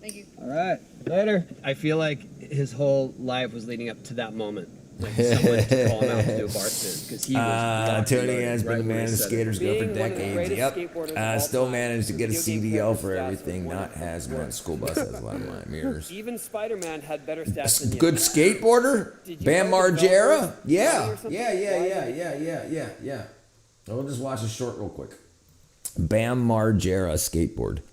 Thank you. All right. Later. I feel like his whole life was leading up to that moment. Like someone to call him out to do a bar spin because he was. Tony has been the man of skaters go for decades. Yep. Still managed to get a CDL for everything. Not has one. School bus has a lot of mirrors. Even Spider-Man had better stats than you. Good skateboarder. Bam Margera. Yeah. We'll just watch a short real quick. Bam Margera skateboard.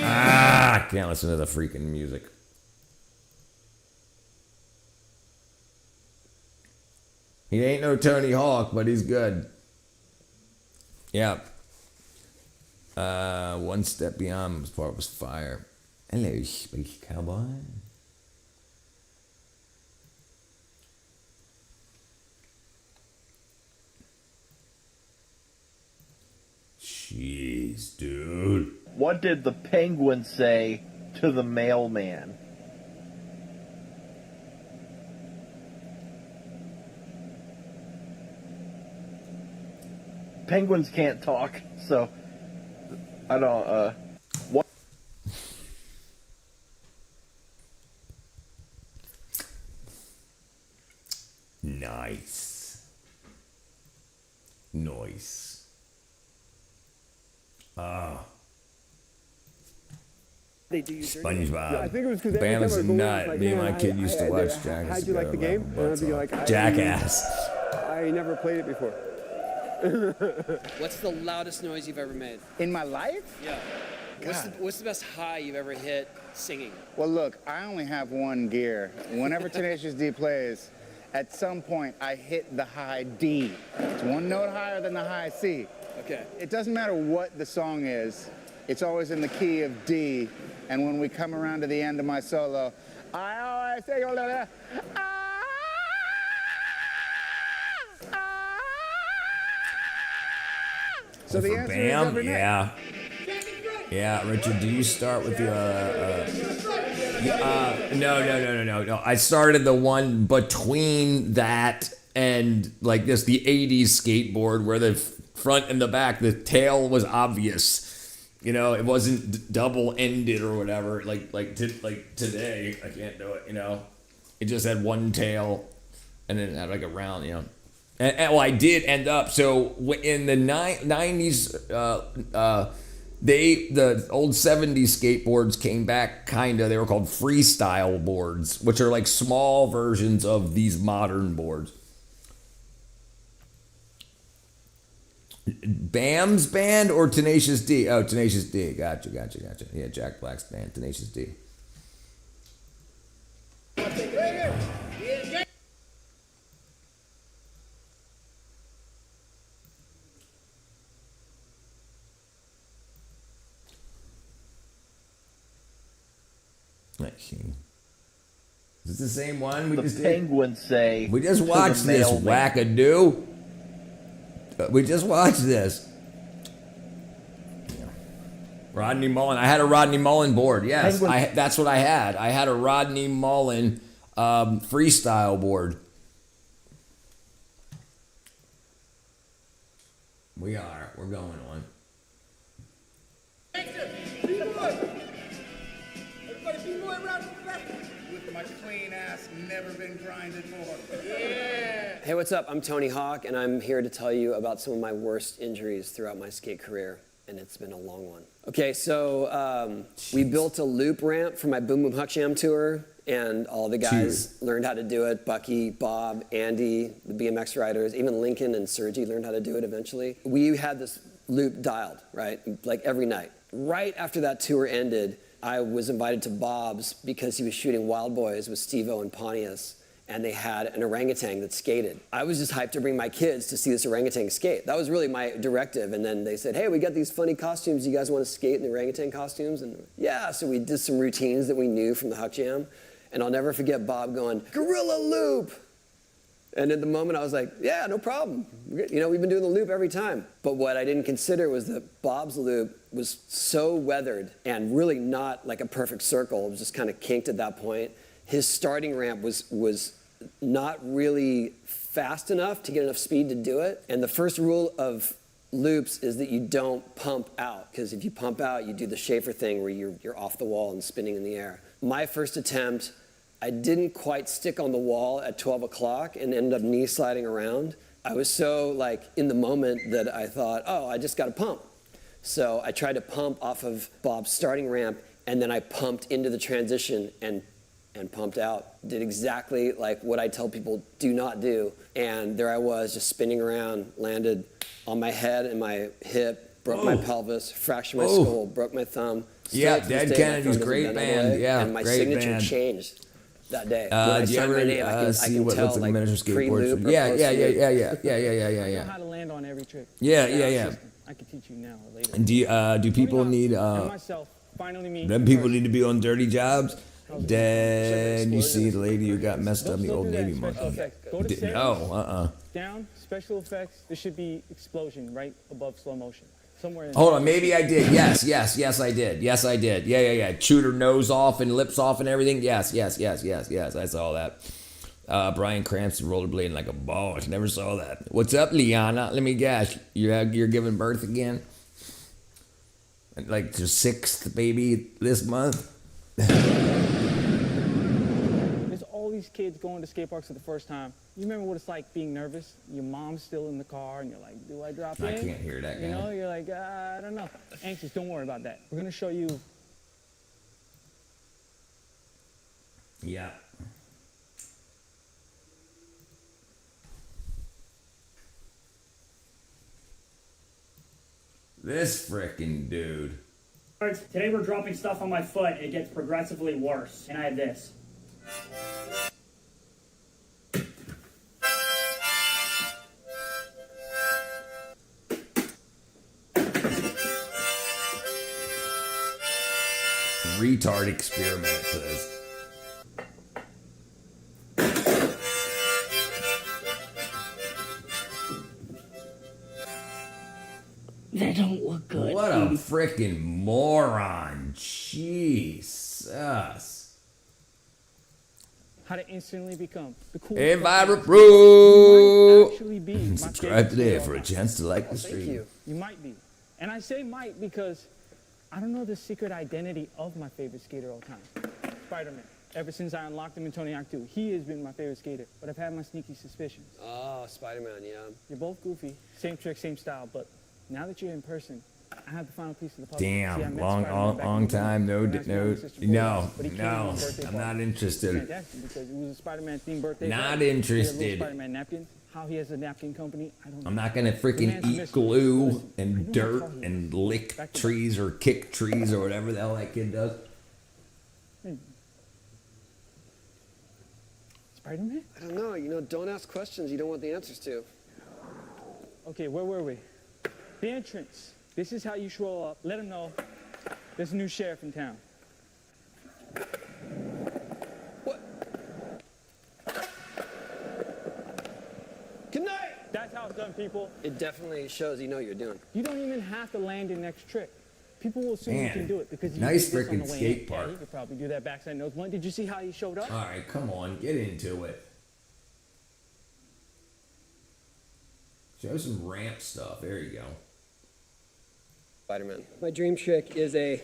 I can't listen to the freaking music. He ain't no Tony Hawk, but he's good. Yeah. One step beyond was part was fire. Hello, space cowboy. Jeez, dude. What did the penguin say to the mailman? Penguins can't talk, so I don't, what? Nice. They do SpongeBob. Yeah, I think it was because Bam is a nut. like, Me and my kid used to watch Jackass. How'd you like the game? And I'd be like, Jackass. I never played it before. What's the loudest noise you've ever made? In my life? Yeah. What's the best high you've ever hit singing? Well, look, I only have one gear. Whenever Tenacious D plays, at some point I hit the high D. It's one note higher than the high C. Okay. It doesn't matter what the song is, it's always in the key of D. And when we come around to the end of my solo, I always say, so the answer is every night. Yeah, Richard, do you start with the, no. I started the one between that and like this, the 80s skateboard where the front and the back, the tail was obvious. You know, it wasn't double-ended or whatever. Like today, I can't do it. You know, it just had one tail, and then it had like a round. You know, and well, I did end up. So in the 90s, the old 70s skateboards came back. Kinda, they were called freestyle boards, which are like small versions of these modern boards. Bam's band or Tenacious D? Oh, Tenacious D. Gotcha. Yeah, Jack Black's band, Tenacious D. Let's see. Is this the same one we just did? The penguins say. We just watched this wackadoo. We just watched this. Rodney Mullen. I had a Rodney Mullen board. Yes, that's what I had. I had a Rodney Mullen freestyle board. We're going on. With my clean ass, never been grinded more. Yeah. Hey, what's up? I'm Tony Hawk, and I'm here to tell you about some of my worst injuries throughout my skate career, and it's been a long one. Okay, so we built a loop ramp for my Boom Boom Huck Jam tour, and all the guys learned how to do it. Bucky, Bob, Andy, the BMX riders, even Lincoln and Sergi learned how to do it eventually. We had this loop dialed, right? Like every night. Right after that tour ended, I was invited to Bob's because he was shooting Wild Boys with Steve-O and Pontius, and they had an orangutan that skated. I was just hyped to bring my kids to see this orangutan skate. That was really my directive, and then they said, hey, we got these funny costumes. You guys want to skate in the orangutan costumes? And yeah, so we did some routines that we knew from the Huck Jam, and I'll never forget Bob going, gorilla loop! And at the moment I was like, yeah, no problem. You know, we've been doing the loop every time. But what I didn't consider was that Bob's loop was so weathered and really not like a perfect circle. It was just kind of kinked at that point. His starting ramp was not really fast enough to get enough speed to do it. And the first rule of loops is that you don't pump out, because if you pump out, you do the Schaefer thing where you're off the wall and spinning in the air. My first attempt, I didn't quite stick on the wall at 12 o'clock and ended up knee sliding around. I was so like in the moment that I thought, oh, I just got to pump. So I tried to pump off of Bob's starting ramp, and then I pumped into the transition and pumped out. Did exactly like what I tell people do not do. And there I was just spinning around, landed on my head and my hip, broke my pelvis, fractured my skull, broke my thumb. Yeah, Dead Kennedy's great band. Yeah, and my great signature band. changed that day. Do you ever see what looks like a miniature skateboard? Yeah. I know how to land on every trick. Yeah. I can teach you now or later. And do people need myself finally meet them people need to be on dirty jobs? Then you see the lady who got messed up in the Old Navy monkey. No, Down, special effects. There should be explosion right above slow motion. Somewhere in Hold on, maybe I did. Yes, I did. Yeah. Chewed her nose off and lips off and everything. Yes. I saw that. Brian Cranston rollerblading like a boss. Never saw that. What's up, Liana? Let me guess. You're giving birth again? Like your 6th baby this month? There's all these kids going to skate parks for the first time. You remember what it's like being nervous? Your mom's still in the car, and you're like, do I drop in? I can't hear that, You know, you're like, I don't know. Anxious, don't worry about that. We're going to show you. Yeah. This frickin' dude. Today we're dropping stuff on my foot. It gets progressively worse. And I have this. Retard experiment for this. They don't look good. What a freaking moron. Jesus. How to instantly become the cool. Hey, Viral Pro. Actually be Subscribe today for a chance to like the stream. Thank you. You might be. And I say might because I don't know the secret identity of my favorite skater of all time. Spider-Man. Ever since I unlocked him in Tony Hawk 2, he has been my favorite skater. But I've had my sneaky suspicions. Oh, Spider-Man, yeah. You're both goofy. Same trick, same style. But now that you're in person, I have the final piece of the puzzle. Damn, long time, no, I'm not interested. Fantastic, because it was a Spider-Man themed birthday. Not interested. Spider-Man napkins. How he has a napkin company, I don't know. I'm not gonna freaking eat glue and dirt and lick trees or kick trees or whatever the hell that kid does. Spider-Man? I don't know. You know, don't ask questions you don't want the answers to. Okay, where were we? The entrance. This is how you show up. Let them know there's a new sheriff in town. What? Good night! That's how it's done, people. It definitely shows you know what you're doing. You don't even have to land your next trick. People will assume you can do it because you nice did this on freaking the way skate in. park. Yeah, he could probably do that backside nose blunt. Did you see how he showed up? All right, come on, get into it. Show some ramp stuff. There you go. Spider-Man. My dream trick is a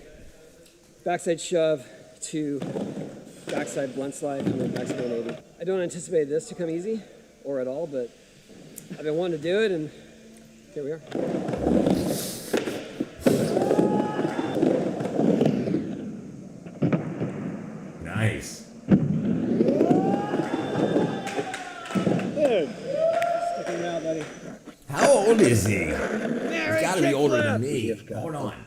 backside shove to backside blunt slide and then backside 180. I don't anticipate this to come easy or at all, but I've been wanting to do it, and here we are. Nice. Dude, sticking out, buddy. How old is he? He's got to be older than me. Hold on.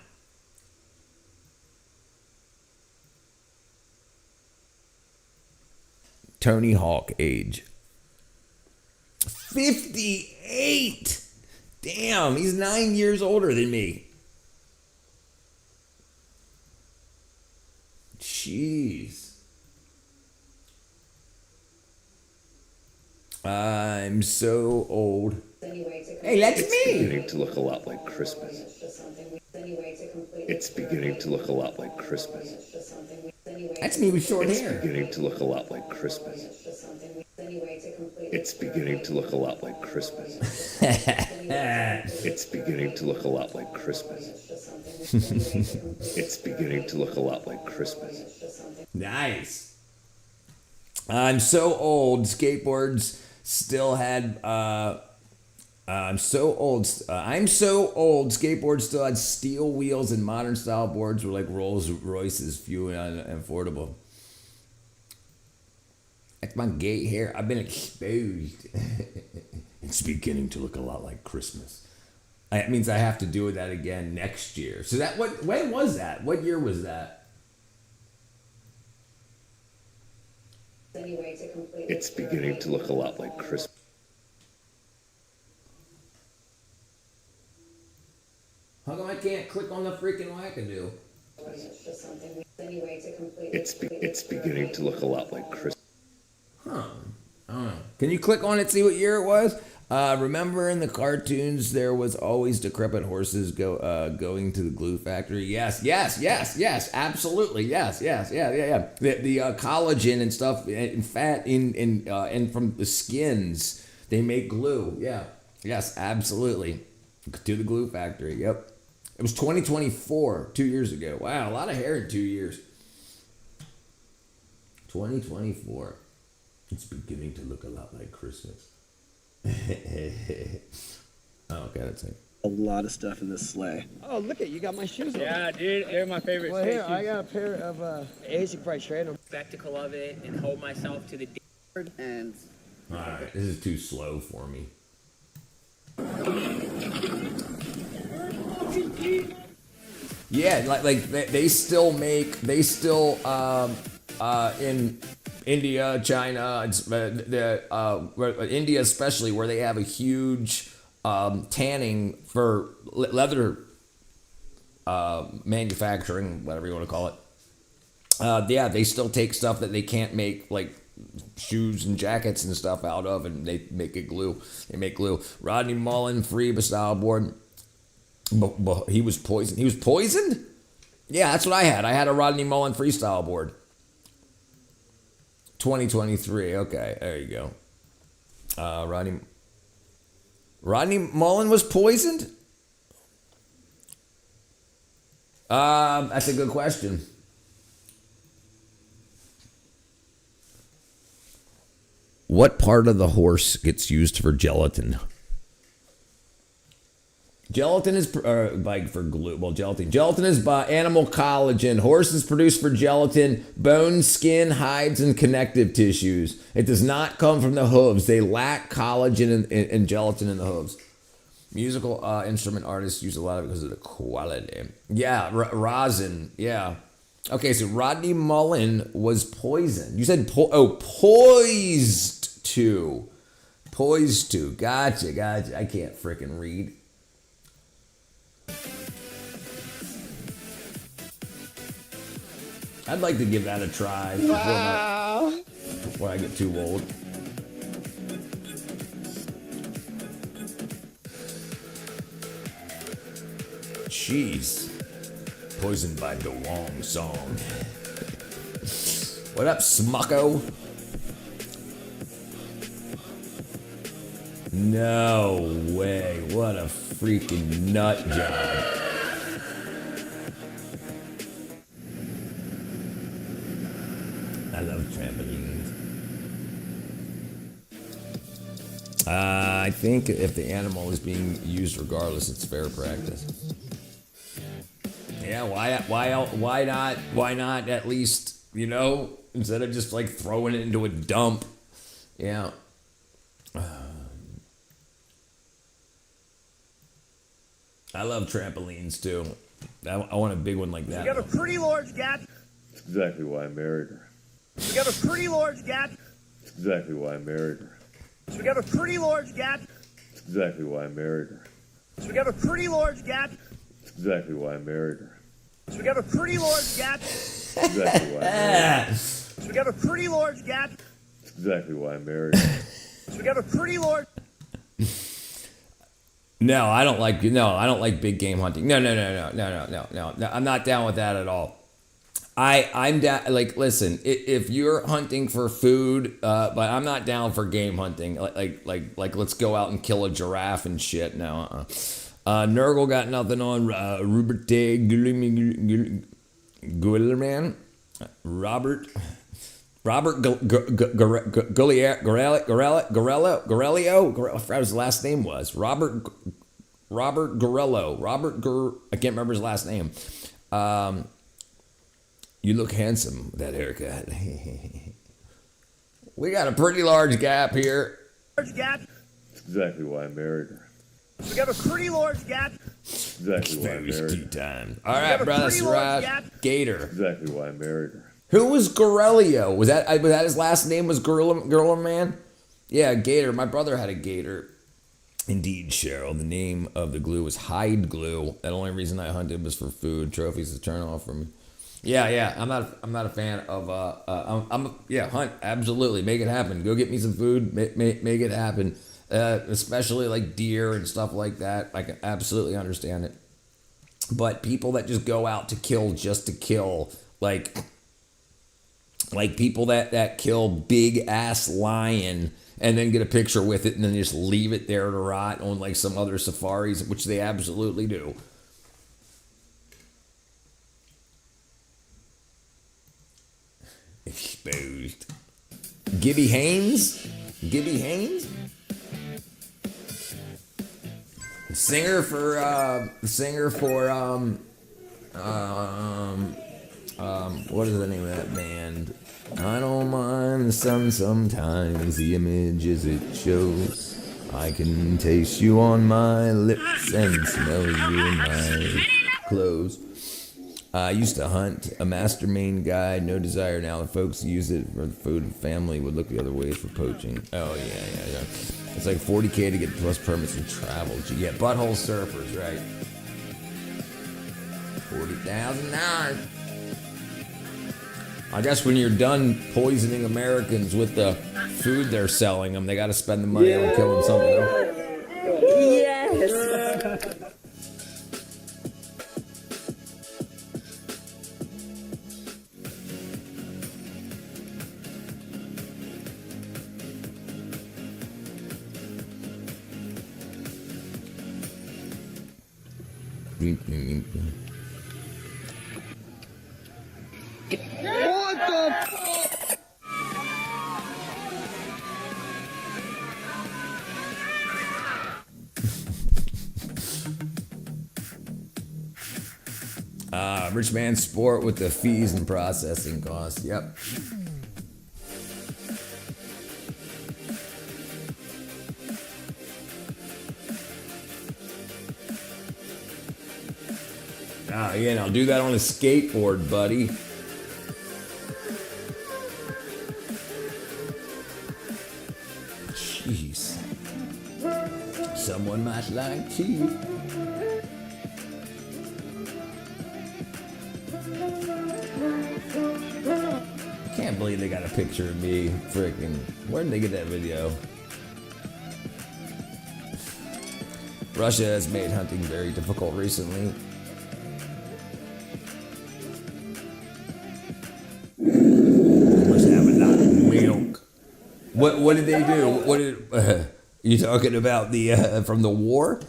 Tony Hawk age. 58! Damn, he's 9 years older than me. Jeez. I'm so old. Hey, that's me. It's beginning to look a lot like Christmas. It's beginning to look a lot like Christmas. That's me with short It's hair. beginning to look a lot like Christmas. It's beginning to look a lot like Christmas. It's beginning to look a lot like Christmas. It's beginning to look a lot like Christmas. Nice. I'm so old. Skateboards still had. I'm so old. Skateboards still had steel wheels, and modern style boards were like Rolls Royces, few and affordable. That's my gay hair. I've been exposed. It's beginning to look a lot like Christmas. That means I have to do that again next year. So that when was that? What year was that? It's beginning to look a lot like Christmas. How come I can't click on the freaking wackadoo? It's beginning to look a lot like Christmas. Huh. I don't know. Can you click on it, see what year it was? Remember in the cartoons there was always decrepit horses going to the glue factory? Yes, absolutely. Yes. The collagen and stuff and fat and from the skins, they make glue. Yeah. Yes, absolutely. To the glue factory. Yep. It was 2024, 2 years ago. Wow, a lot of hair in 2 years. 2024. It's beginning to look a lot like Christmas. Oh, okay, that's it. A lot of stuff in this sleigh. Oh, look at you got my shoes on. Yeah, dude, they're my favorite. Well, here, I got a pair of Ace. You can probably trade them. Spectacle of it and hold myself to the and. All right, this is too slow for me. Yeah, like they still in India, China, India especially, where they have a huge tanning for leather manufacturing, whatever you want to call it. Yeah, they still take stuff that they can't make, like shoes and jackets and stuff out of, and they make it glue. They make glue. Rodney Mullen, free style board. But he was poisoned. He was poisoned? Yeah, that's what I had. I had a Rodney Mullen freestyle board. 2023. Okay, there you go. Rodney Mullen was poisoned? That's a good question. What part of the horse gets used for gelatin? Gelatin is like for glue. Well, gelatin is by animal collagen. Horse is produced for gelatin, bones, skin, hides, and connective tissues. It does not come from the hooves. They lack collagen and gelatin in the hooves. Musical instrument artists use a lot of it because of the quality. Yeah, rosin. Yeah. Okay, so Rodney Mullen was poisoned. You said poised to. Poised to. Gotcha. I can't frickin' read. I'd like to give that a try before I get too old. Jeez. Poisoned by the wrong song. What up, Smucko? No way. What a freaking nut job. I love trampolines. I think if the animal is being used regardless, it's fair practice. Yeah, why not at least, instead of just like throwing it into a dump. Yeah. I love trampolines too. I want a big one like that. We got a pretty large gap. That's exactly why I married her. We got a pretty large gap. That's exactly why I married her. So we got a pretty large gap. That's exactly why I married her. So we got a pretty large gap. That's exactly why I married her. So we got a pretty large gap. That's exactly why I married her. So we got a pretty large gap. That's exactly why I married her. So So we got a pretty large. No, I don't like big game hunting. No. I'm not down with that at all. I'm down. Like, listen, if you're hunting for food, but I'm not down for game hunting. Like, let's go out and kill a giraffe and shit. No, Nurgle got nothing on. Robert Guillerman, Robert Gorello. I forgot what his last name was. Robert Gorello. I can't remember his last name. You look handsome with that haircut. We got a pretty large gap here. Large gap. That's exactly why I married her. We got a pretty large gap. Exactly why I married her. All right, brother. That's right. Gator. Exactly why I married her. Who was Gorelio? Was that his last name was Gorilla Man? Yeah, Gator. My brother had a Gator. Indeed, Cheryl. The name of the glue was Hide Glue. The only reason I hunted was for food. Trophies to turn off for me. Yeah. I'm not a fan of hunt. Absolutely, make it happen. Go get me some food. Make it happen. Especially like deer and stuff like that. I can absolutely understand it. But people that just go out to kill just to kill, like people that kill big ass lion and then get a picture with it and then just leave it there to rot on like some other safaris, which they absolutely do. Exposed. Gibby Haynes? Singer for what is the name of that band? I don't mind the sun sometimes, the images it shows. I can taste you on my lips and smell you in my clothes. I used to hunt, a master main guy, no desire now. The folks who use it for food and family would look the other way for poaching. Oh, yeah. It's like $40K to get plus permits and travel. Yeah, butthole surfers, right? $40,000. I guess when you're done poisoning Americans with the food they're selling them, they got to spend the money on killing something else. Yes. What the fuck? Rich man sport with the fees and processing costs. Yep. Again, I'll do that on a skateboard, buddy. Jeez. Someone might like tea. I can't believe they got a picture of me. Freaking. Where did they get that video? Russia has made hunting very difficult recently. Must have a lot of milk. What did they do? What did you talking about the from the war?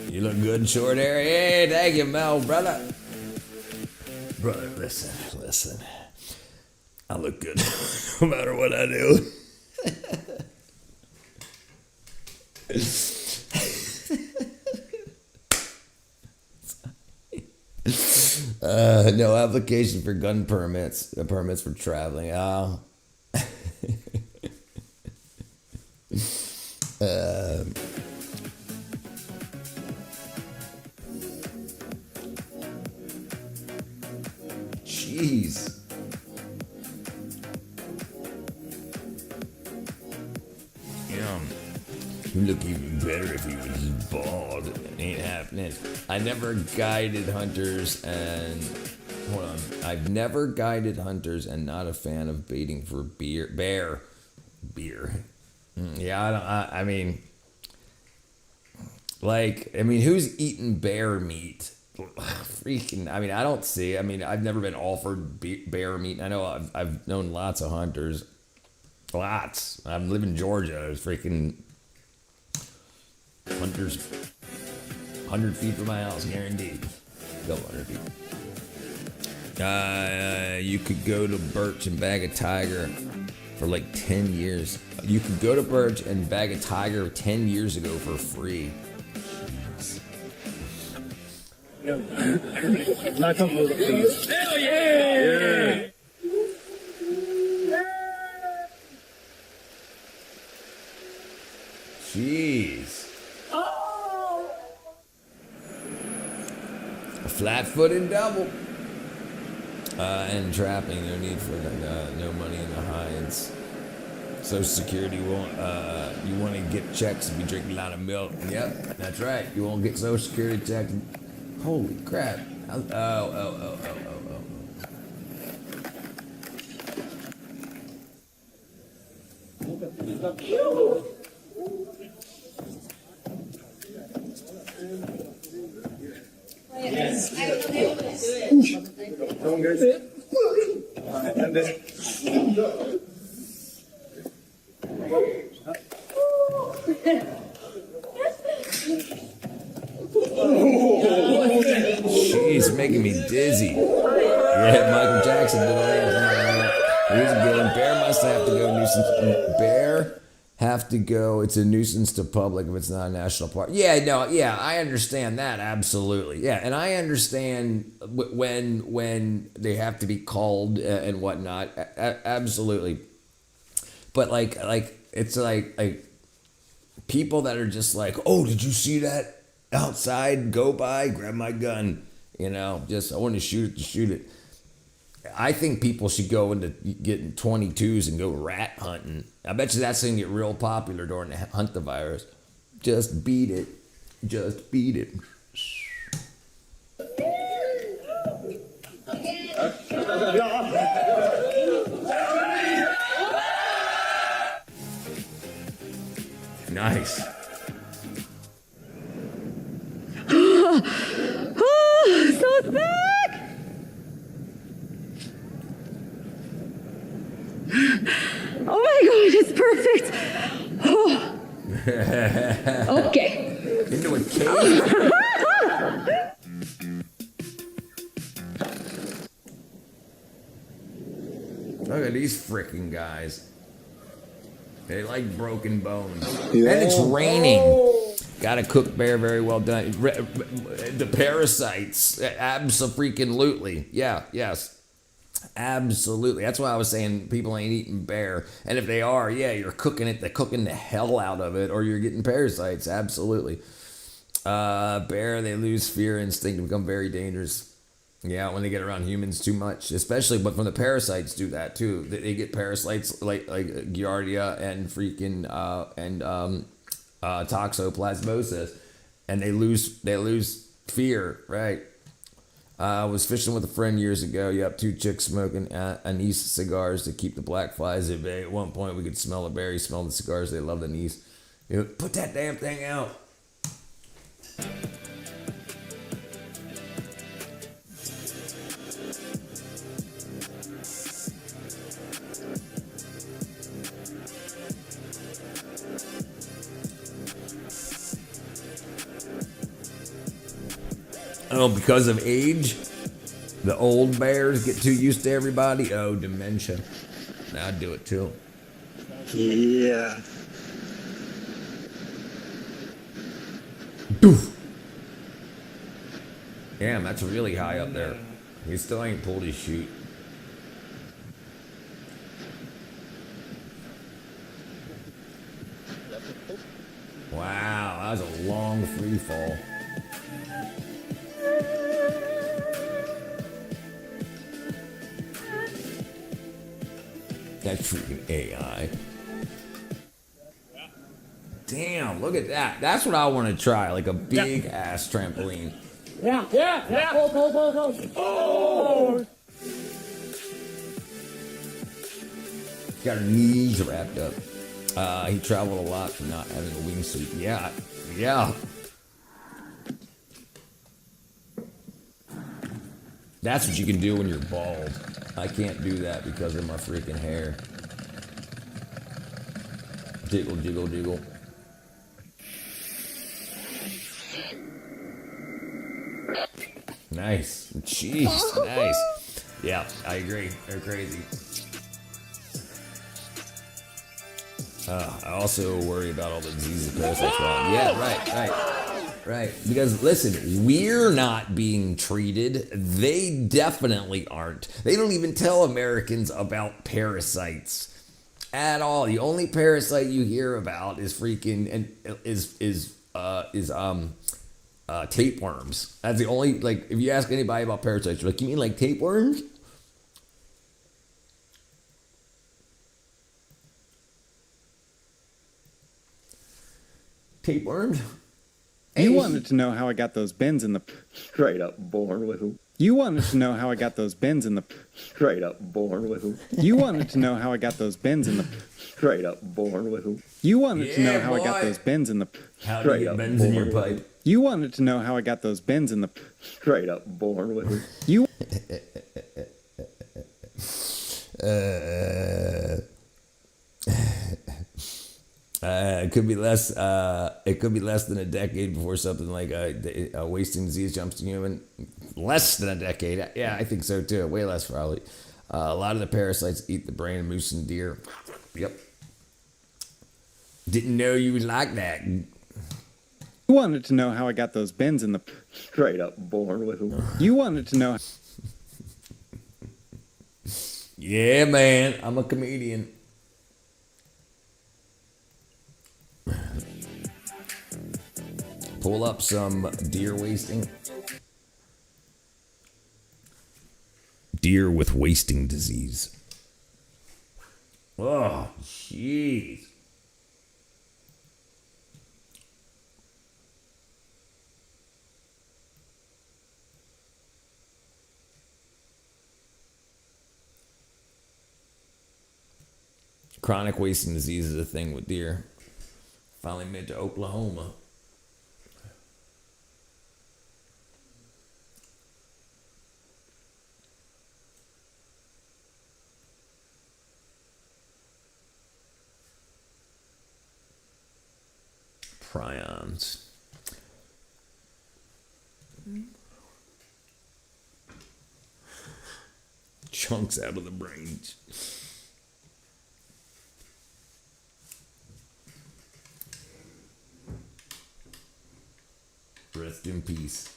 You look good in short hair. Hey, thank you, Mel, brother. Brother, listen. I look good no matter what I do. No application for gun permits. Permits for traveling. Oh. He'd look even better if he was bald. It ain't happening. I never guided hunters and... Hold on. I've never guided hunters and not a fan of baiting for bear. Yeah, I mean... Like, who's eating bear meat? Freaking, I don't see. I've never been offered bear meat. I know I've known lots of hunters. Lots. I live in Georgia. There's freaking hunters 100 feet from my house, guaranteed. Go 100 feet. You could go to Birch and bag a tiger for like 10 years. You could go to Birch and bag a tiger 10 years ago for free. Not comfortable with these. Hell yeah! Jeez. A flat-footed double. And trapping, no need for no money in the hides. Social Security won't, you want to get checks if you drink a lot of milk. Yep, that's right. You won't get Social Security checks. Holy crap. Oh. Yes. Come on, guys. And then. She's making me dizzy. Yeah, Michael Jackson did all that. He's going. Bear must have to go nuisance. Bear have to go. It's a nuisance to public if it's not a national park. Yeah, no, yeah, I understand that absolutely. Yeah, and I understand when they have to be called and whatnot. Absolutely. But like it's like people that are just like, oh, did you see that outside? Go by, grab my gun. Just I want to shoot it. I think people should go into getting 22s and go rat hunting. I bet you that's going to get real popular during the hunt the virus. Just beat it. Just beat it. Nice. So thick! Oh my god, it's perfect! Oh. Okay. Into a cave. Look at these freaking guys. They like broken bones. Yeah. And it's raining. Gotta cook bear very well done. The parasites. Abso-freaking-lutely. Yeah, yes. Absolutely. That's why I was saying people ain't eating bear. And if they are, yeah, you're cooking it. They're cooking the hell out of it, or you're getting parasites. Absolutely. Bear, they lose fear instinct and become very dangerous. Yeah, when they get around humans too much, especially, but when the parasites do that too. They get parasites like Giardia and freaking toxoplasmosis, and they lose fear, right? I was fishing with a friend years ago. Yep, 2 chicks smoking anise cigars to keep the black flies at bay. At one point, we could smell the berry, smell the cigars. They love the anise. Put that damn thing out. Oh, because of age, the old bears get too used to everybody. Oh, dementia. I'd do it too. Yeah. Doof. Damn, that's really high up there. He still ain't pulled his chute. Wow, that was a long free fall. That's freaking AI. damn, look at that. That's what I want to try, like a big ass trampoline. Yeah. Hold. Oh! Got her knees wrapped up. He traveled a lot for not having a wingsuit. Yeah. That's what you can do when you're bald. I can't do that because of my freaking hair. Jiggle, jiggle, jiggle. Nice. Jeez, nice. Yeah, I agree. They're crazy. I also worry about all the diseases and parasites wrong. Yeah, right. Because listen, we're not being treated. They definitely aren't. They don't even tell Americans about parasites at all. The only parasite you hear about is freaking tapeworms. That's the only, like, if you ask anybody about parasites, you're like, you mean like tapeworms? Tapeworms? You wanted to know how I got those bends in the... Straight up born with them. You wanted to know how I got those bends in the... Straight up born with them. You wanted to know how I got those bends in the... Straight up born with them. You wanted to know how I got those bends in the... How do you get bends in your pipe? You wanted to know how I got those bends in the... Straight up born with them. You... It could be less. It could be less than a decade before something like a wasting disease jumps to human. Less than a decade. Yeah, I think so too. Way less probably. A lot of the parasites eat the brain of moose and deer. Yep. Didn't know you would like that. You wanted to know how I got those bends in the... Straight up born with them. You wanted to know... Yeah, man. I'm a comedian. Pull up some deer wasting. Deer with wasting disease. Oh, jeez. Chronic wasting disease is a thing with deer. Finally made it to Oklahoma. Prions. Chunks out of the brains. Rest in peace.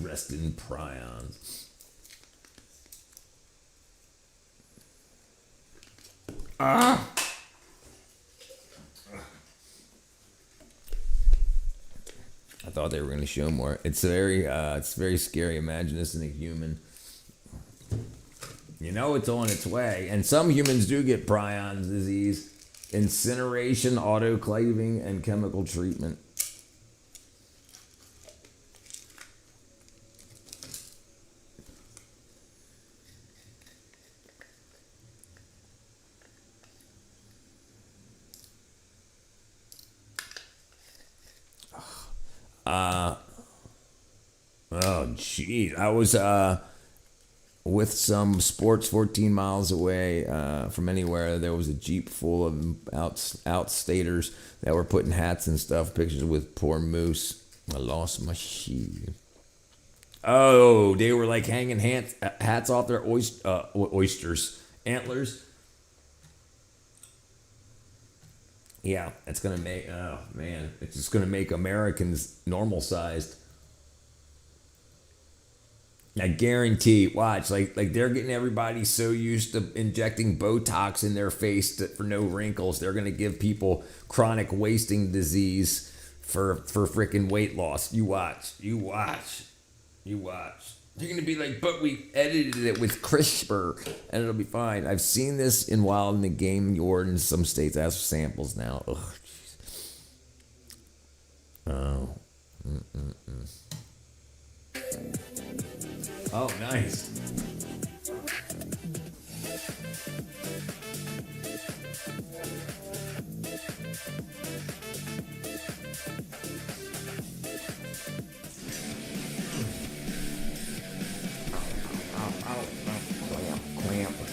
Rest in prions. Ah! I thought they were going to show more. It's very scary. Imagine this in a human. You know it's on its way. And some humans do get prion disease. Incineration, autoclaving, and chemical treatment. Oh, jeez. I was with some sports 14 miles away from anywhere. There was a Jeep full of outstaters that were putting hats and stuff, pictures with poor moose. I lost my shit. Oh, they were like hanging hats off their antlers. Yeah, it's going to make, oh man, it's just going to make Americans normal sized. I guarantee, watch, like they're getting everybody so used to injecting Botox in their face for no wrinkles. They're going to give people chronic wasting disease for freaking weight loss. You watch. They're going to be like, but we edited it with CRISPR and it'll be fine. I've seen this in Wild in the Game Yard in some states. I have samples now. Ugh, jeez. Oh, nice.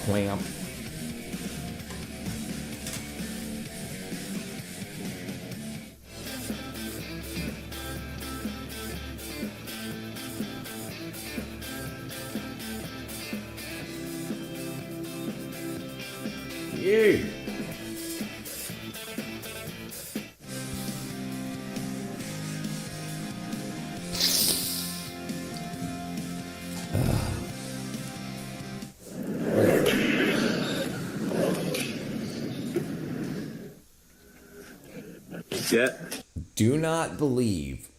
Clamp. Yeah. Do not believe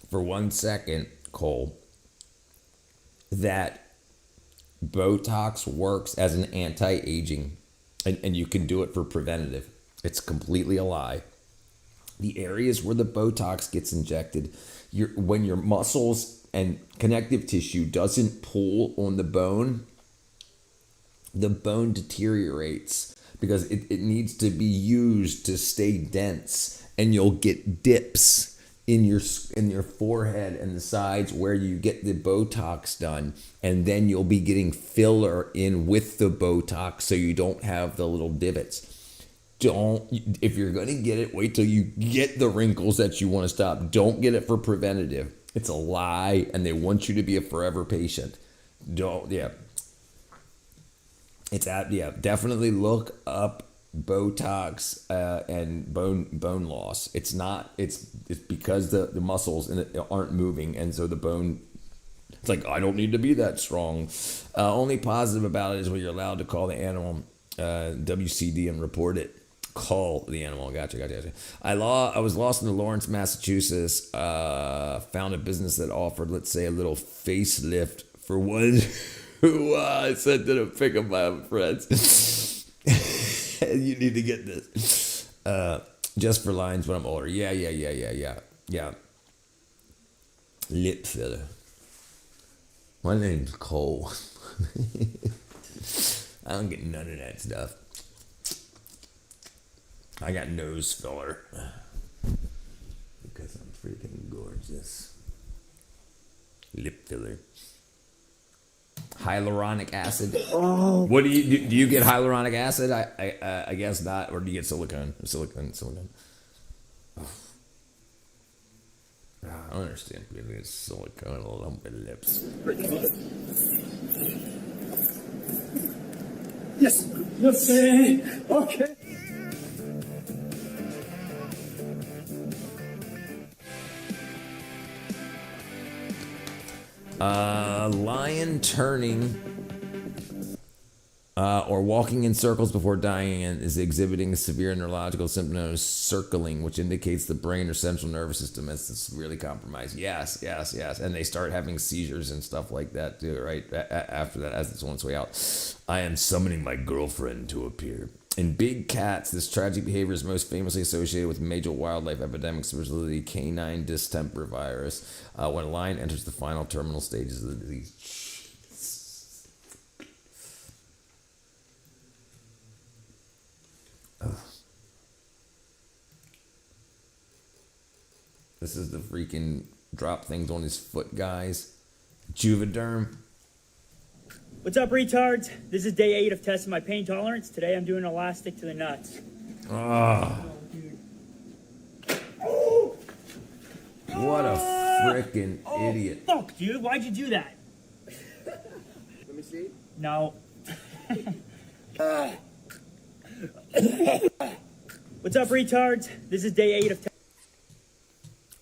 for 1 second, Cole, that Botox works as an anti-aging and you can do it for preventative. It's completely a lie. The areas where the Botox gets injected, when your muscles and connective tissue doesn't pull on the bone deteriorates because it needs to be used to stay dense, and you'll get dips in your forehead and the sides where you get the Botox done, and then you'll be getting filler in with the Botox so you don't have the little divots. If you're going to get it, wait till you get the wrinkles that you want to stop. Don't get it for preventative. It's a lie, and they want you to be a forever patient. Definitely look up Botox and bone loss. It's because the muscles aren't moving, and so the bone, it's like, I don't need to be that strong. Only positive about it is when you're allowed to call the animal WCD and report it. Call the animal. Gotcha. I was lost in Lawrence, Massachusetts. Found a business that offered, let's say, a little facelift for one who I said to pick up my friends. You need to get this. Just for lines when I'm older. Yeah. Lip filler. My name's Cole. I don't get none of that stuff. I got nose filler. Because I'm freaking gorgeous. Lip filler. Hyaluronic acid. Oh. What do you get hyaluronic acid? I guess not. Or do you get silicone? Silicone. I don't understand people get silicone all on my lips. Yes. Okay. Lion turning or walking in circles before dying is exhibiting a severe neurological symptom known as circling, which indicates the brain or central nervous system is severely compromised. Yes. And they start having seizures and stuff like that too, right? After that, as it's on its way out. I am summoning my girlfriend to appear. In big cats, this tragic behavior is most famously associated with major wildlife epidemics, particularly the canine distemper virus, when a lion enters the final terminal stages of the disease. This is the freaking drop things on his foot, guys. Juvederm. What's up, retards? This is day 8 of testing my pain tolerance. Today I'm doing elastic to the nuts. What a freaking idiot. Fuck, dude. Why'd you do that? Let me see. No. What's up, retards? This is day 8 of testing.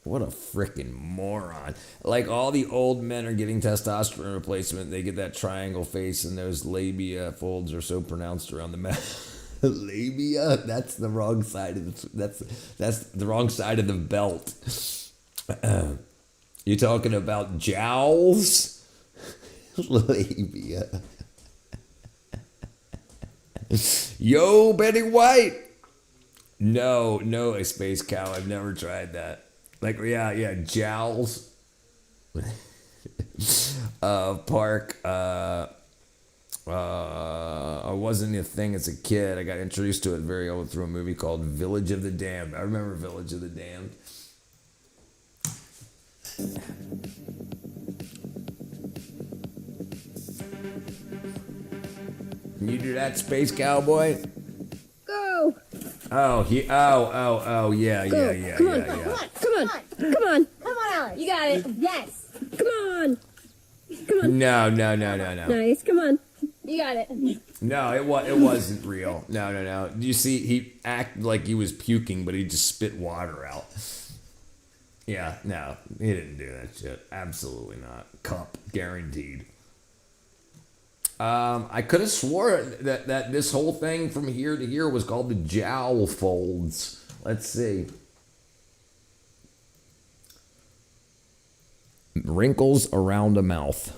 What a freaking moron. Like, all the old men are getting testosterone replacement. They get that triangle face, and those labia folds are so pronounced around the mouth. Labia? That's the wrong side of that's the wrong side of the belt. You talking about jowls? Labia. Yo, Betty White. No, a space cow. I've never tried that. Like, yeah, Jowls. Park. I wasn't a thing as a kid. I got introduced to it very old through a movie called Village of the Damned. I remember Village of the Damned. Can you do that, Space Cowboy? Go. Oh, yeah. Come on. Come on, Alex. You got it. Yes. Come on. No. Nice. Come on. You got it. No, it wasn't real. No. You see, he acted like he was puking, but he just spit water out. Yeah, no, he didn't do that shit. Absolutely not. Cup, guaranteed. I could have swore that this whole thing from here to here was called the jowl folds. Let's see. Wrinkles around the mouth.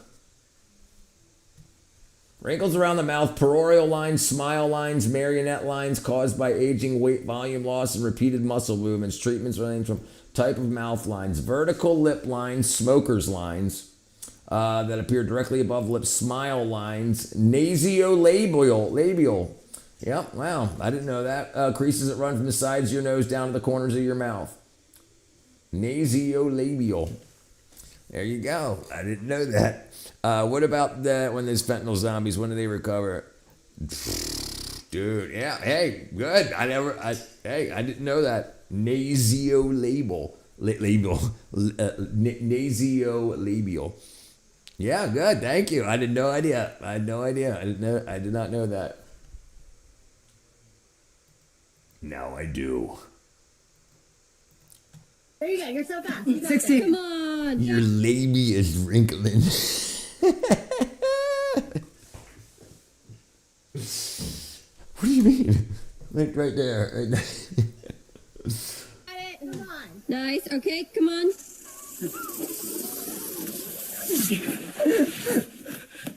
Wrinkles around the mouth, peroral lines, smile lines, marionette lines caused by aging, weight, volume loss, and repeated muscle movements. Treatments range from type of mouth lines, vertical lip lines, smoker's lines that appear directly above lips, smile lines, nasolabial. Yep, wow, I didn't know that. Creases that run from the sides of your nose down to the corners of your mouth. Nasolabial. There you go. I didn't know that. What about when there's fentanyl zombies? When do they recover? Dude, yeah. Hey, good. I didn't know that. Nasolabial. Nasolabial. Yeah, good. Thank you. I had no idea. I did not know that. Now I do. There you go. You're so fast. 60. Come on. Your labia is wrinkling. What do you mean? Like right there. Right there. Come on. Nice. Okay, come on.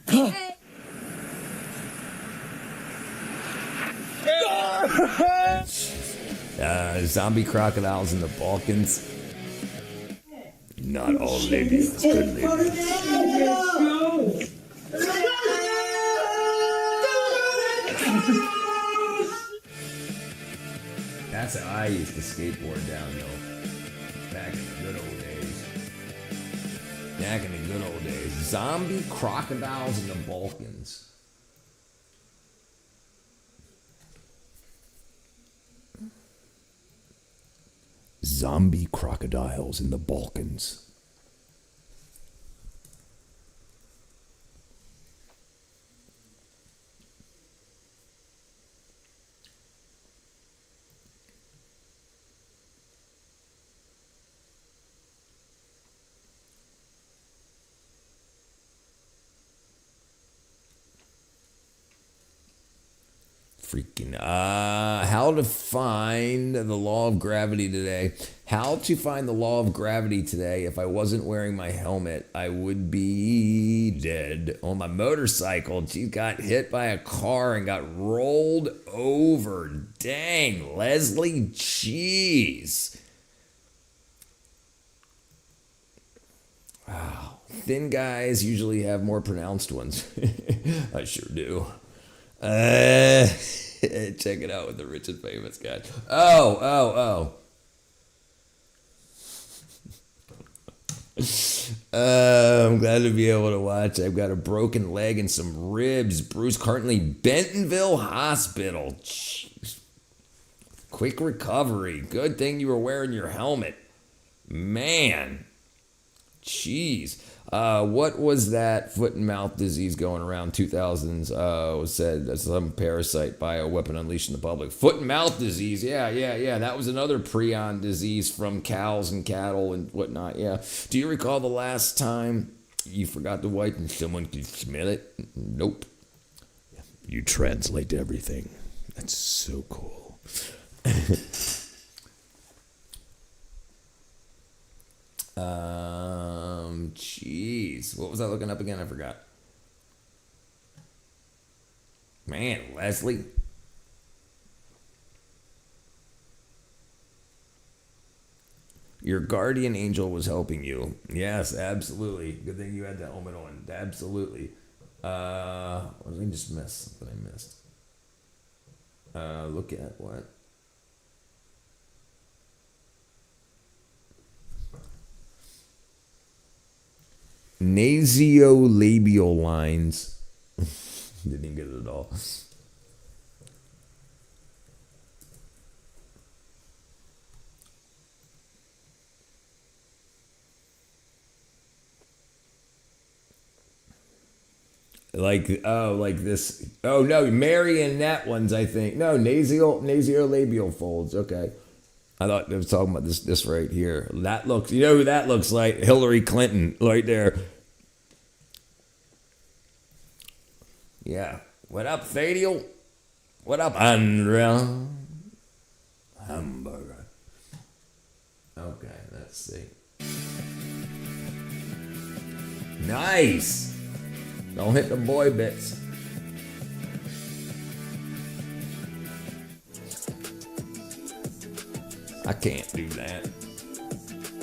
Hey. Zombie crocodiles in the Balkans. Not all ladies, good ladies. That's how I used to skateboard downhill. Back in the good old days. Zombie crocodiles in the Balkans. Zombie crocodiles in the Balkans. How to find the law of gravity today. How to find the law of gravity today. If I wasn't wearing my helmet, I would be dead. On my motorcycle, she got hit by a car and got rolled over. Dang, Leslie, jeez. Wow. Thin guys usually have more pronounced ones. I sure do. Check it out with the rich and famous guy. Oh. I'm glad to be able to watch. I've got a broken leg and some ribs. Bruce currently Bentonville Hospital. Jeez. Quick recovery. Good thing you were wearing your helmet. Man. Jeez. What was that foot and mouth disease going around 2000s? Was said that some parasite bioweapon unleashed in the public. Foot and mouth disease. Yeah. That was another prion disease from cows and cattle and whatnot. Yeah. Do you recall the last time you forgot to wipe and someone could smell it? Nope. You translate everything. That's so cool. Jeez. What was I looking up again? I forgot. Man, Leslie. Your guardian angel was helping you. Yes, absolutely. Good thing you had that helmet on. Absolutely. What did I just miss? Something I missed. Look at what? Nasolabial lines. Didn't get it at all. Like, oh, like this. Oh, no, marionette ones, I think. No, nasolabial folds. Okay. I thought I was talking about this right here. That looks, you know who that looks like? Hillary Clinton right there. Yeah. What up, Thadiel? What up, Andrea? Hamburger. Okay, let's see. Nice. Don't hit the boy bits. I can't do that.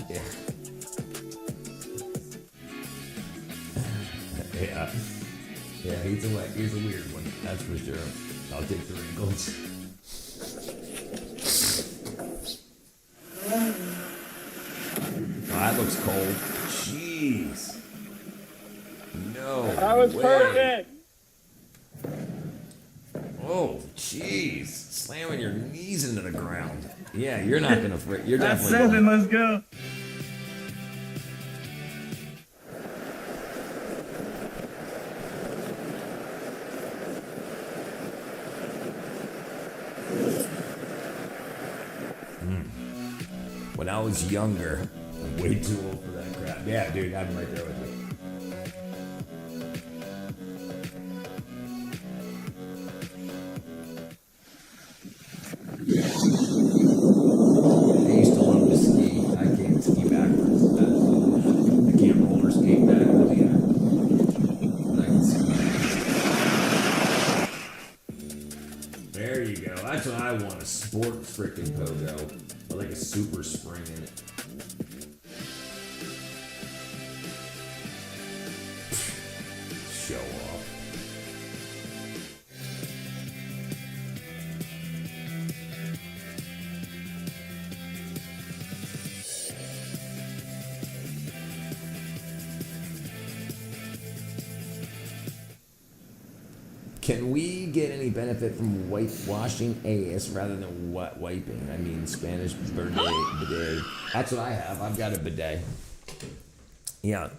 Yeah. Yeah. Yeah, he's a weird one, that's for sure. I'll take the wrinkles. Oh, that looks cold. Jeez. No. That was way. perfect. Oh, jeez. Slamming your knees into the ground. Yeah, you're not gonna. You're That's definitely. 7. Let's go. When I was younger, I'm way too old for that crap. Yeah, dude, I'm right there with you. I used to love to ski. I can't ski backwards. I can't roller skate backwards either. But I can ski. There you go. That's what I want. A sport freaking pogo. Or like a super spring in it. Show off. Can we get any benefit from whitewashing ass rather than wiping? I mean, Spanish bidet. That's what I have. I've got a bidet. Yeah.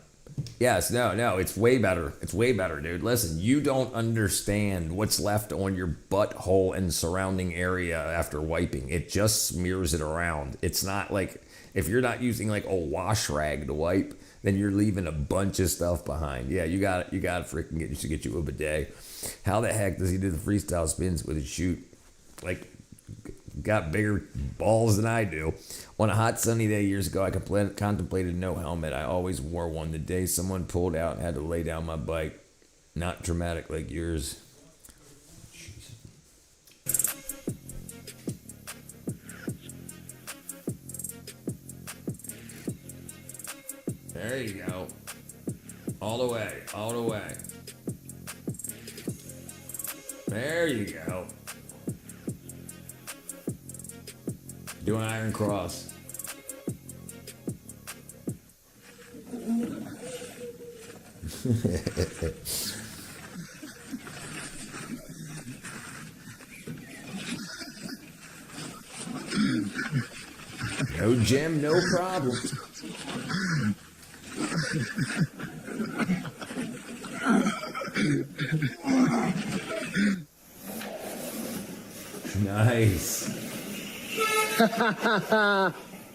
Yes, no, it's way better. It's way better, dude. Listen, you don't understand what's left on your butthole and surrounding area after wiping. It just smears it around. It's not like, if you're not using like a wash rag to wipe, then you're leaving a bunch of stuff behind. Yeah, you got to freaking get you a bidet. How the heck does he do the freestyle spins with his chute? Like, got bigger balls than I do. On a hot sunny day years ago, I contemplated no helmet. I always wore one. The day someone pulled out and had to lay down my bike. Not traumatic like yours. There you go. All the way, all the way. There you go. Do an iron cross. No gym, no problem. Nice.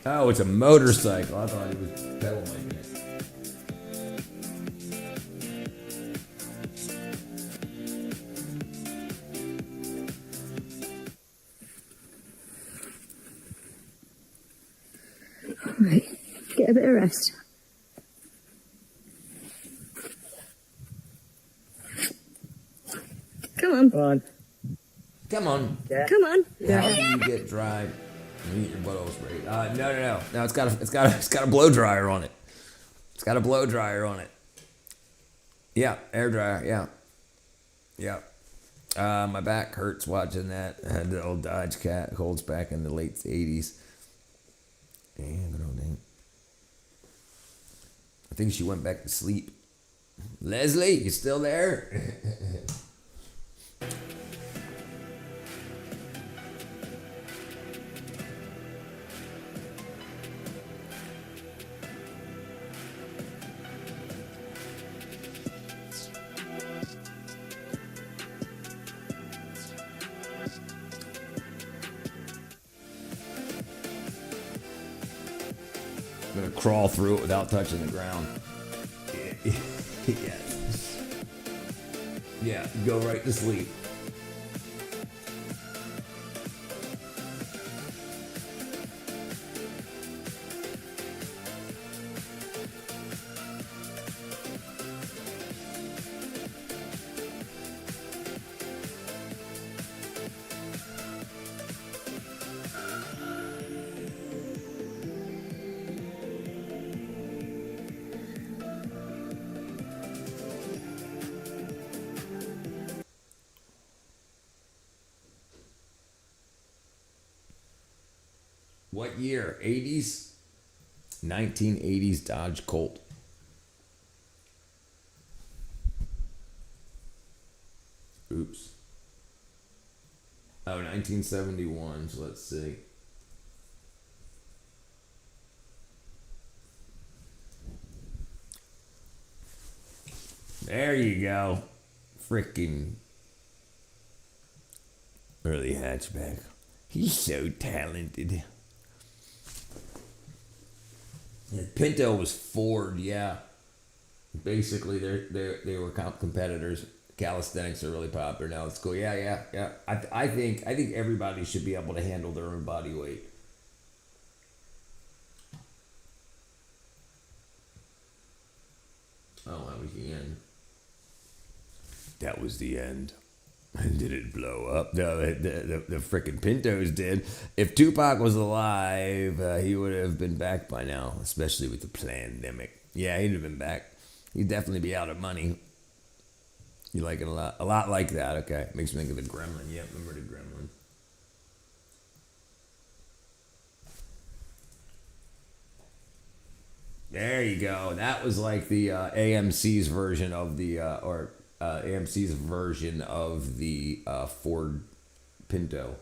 Oh, it's a motorcycle. I thought he was pedal biking it. All right, get a bit of rest. Come on. Come on. Come on. Come on. How do you get dry You get your butthole sprayed. No. It's got a blow dryer on it. It's got a blow dryer on it. Yeah, air dryer. Yeah. My back hurts watching that. I had the old Dodge Cat Colts back in the late 80s. Yeah, good old name. I think she went back to sleep. Leslie, you still there? I'm gonna crawl through it without touching the ground. Yeah, go right to sleep. What year? 80s? 1980s Dodge Colt. Oops. Oh, 1971. So let's see. There you go. Freaking early hatchback. He's so talented. Yeah, Pinto was Ford, yeah. Basically, they were competitors. Calisthenics are really popular now. It's cool. Yeah. I think everybody should be able to handle their own body weight. Oh, that was the end. That was the end. Did it blow up? No, the frickin' Pintos did. If Tupac was alive, he would have been back by now, especially with the pandemic. Yeah, he'd have been back. He'd definitely be out of money. You like it a lot? A lot like that, okay. Makes me think of the Gremlin. Yeah, remember the Gremlin. There you go. That was like the AMC's version of the, AMC's version of the Ford Pinto.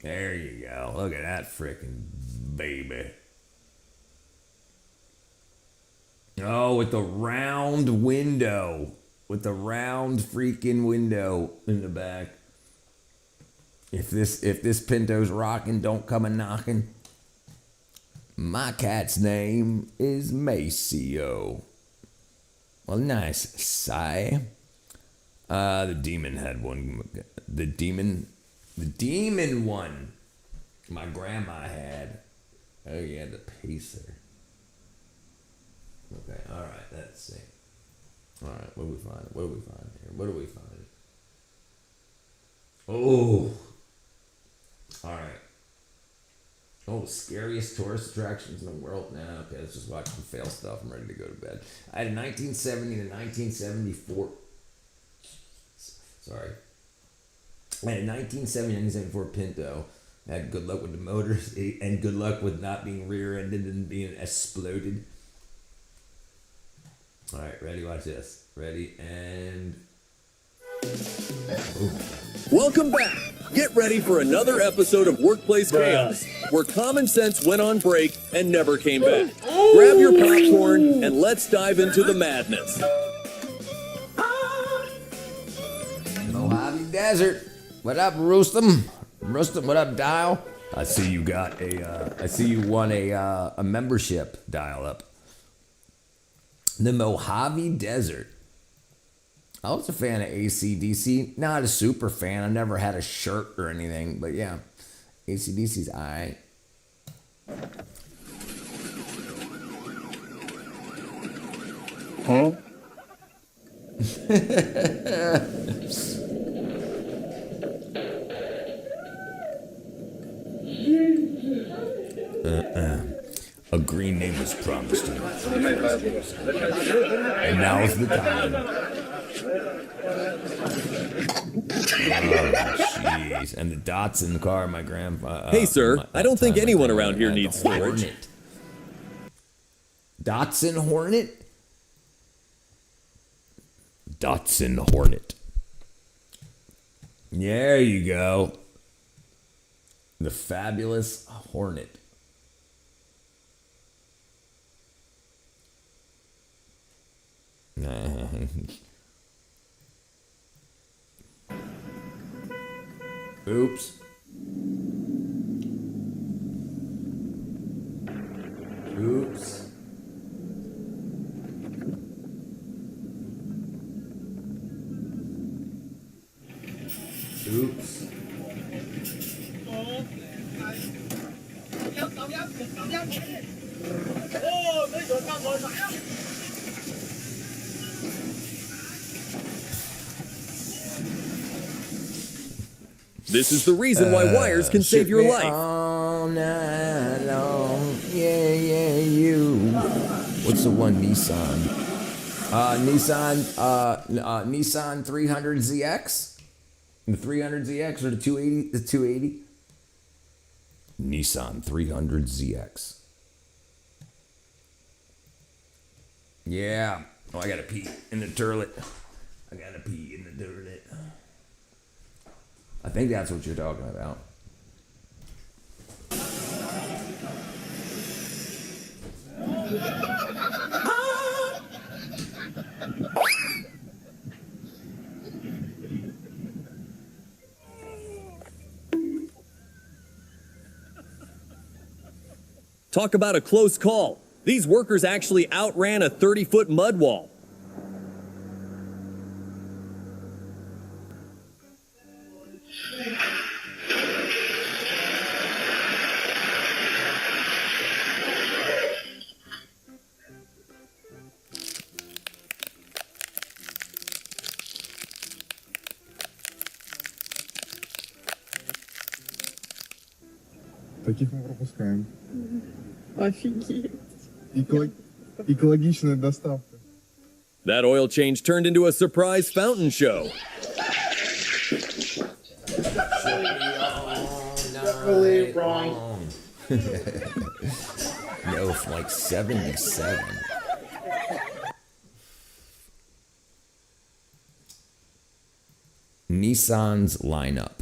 There you go. Look at that frickin' baby. Oh, with the round window. With the round freaking window in the back. If this Pinto's rocking, don't come a knocking. My cat's name is Maceo. Well, nice, Si. The demon had one. The demon one. My grandma had. Oh yeah, the pacer. Okay, all right, let's see. All right, what do we find? What do we find here? What do we find? Oh. All right. Oh, scariest tourist attractions in the world? Nah, okay, let's just watch some fail stuff. I'm ready to go to bed. I had a 1970 to 1974. Sorry. I had a 1970 1974 Pinto. I had good luck with the motors and good luck with not being rear-ended and being exploded. All right, ready? Watch this. Ready, and... Boom. Welcome back. Get ready for another episode of Workplace Chaos, where common sense went on break and never came back. Grab your popcorn and let's dive into the madness. Mojave Desert. What up, Roostum? Roostum, what up, Dial? I see you got a. I see you won a membership. Dial up. The Mojave Desert. I was a fan of AC/DC. Not a super fan. I never had a shirt or anything, but yeah, AC/DC's alright. Huh? A green name was promised to me. And now's the time. Oh, jeez. And the dots in the car, my grandpa. Hey, sir, I don't think anyone around here needs storage. Hornet. Datsun Hornet? Datsun Hornet. There you go. The fabulous Hornet. Oops. Oops. Oops. This is the reason why wires can save your life. All night long. Yeah, yeah, you. What's the one Nissan? Nissan 300ZX? The 300ZX or the 280? The 280? Nissan 300ZX. Yeah. Oh, I gotta pee in the toilet. I gotta pee in the toilet. I think that's what you're talking about. Talk about a close call. These workers actually outran a 30-foot mud wall. Таких мы пропускаем. Офигеть. Экологичная доставка. That oil change turned into a surprise fountain show. Definitely wrong. No, like 77. Nissan's lineup.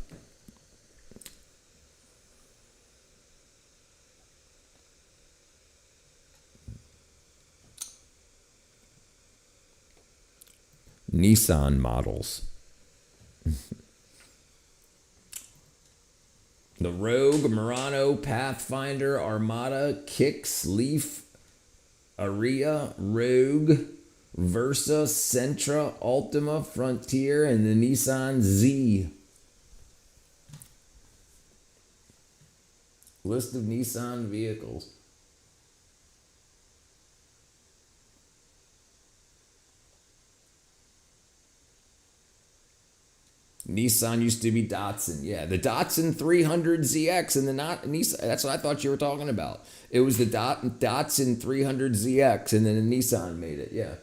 Nissan models. The Rogue, Murano, Pathfinder, Armada, Kicks, Leaf, Aria, Rogue, Versa, Sentra, Ultima, Frontier, and the Nissan Z. List of Nissan vehicles. Nissan used to be Datsun. Yeah, the Datsun 300ZX and the Nissan. That's what I thought you were talking about. It was the Datsun 300ZX and then the Nissan made it. Yeah.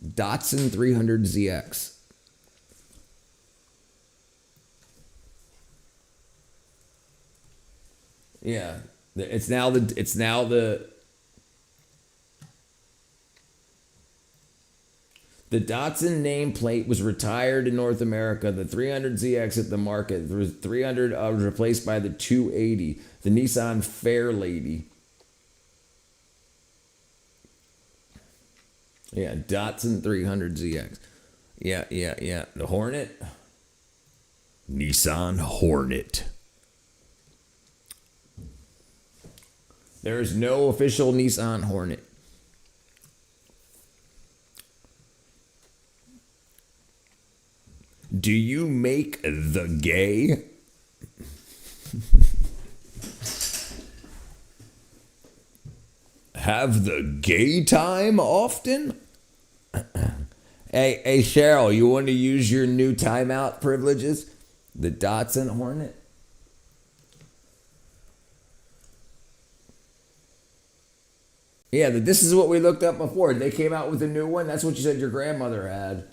Datsun 300ZX. Yeah. It's now the Datsun nameplate was retired in North America. The 300ZX at the market. There was 300 was replaced by the 280. The Nissan Fairlady. Yeah, Datsun 300ZX. Yeah. The Hornet. Nissan Hornet. There is no official Nissan Hornet. Do you make the gay? have the gay time often? Hey, Cheryl, you want to use your new timeout privileges? The Datsun Hornet? Yeah, this is what we looked up before. They came out with a new one. That's what you said your grandmother had.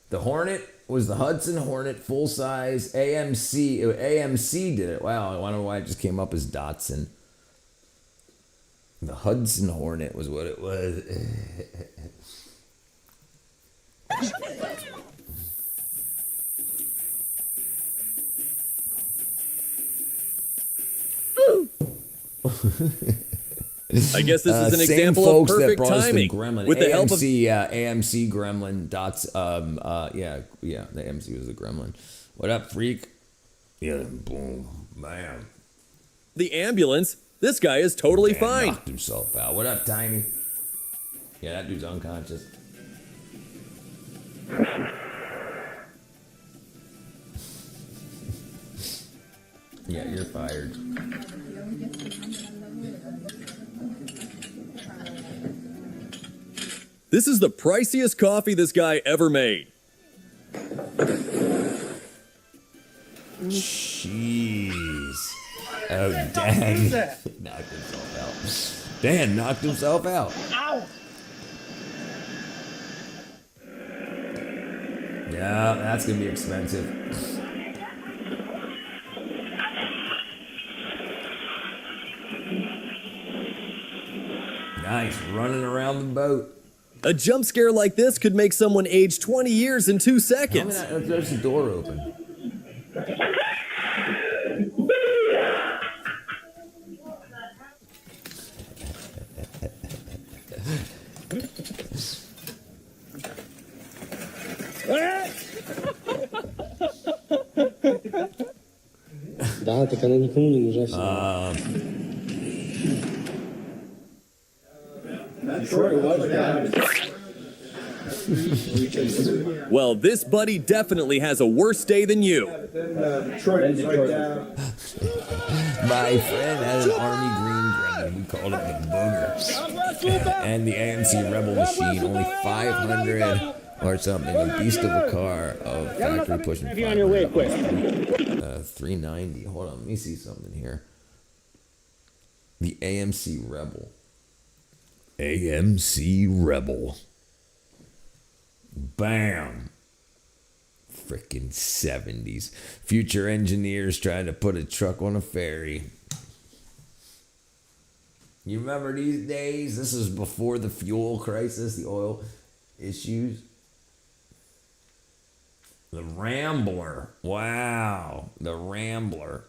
The Hornet was the Hudson Hornet full size AMC. AMC did it. Wow, I wonder why it just came up as Datsun. The Hudson Hornet was what it was. I guess this is an example of perfect timing. With the help of AMC Gremlin dots. Yeah, the AMC was the Gremlin. What up, freak? Yeah, boom, bam. the ambulance, this guy is totally fine. Knocked himself out. What up, Tiny? Yeah, that dude's unconscious. Yeah, you're fired. This is the priciest coffee this guy ever made. Jeez. Oh, dang. Knocked himself out. Dan knocked himself out. Ow! Yeah, that's going to be expensive. Nice, running around the boat. A jump scare like this could make someone age 20 years in 2 seconds. There's the door open. Да, так она никому не нужна. Well, this buddy definitely has a worse day than you. My friend had an army green gremlin. We called it the booger. And the AMC Rebel machine, only 500 or something. A beast of a car of factory pushing 500. 390. Hold on, let me see something here. The AMC Rebel. AMC Rebel. Bam. Frickin' 70s. Future engineers trying to put a truck on a ferry. You remember these days? This is before the fuel crisis, the oil issues. The Rambler. Wow. The Rambler.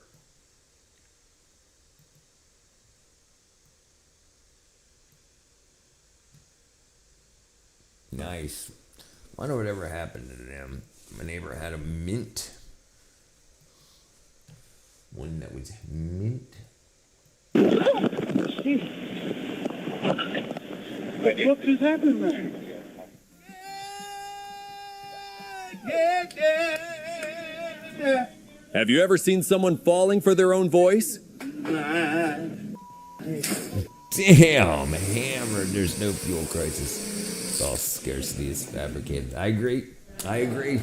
Nice. I wonder whatever happened to them. My neighbor had a mint. One that was mint. What just happened there? Have you ever seen someone falling for their own voice? Damn, hammered. There's no fuel crisis. It's all scarcity is fabricated. I agree. I agree.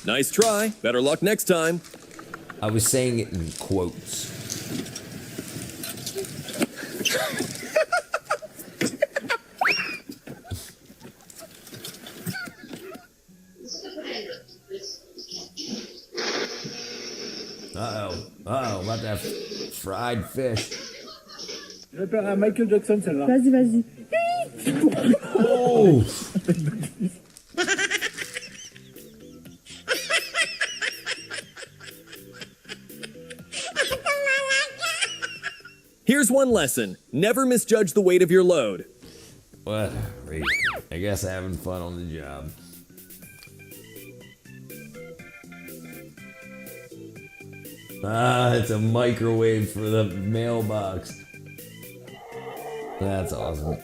Nice try. Better luck next time. I was saying it in quotes. Uh-oh, about that fried fish. Je vais faire un Michael Jackson, celle-là. Vas-y, vas-y. Oh! Here's one lesson. Never misjudge the weight of your load. What? I guess having fun on the job. Ah, it's a microwave for the mailbox. That's awesome.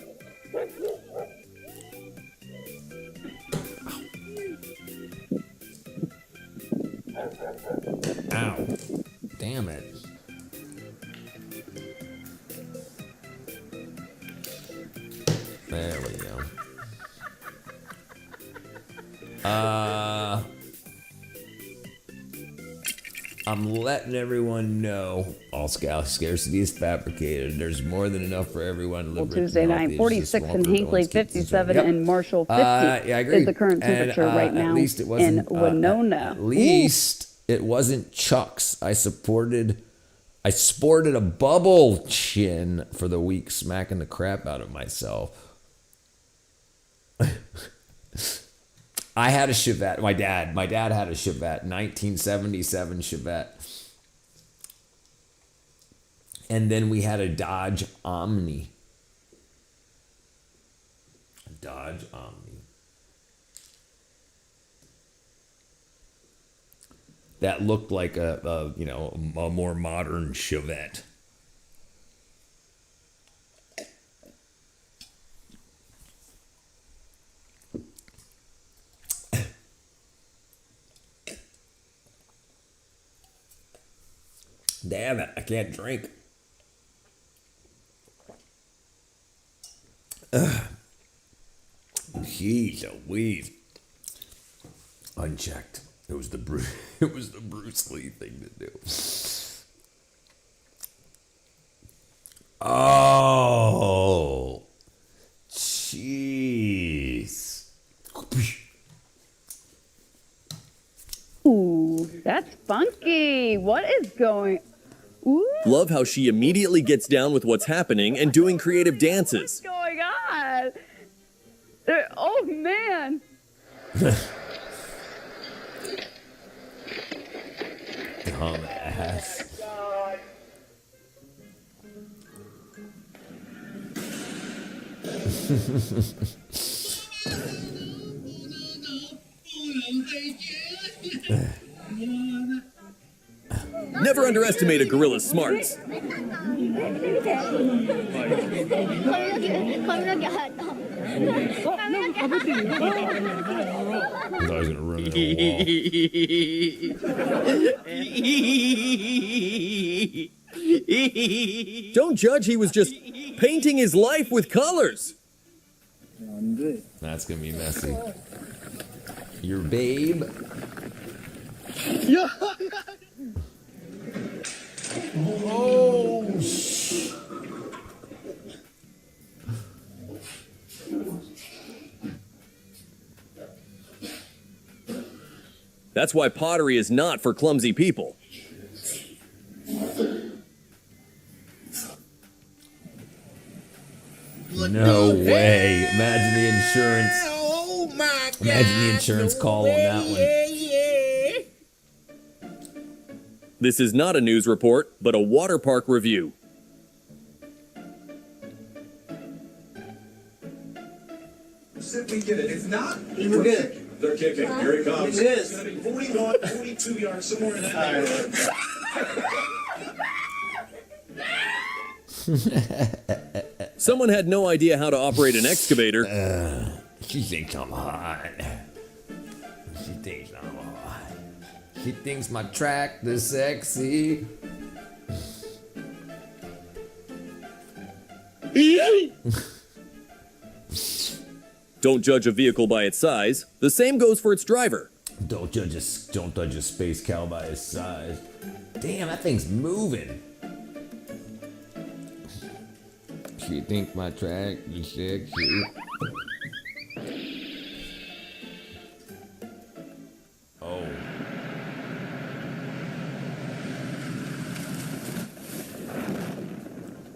Ow. Damn it. There we go. I'm letting everyone know all scarcity is fabricated. There's more than enough for everyone. Well, Tuesday night, 46 in Hinkley, 57 in Marshall, 50 yeah, I agree. is the current temperature right now at least it in wasn't, Winona. At least it wasn't Chuck's. I sported a bubble chin for the week, smacking the crap out of myself. I had a Chevette. My dad had a Chevette, 1977 Chevette. And then we had a Dodge Omni. That looked like a more modern Chevette. Damn it, I can't drink. Jeez Louise. Unchecked. It was the Bruce Lee thing to do. Oh. Jeez. Ooh, that's funky. What is going? Ooh. Love how she immediately gets down with what's happening and doing creative dances. What's going on? Oh man. Dumbass. Never underestimate a gorilla's smarts. Don't judge, he was just painting his life with colors. That's gonna be messy. Your babe. Oh. That's why pottery is not for clumsy people. No way. Imagine the insurance. Oh my God. Imagine the insurance call on that one. This is not a news report, but a water park review. Simply get it. It's not. We're good. They're kicking. Here it comes. It is. It's going to be 42 yards, somewhere in that neighborhood. Someone had no idea how to operate an excavator. She thinks I'm hot. She thinks I'm hot. She thinks my tractor's sexy. Don't judge a vehicle by its size. The same goes for its driver. Don't judge a space cow by his size. Damn, that thing's moving. She thinks my tractor's sexy. Oh.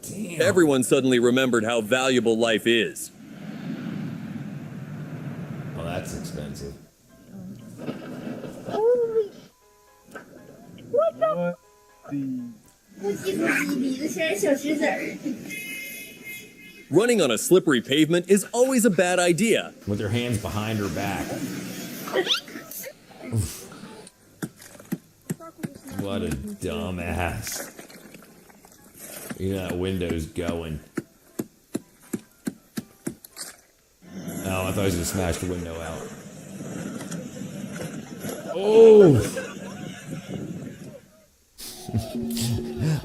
Damn. Everyone suddenly remembered how valuable life is. Well, that's expensive. Holy. What the? Running on a slippery pavement is always a bad idea. With her hands behind her back. What a dumbass. You know that window's going. Oh, I thought he was gonna smash the window out. Oh!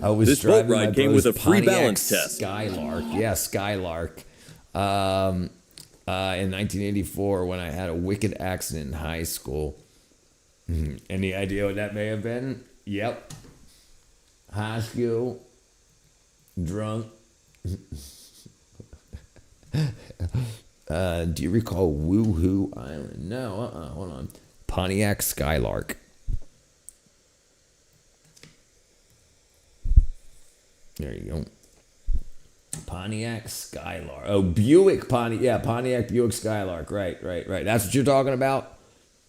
I was This boat driving ride my came bro's with a free Pontiac balance test. Skylark, yeah, Skylark. In 1984, when I had a wicked accident in high school. Any idea what that may have been? Yep. High school. Drunk. Do you recall Woohoo Island? No, hold on. Pontiac Skylark. There you go. Pontiac Skylark. Oh, Buick Pontiac. Yeah, Pontiac Buick Skylark. Right. That's what you're talking about?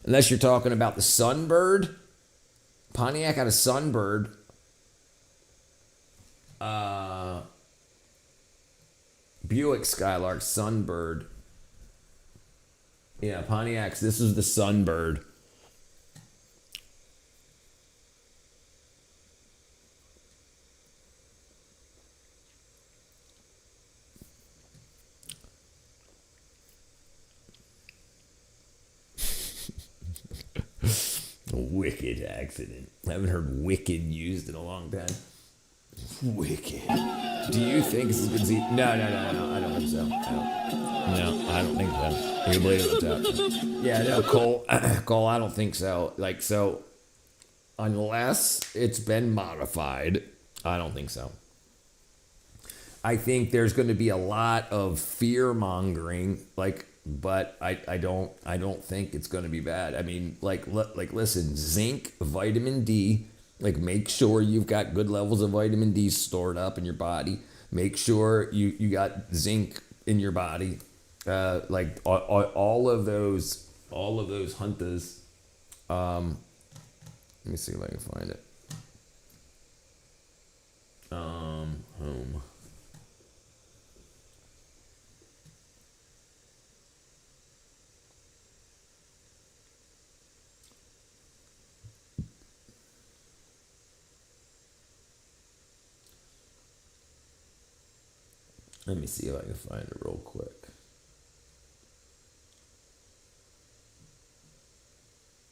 Unless you're talking about the Sunbird. Pontiac had a Sunbird. Buick Skylark, Sunbird. Yeah, Pontiac's. This is the Sunbird. Wicked accident. I haven't heard wicked used in a long time. Wicked. Do you think this is good? No. I don't think so. No, I don't think so. Can you believe it? Yeah, no, Cole. Cole, I don't think so. Like, so, unless it's been modified, I don't think so. I think there's going to be a lot of fear mongering, but I don't think it's going to be bad. I mean, listen, zinc, vitamin D, make sure you've got good levels of vitamin D stored up in your body. Make sure you got zinc in your body. All of those huntas. Let me see if I can find it. Home. Let me see if I can find it real quick.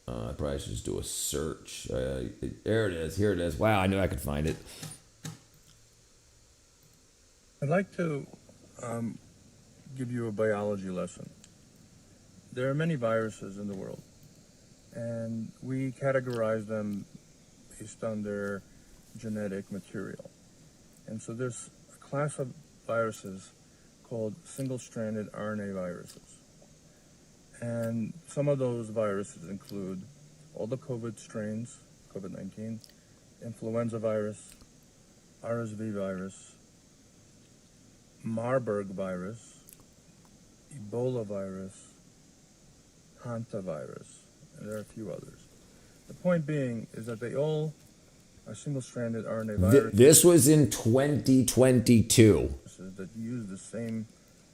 I probably should just do a search. There it is. Here it is. Wow, I knew I could find it. I'd like to give you a biology lesson. There are many viruses in the world, and we categorize them based on their genetic material. And so there's a class of viruses called single-stranded RNA viruses. And some of those viruses include all the COVID strains, COVID-19, influenza virus, RSV virus, Marburg virus, Ebola virus, hantavirus, and there are a few others. The point being is that they all are single-stranded RNA viruses. This was in 2022. That use the same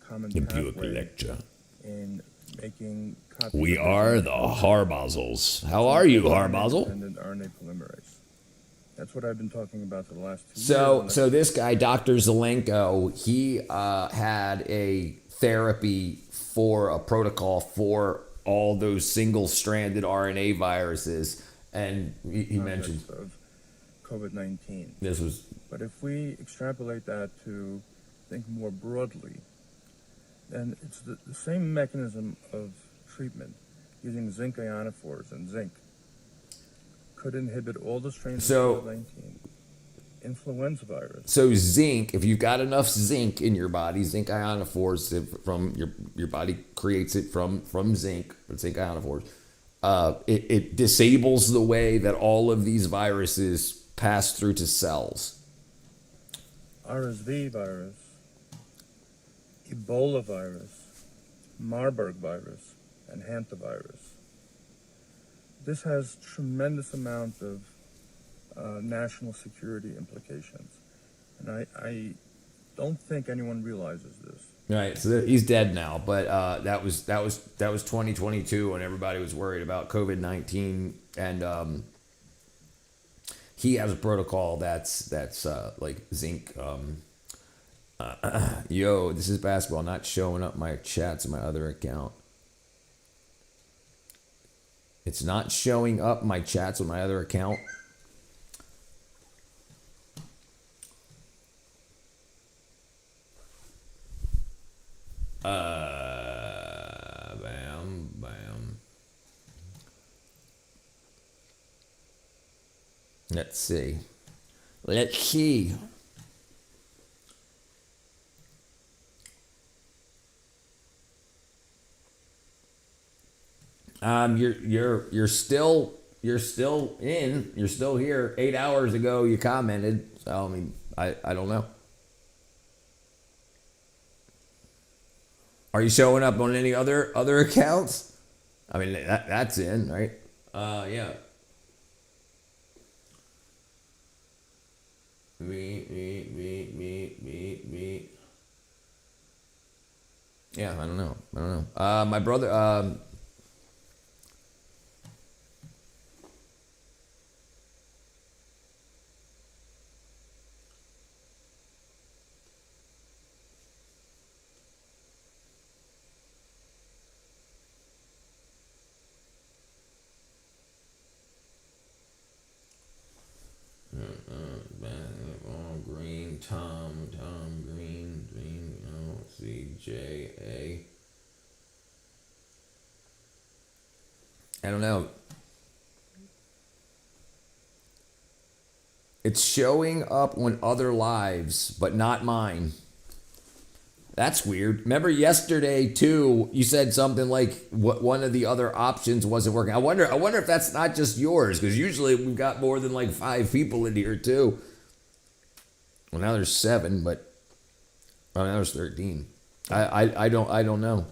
common The Buick pathway lecture. in making copies We of are the Harbazzles. How are you, Harbazzle? RNA polymerase. That's what I've been talking about for the last 2 years. So this guy, Dr. Zelenko, he had a therapy for a protocol for all those single-stranded RNA viruses, and he mentioned of COVID-19. This was. But if we extrapolate that to think more broadly, then it's the same mechanism of treatment using zinc ionophores, and zinc could inhibit all the strains of COVID-19. Influenza virus. So zinc, if you've got enough zinc in your body, zinc ionophores from your body creates it from zinc, zinc ionophores. It disables the way that all of these viruses pass through to cells. RSV virus, Ebola virus, Marburg virus, and hantavirus. This has tremendous amount of national security implications, and I don't think anyone realizes this. Right, so he's dead now, but that was 2022 when everybody was worried about COVID-19, and he has a protocol that's like zinc Yo, this is basketball, not showing up my chats on my other account. It's not showing up my chats on my other account. Bam. Let's see. You're still in. You're still here. 8 hours ago you commented. So I mean, I don't know. Are you showing up on any other accounts? I mean, that's in, right? Yeah. Me. Yeah, I don't know. My brother. Green, Tom Green, CJA. I don't know. It's showing up on other lives, but not mine. That's weird. Remember yesterday too, you said something like what one of the other options wasn't working. I wonder if that's not just yours, because usually we've got more than like 5 people in here too. Well, now there's 7, but now there's 13. I don't know.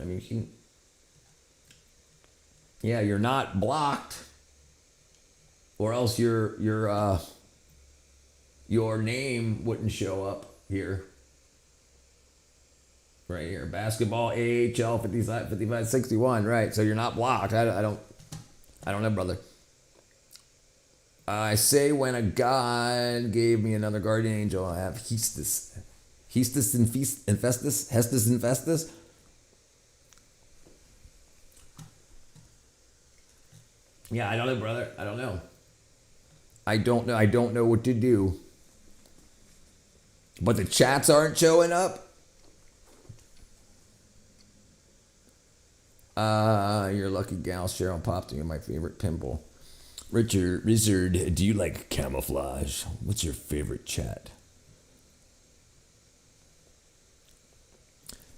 I mean, yeah, you're not blocked, or else your name wouldn't show up here. Right here, basketball AHL 5561. Right, so you're not blocked. I don't know, brother. I say when a god gave me another guardian angel, I have Hestus Infestus. Yeah, I don't know, brother. I don't know. I don't know what to do. But the chats aren't showing up. You're a lucky gal. Cheryl popped you, my favorite pimple. Richard, do you like camouflage? What's your favorite chat?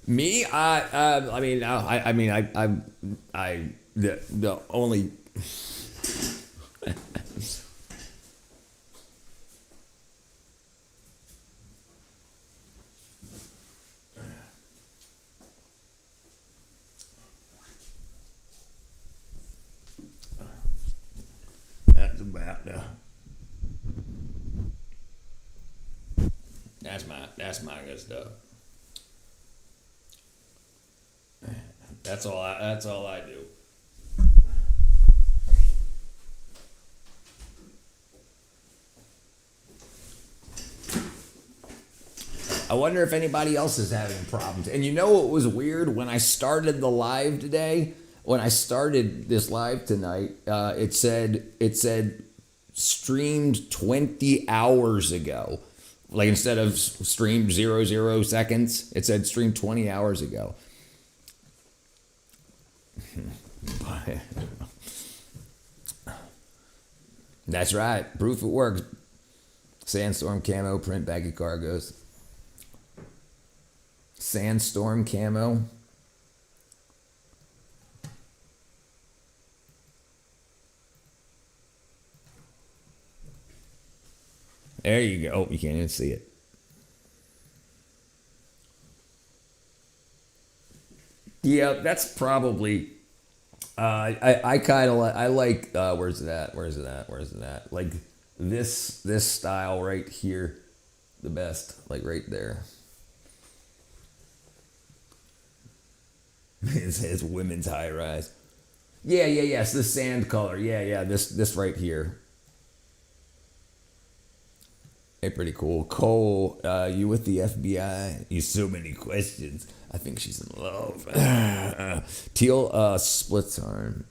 Me, the only. That's about that's my good stuff. That's all I do. I wonder if anybody else is having problems. And you know what was weird? When I started the live today, when I started this live tonight, it said streamed 20 hours ago. Like instead of streamed 00 seconds, it said streamed 20 hours ago. That's right. Proof it works. Sandstorm camo, print baggy cargos. Sandstorm camo. There you go. Oh, you can't even see it. Yeah, that's probably. I kind of like. I like. Where's it at? Like this style right here, the best. Like right there. It says women's high rise. Yeah. It's the sand color. Yeah. This right here. Hey, pretty cool. Cole, you with the FBI? You so many questions. I think she's in love. Teal splits arm.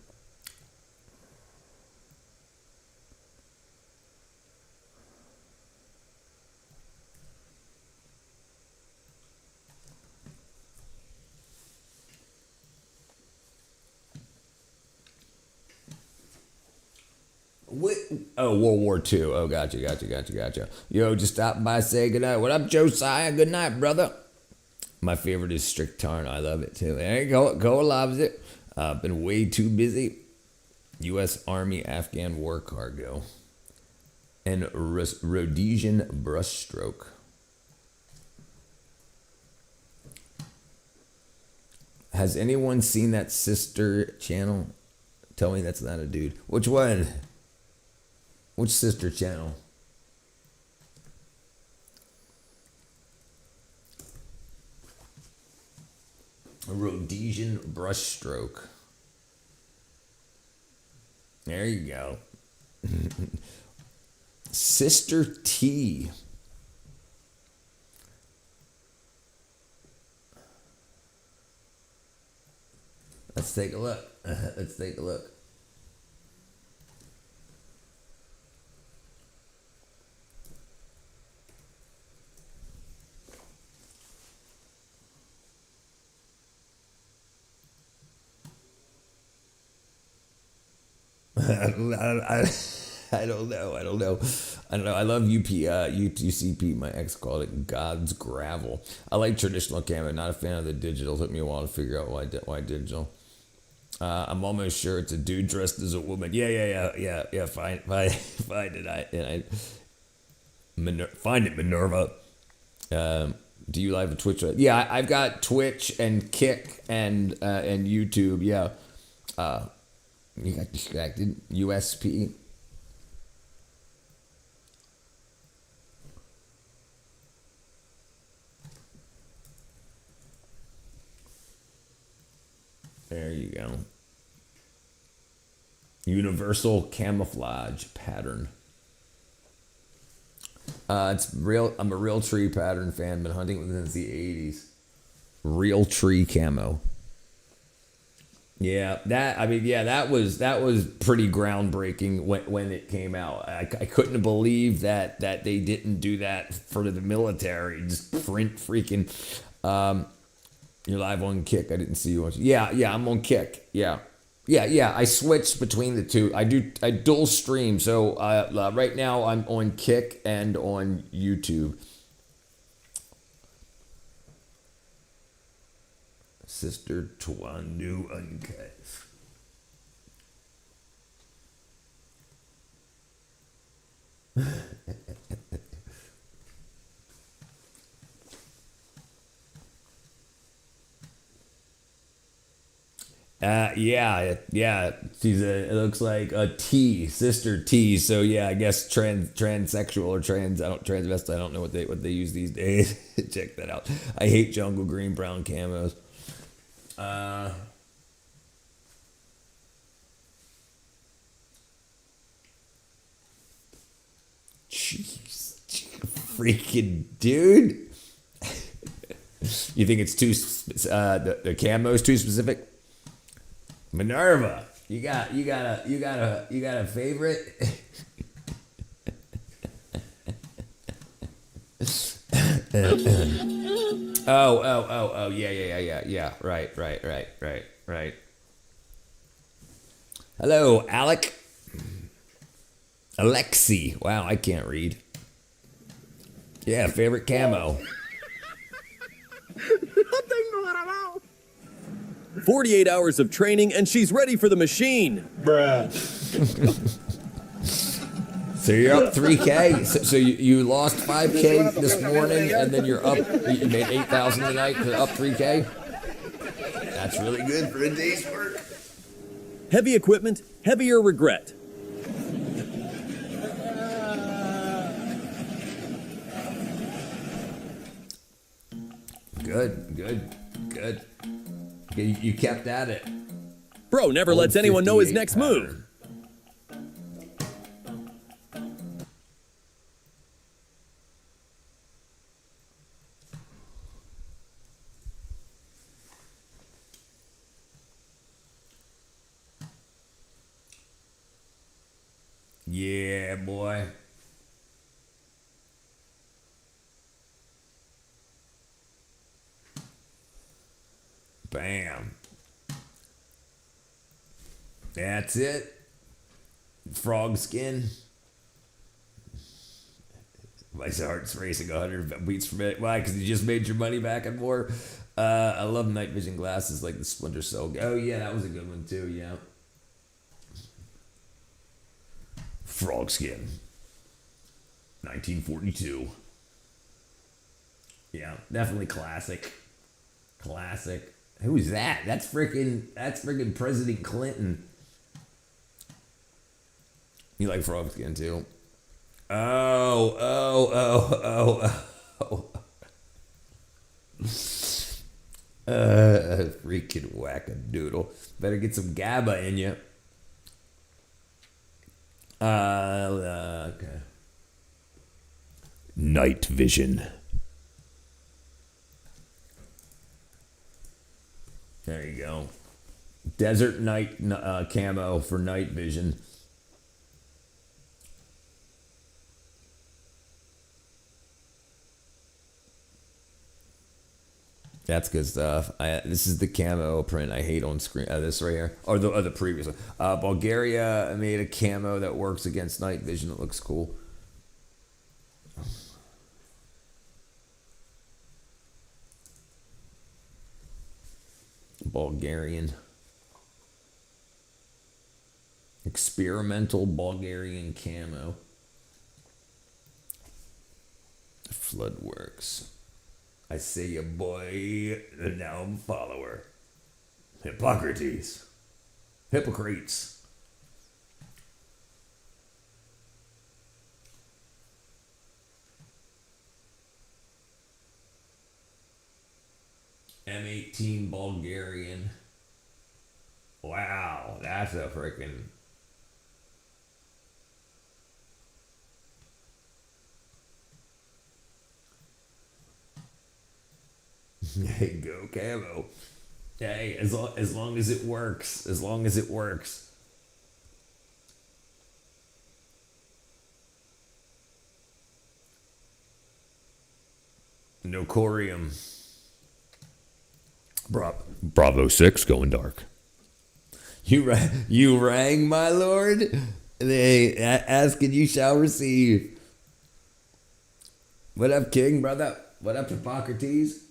What? Oh, World War II. Oh, gotcha. Yo, just stop by, say goodnight. What up, Josiah? Good night, brother. My favorite is Strict Tarn. I love it too. There you go. Cole loves it. Been way too busy. U.S. Army Afghan War Cargo. And Rhodesian Brushstroke. Has anyone seen that sister channel? Tell me that's not a dude. Which one? Which sister channel? A Rhodesian Brushstroke. There you go. Sister T. Let's take a look. Let's take a look. I don't know. I love UCP. My ex called it God's gravel. I like traditional camera. Not a fan of the digital. Took me a while to figure out why digital. I'm almost sure it's a dude dressed as a woman. Yeah. Find it. Find it, Minerva. Do you live on Twitch? Yeah, I've got Twitch and Kick and YouTube. Yeah. You got distracted. USP. There you go. Universal camouflage pattern. It's real. I'm a real tree pattern fan. Been hunting with it since the 80s. Real tree camo. Yeah, that was pretty groundbreaking when it came out. I couldn't believe that they didn't do that for the military. Just freaking. You're live on Kick. I didn't see you on. Yeah, I'm on Kick. Yeah. I switched between the two. I dual stream. So right now I'm on Kick and on YouTube. Sister Twandu Uncut. Yeah. It looks like a T, Sister T. So yeah, I guess transsexual or transvestite. I don't know what they use these days. Check that out. I hate jungle green brown camos. Jeez, freaking dude. You think it's too the camo's too specific? Minerva, you got a favorite? Oh, yeah. Right. Hello, Alexi. Wow, I can't read. Yeah, favorite camo. 48 hours of training and she's ready for the machine. Bruh. So you're up 3K. So you lost 5K this morning, and then you're up. You made 8,000 tonight. You're up 3K. That's really good for a day's work. Heavy equipment, heavier regret. Good. You kept at it. Bro never lets anyone know his next move. Bam. That's it. Frog skin. My heart's racing 100 beats per minute. Why? Because you just made your money back and more. I love night vision glasses like the Splinter Cell. Oh yeah, that was a good one too. Yeah. Frog skin. 1942. Yeah, definitely classic. Classic. Who's that? That's freaking President Clinton. You like frog skin too? Oh. Freaking wackadoodle. Better get some GABA in you. Okay. Night vision. There you go. Desert night camo for night vision. That's good stuff. This is the camo print I hate on screen. This right here, or the previous one. Bulgaria made a camo that works against night vision. It looks cool. Bulgarian. Experimental Bulgarian camo. Floodworks. I say ya boy, and now I'm a follower. Hippocrates. Hippocrates. M18 Bulgarian. Wow, that's a freaking... Hey, go camo. Hey, as long as it works. As long as it works. No corium. Bravo 6 going dark. You rang, my lord? They ask and you shall receive. What up, King, brother? What up, Hippocrates?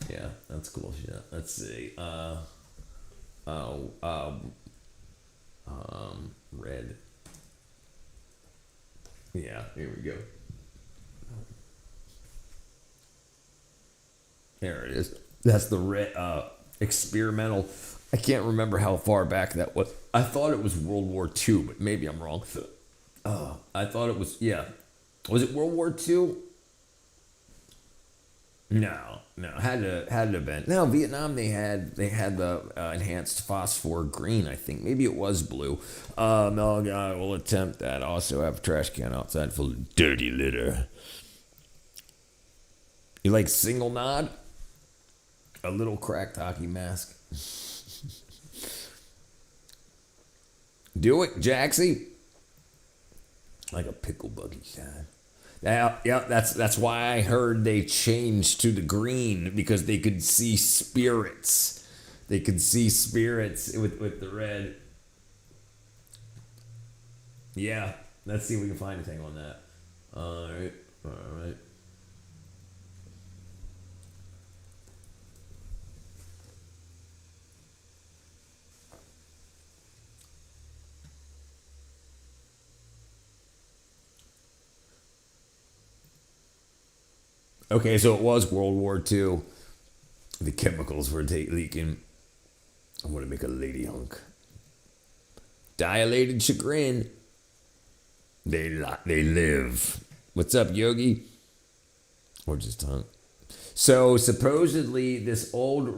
Yeah, that's cool shit. Let's see. Red. Yeah, here we go. There it is. That's the red experimental. I can't remember how far back that was. I thought it was World War II, but maybe I'm wrong. I thought it was, yeah. Was it World War II? No, had to have been. No, Vietnam they had the enhanced phosphor green. I think maybe it was blue. No, I will attempt that. Also have a trash can outside full of dirty litter. You like single nod? A little cracked hockey mask. Do it, Jaxie. Like a pickle buggy sign. Yeah, that's why I heard they changed to the green, because they could see spirits. They could see spirits with the red. Yeah, let's see if we can find anything on that. All right. Okay, so it was World War II. The chemicals were leaking. I want to make a lady hunk. Dilated chagrin. They live. What's up, Yogi? Or just hunk. So supposedly this old,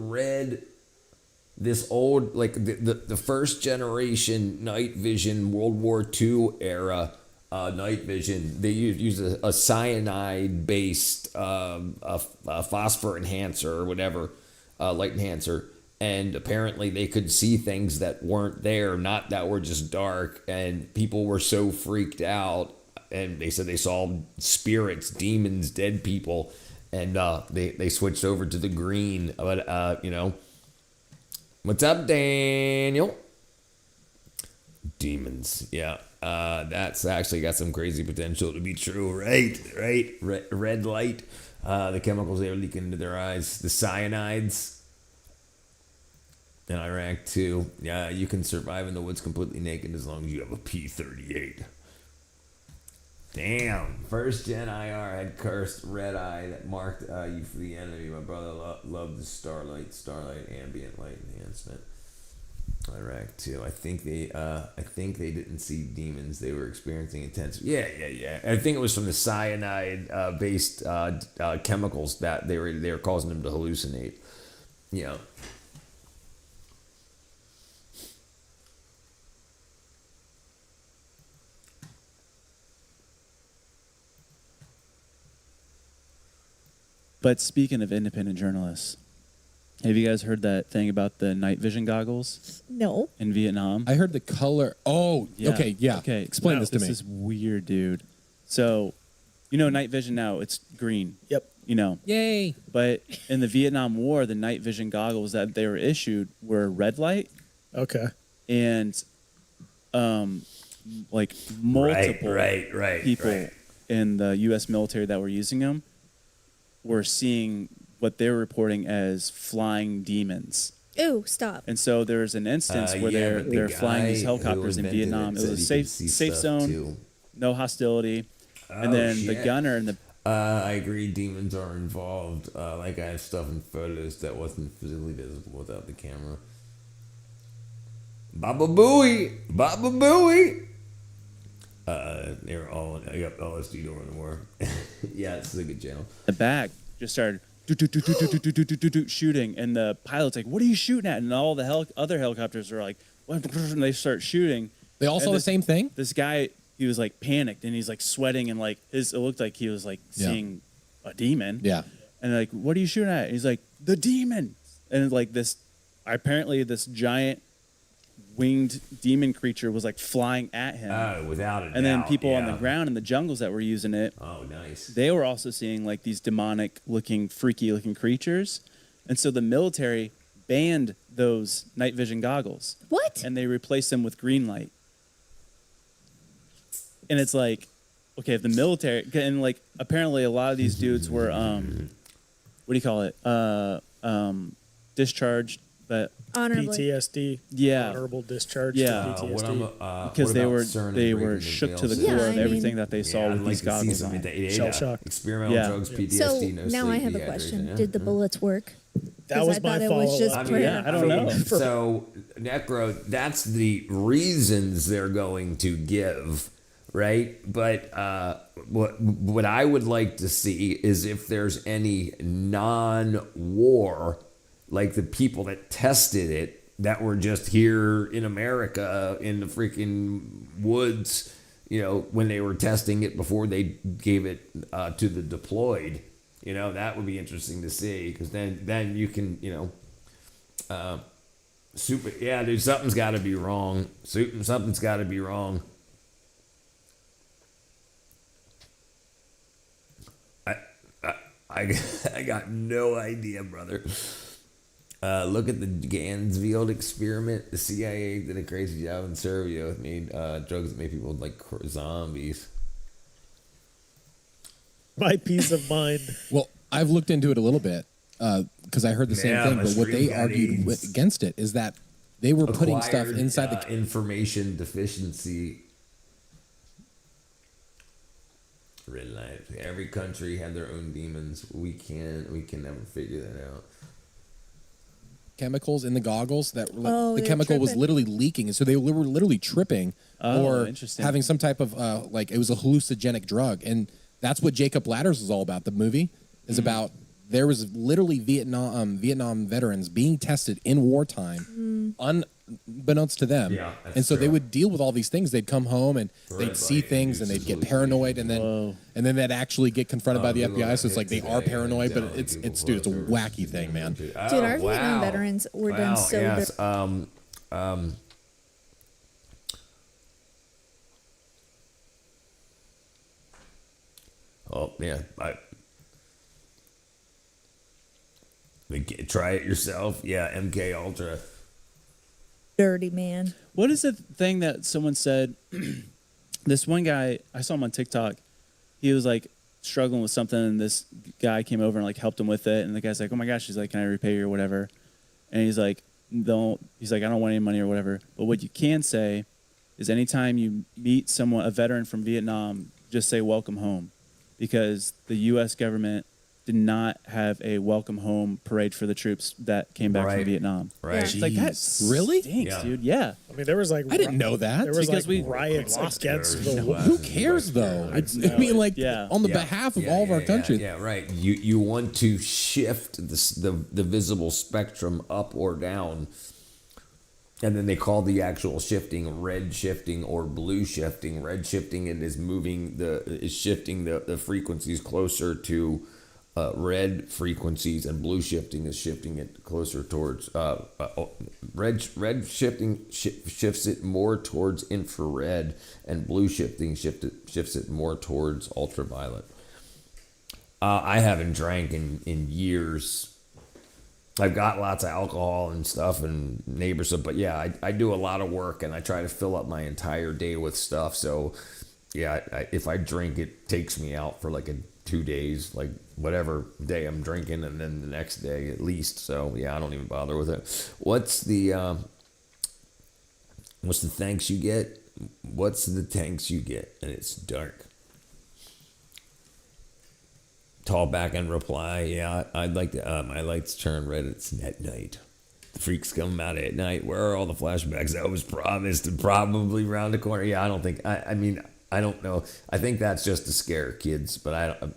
like the first generation night vision World War II era night vision, they use a cyanide based phosphor enhancer or whatever, light enhancer, and apparently they could see things that weren't there, not that were just dark, and people were so freaked out, and they said they saw spirits, demons, dead people, and they switched over to the green. But you know, what's up, Daniel? Demons, yeah. That's actually got some crazy potential to be true, right? Red light, the chemicals they were leaking into their eyes, the cyanides. In Iraq too. Yeah, you can survive in the woods completely naked as long as you have a P-38. Damn. First gen IR had cursed red eye that marked you for the enemy. My brother loved the starlight ambient light enhancement. Iraq too. I think they didn't see demons. They were experiencing intense. Yeah. I think it was from the cyanide based chemicals that they were causing them to hallucinate. Yeah. But speaking of independent journalists, have you guys heard that thing about the night vision goggles? No. In Vietnam? I heard the color. Oh, Yeah. okay, yeah. Okay. Explain this to me. This is weird, dude. So, you know, night vision now, it's green. Yep. You know. Yay. But in the Vietnam War, the night vision goggles that they were issued were red light. Okay. And, like, multiple people in the U.S. military that were using them were seeing what they're reporting as flying demons. Ooh, stop. And so there's an instance where they're flying these helicopters in Vietnam. It was a safe zone, no hostility. And then the gunner and the... I agree, demons are involved. Like I have stuff in photos that wasn't physically visible without the camera. Baba Booey! Baba Booey! They were all... I got LSD during the war. Yeah, it's a good channel. The back just started shooting, and the pilot's like, "What are you shooting at?" And all the other helicopters are like, "What?" And they start shooting. They all saw the same thing? This guy, he was like panicked, and he's like sweating, and like it looked like he was like seeing a demon. Yeah. And they're like, "What are you shooting at?" And he's like, "The demon." And like this, apparently this giant winged demon creature was like flying at him. Oh, without a doubt. And then people on the ground in the jungles that were using it. Oh, nice. They were also seeing like these demonic looking, freaky looking creatures. And so the military banned those night vision goggles. What? And they replaced them with green light. And it's like, okay, if the military, and like apparently a lot of these dudes were, what do you call it? Discharged, but Honorably. PTSD. Yeah. Honorable discharge. Yeah. For PTSD. Because they were shook to the core of everything that they saw with these goggles on. Shell shock. Experimental drugs, PTSD, So no now sleep, I have a dehydration, question. yeah. Did the bullets work? That 'Cause was I my thought it was just follow-up. prayer. I don't know. So, Necro, that's the reasons they're going to give, right? But what I would like to see is if there's any non-war, like the people that tested it, that were just here in America in the freaking woods, you know, when they were testing it before they gave it to the deployed. You know, that would be interesting to see, because then you can, you know, dude, something's got to be wrong. Something's got to be wrong. I got no idea, brother. Look at the Gansfield experiment. The CIA did a crazy job in Serbia. It made drugs that made people like zombies. My peace of mind. Well, I've looked into it a little bit because I heard the same thing. But what they argued against it is that they were putting stuff inside the information deficiency. Real life. Every country had their own demons. We can never figure that out. chemicals in the goggles that Oh, the they were chemical was tripping. literally leaking, and so they were literally tripping or interesting. having some type of like it was a hallucinogenic drug, and that's what Jacob Ladders was all about. The movie is about there was literally Vietnam veterans being tested in wartime, unbeknownst to them, and so they would deal with all these things. They'd come home and they'd see things and they'd get paranoid, and then they'd actually get confronted by the FBI. So it's like they are paranoid, but it's dude, it's a wacky thing, man. Dude, our Vietnam veterans were done so yes. good. Oh yeah, Try it yourself. Yeah, MK Ultra. Dirty man. What is the thing that someone said? This one guy, I saw him on TikTok. He was like struggling with something, and this guy came over and like helped him with it. And the guy's like, "Oh my gosh," he's like, "Can I repay you or whatever?" And he's like, "Don't." He's like, "I don't want any money or whatever." But what you can say is, anytime you meet someone, a veteran from Vietnam, just say "Welcome home," because the U.S. government did not have a welcome home parade for the troops that came back from Vietnam. Right. It's like that Really? stinks, dude. Yeah. I mean, there was like I didn't know that. There was Because like we riots against the Who cares though? I mean, like on the behalf of all of our country. Yeah, right. You want to shift the visible spectrum up or down, and then they call the actual shifting red shifting or blue shifting. Red shifting, it is shifting the frequencies closer to red frequencies, and blue shifting is shifting it closer towards red shifting shifts it more towards infrared, and blue shifting shifts it more towards ultraviolet. I haven't drank in years. I've got lots of alcohol and stuff and neighbors stuff, but yeah, I do a lot of work and I try to fill up my entire day with stuff. So yeah, if I drink, it takes me out for like 2 days, like whatever day I'm drinking, and then the next day at least. So yeah, I don't even bother with it. What's the thanks you get? What's the thanks you get? And it's dark. Tall back end reply. Yeah, I'd like to. My lights turn red. It's at night. The freaks come out at night. Where are all the flashbacks that was promised? And probably around the corner. Yeah, I don't think. I mean, I don't know. I think that's just to scare kids. But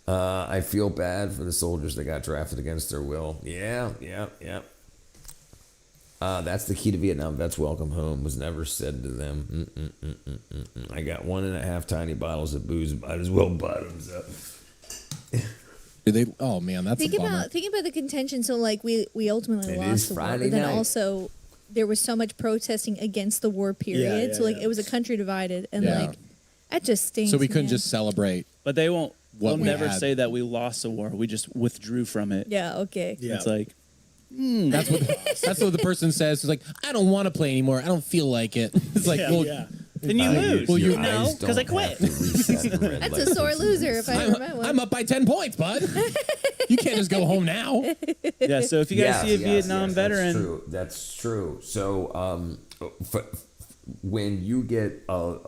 I feel bad for the soldiers that got drafted against their will. Yeah. That's the key to Vietnam vets' welcome home was never said to them. I got 1.5 tiny bottles of booze. Might as well bottoms up. Oh man, that's think a bummer. about the contention. So like we ultimately lost the war, but then also there was so much protesting against the war period. Yeah, so like it was a country divided, and like that just stinks. So we couldn't man. just celebrate. But they won't. They'll never had. say that we lost a war. We just withdrew from it. Yeah. Okay. Yeah. It's like. That's what the person says. It's like, I don't want to play anymore. I don't feel like it. It's like, Then you lose. Well, you know, because I quit. That's a sore loser if I ever met one. I'm up by 10 points, bud. You can't just go home now. Yeah. So if you guys see a Vietnam veteran, that's true. So when you get a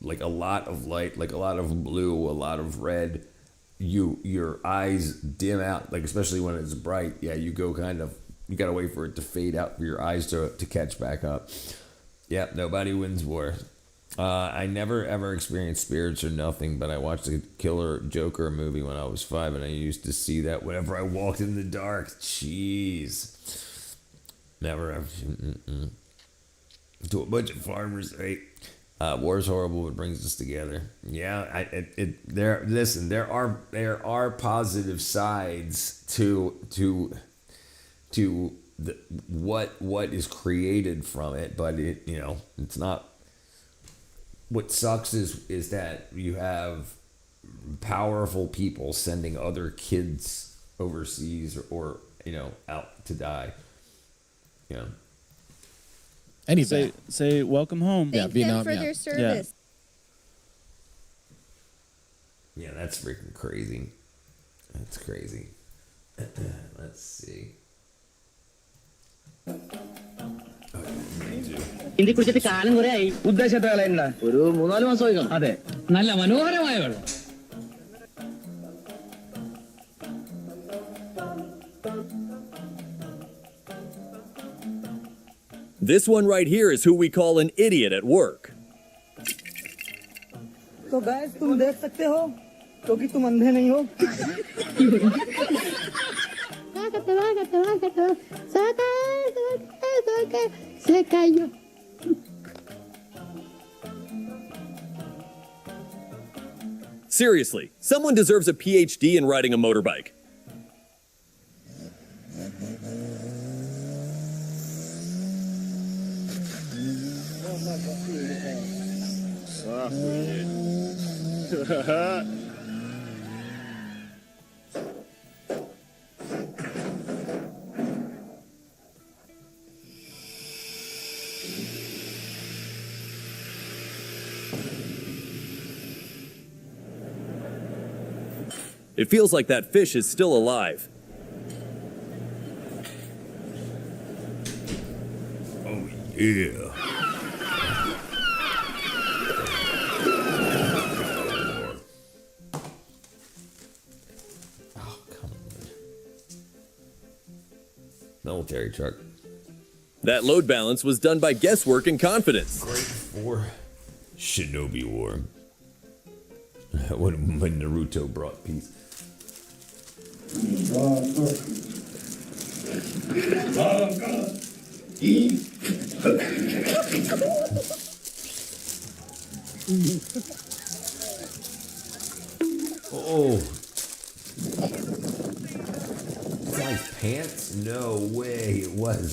lot of light, like a lot of blue, a lot of red, your eyes dim out, like especially when it's bright. Yeah, you gotta wait for it to fade out for your eyes to catch back up. Yeah, nobody wins war. I never ever experienced spirits or nothing, but I watched the Killer Joker movie when I was 5, and I used to see that whenever I walked in the dark. Jeez, never ever. To a bunch of farmers, right? War's horrible, but brings us together. Yeah, there are positive sides to what is created from it, but it's not. What sucks is that you have powerful people sending other kids overseas or out to die. Any say welcome home. Thank them for their service. Yeah, that's freaking crazy. That's crazy. Let's see. India കുടിച്ചിട്ട് കാലം കുറെ ആയി. ഉദ്ദേശത്തെ കാലം എന്താ? ഒരു 3-4 മാസമായി കാണും. അതെ, നല്ല മനോഹരമായ വെള്ളം. This one right here is who we call an idiot at work. तो गाइस तुम देख सकते हो क्योंकि तुम अंधे नहीं हो. Se cayó. Seriously, someone deserves a PhD in riding a motorbike. It feels like that fish is still alive. Oh, yeah. Oh, come on. Military truck. That load balance was done by guesswork and confidence. Great for Shinobi War. When Naruto brought peace. Oh. Size pants? No way it was.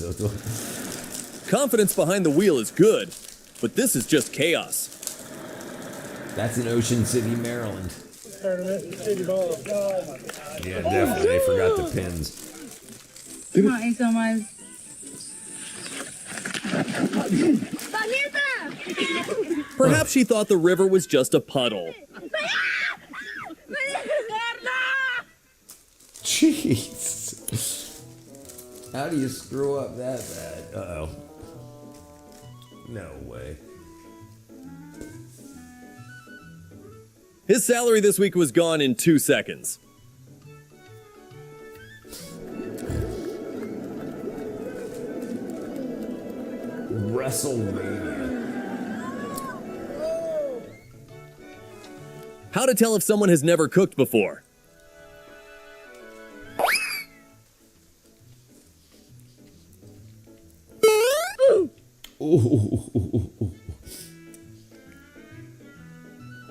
Confidence behind the wheel is good, but this is just chaos. That's in Ocean City, Maryland. Yeah, definitely. They forgot the pins. Ay, so much. Perhaps she thought the river was just a puddle. Jeez. How do you screw up that bad? Uh-oh. No way. His salary this week was gone in 2 seconds. WrestleMania. How to tell if someone has never cooked before.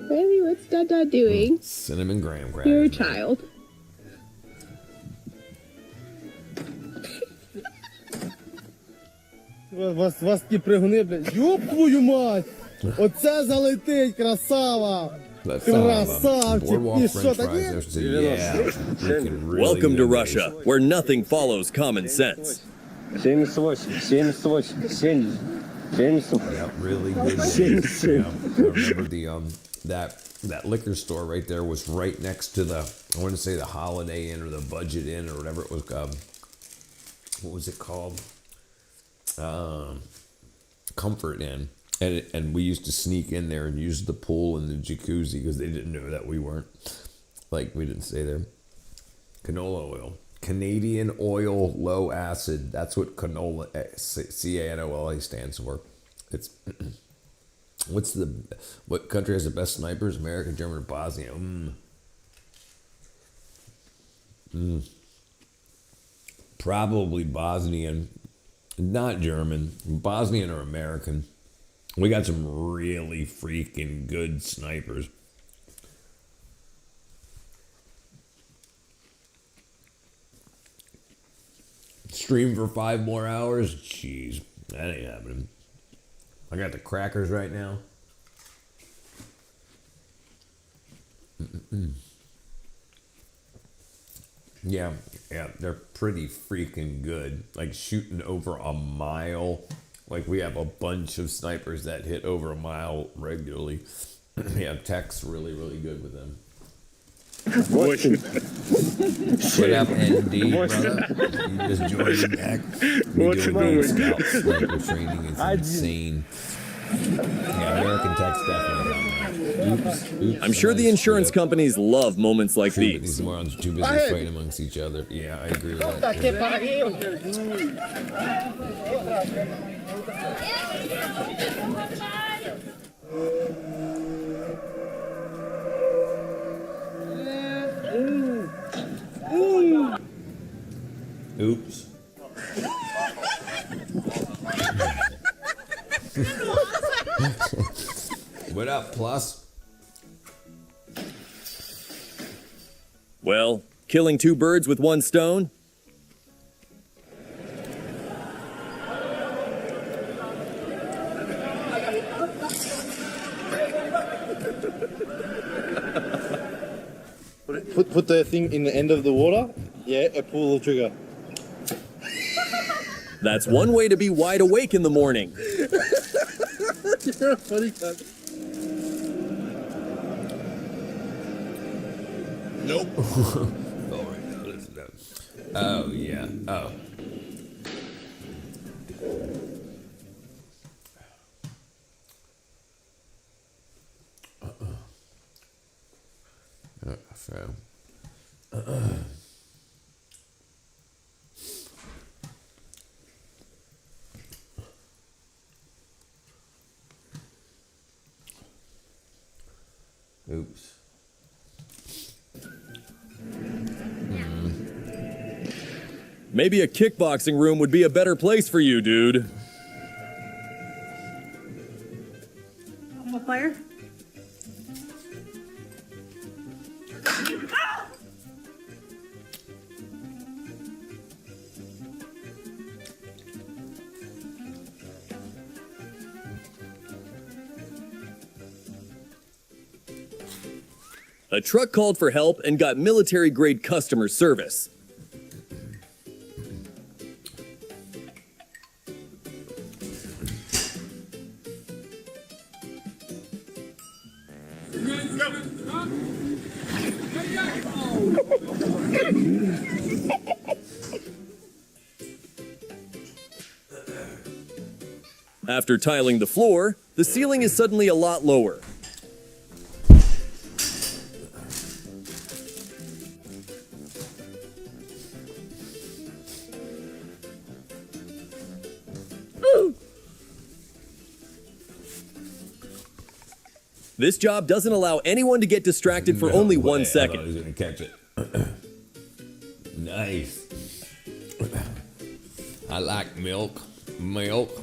Baby, what's Dada doing? Cinnamon graham crackers. You're a child. Вас ті пригони, блядь. Ёб твою мать! Оце залетить, красава! Красавчик, ти що таке? Welcome to Russia, where nothing follows common sense. 78, 78, 70. Yeah, really good. Yeah, I remember the that liquor store right there was right next to the, I want to say the Holiday Inn or the Budget Inn or whatever it was. What was it called? Comfort Inn. And we used to sneak in there and use the pool and the jacuzzi because they didn't know that we didn't stay there. Canola oil. Canadian oil, low acid. That's what canola, CANOLA stands for. It's, what country has the best snipers? America, Germany, or Bosnia? Probably Bosnian, not German. Bosnian or American. We got some really freaking good snipers. Stream for 5 more hours? Jeez, that ain't happening. I got the crackers right now. Yeah, they're pretty freaking good. Like shooting over a mile. Like we have a bunch of snipers that hit over a mile regularly. Yeah, tech's really, really good with them. What up, ND, brother? You just joined back. We doing Scout sniper training is insane. Yeah, American tech's definitely. Oops, I'm sure the insurance companies love moments like these. These morons are too busy fighting amongst each other. Yeah, I agree with that. Oops. What up, Plus? Well, killing 2 birds with 1 stone? Put the thing in the end of the water, yeah, and pull the trigger. That's one way to be wide awake in the morning. You're a funny cunt. Nope. Oh, yeah. Oh. So. Oops. Maybe a kickboxing room would be a better place for you, dude. On fire? A truck called for help and got military-grade customer service. After tiling the floor, the ceiling is suddenly a lot lower. This job doesn't allow anyone to get distracted for only 1 second. I thought he was going to catch it. Nice. I like milk. Milk.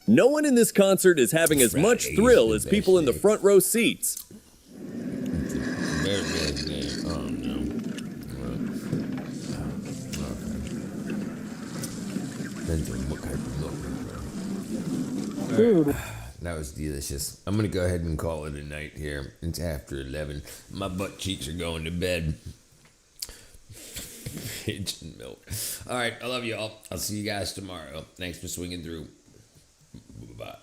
No one in this concert is having as much thrill as people in the front row seats. Oh, no. Dude. That was delicious. I'm going to go ahead and call it a night here. It's after 11. My butt cheeks are going to bed. Pigeon milk. All right. I love you all. I'll see you guys tomorrow. Thanks for swinging through. Bye.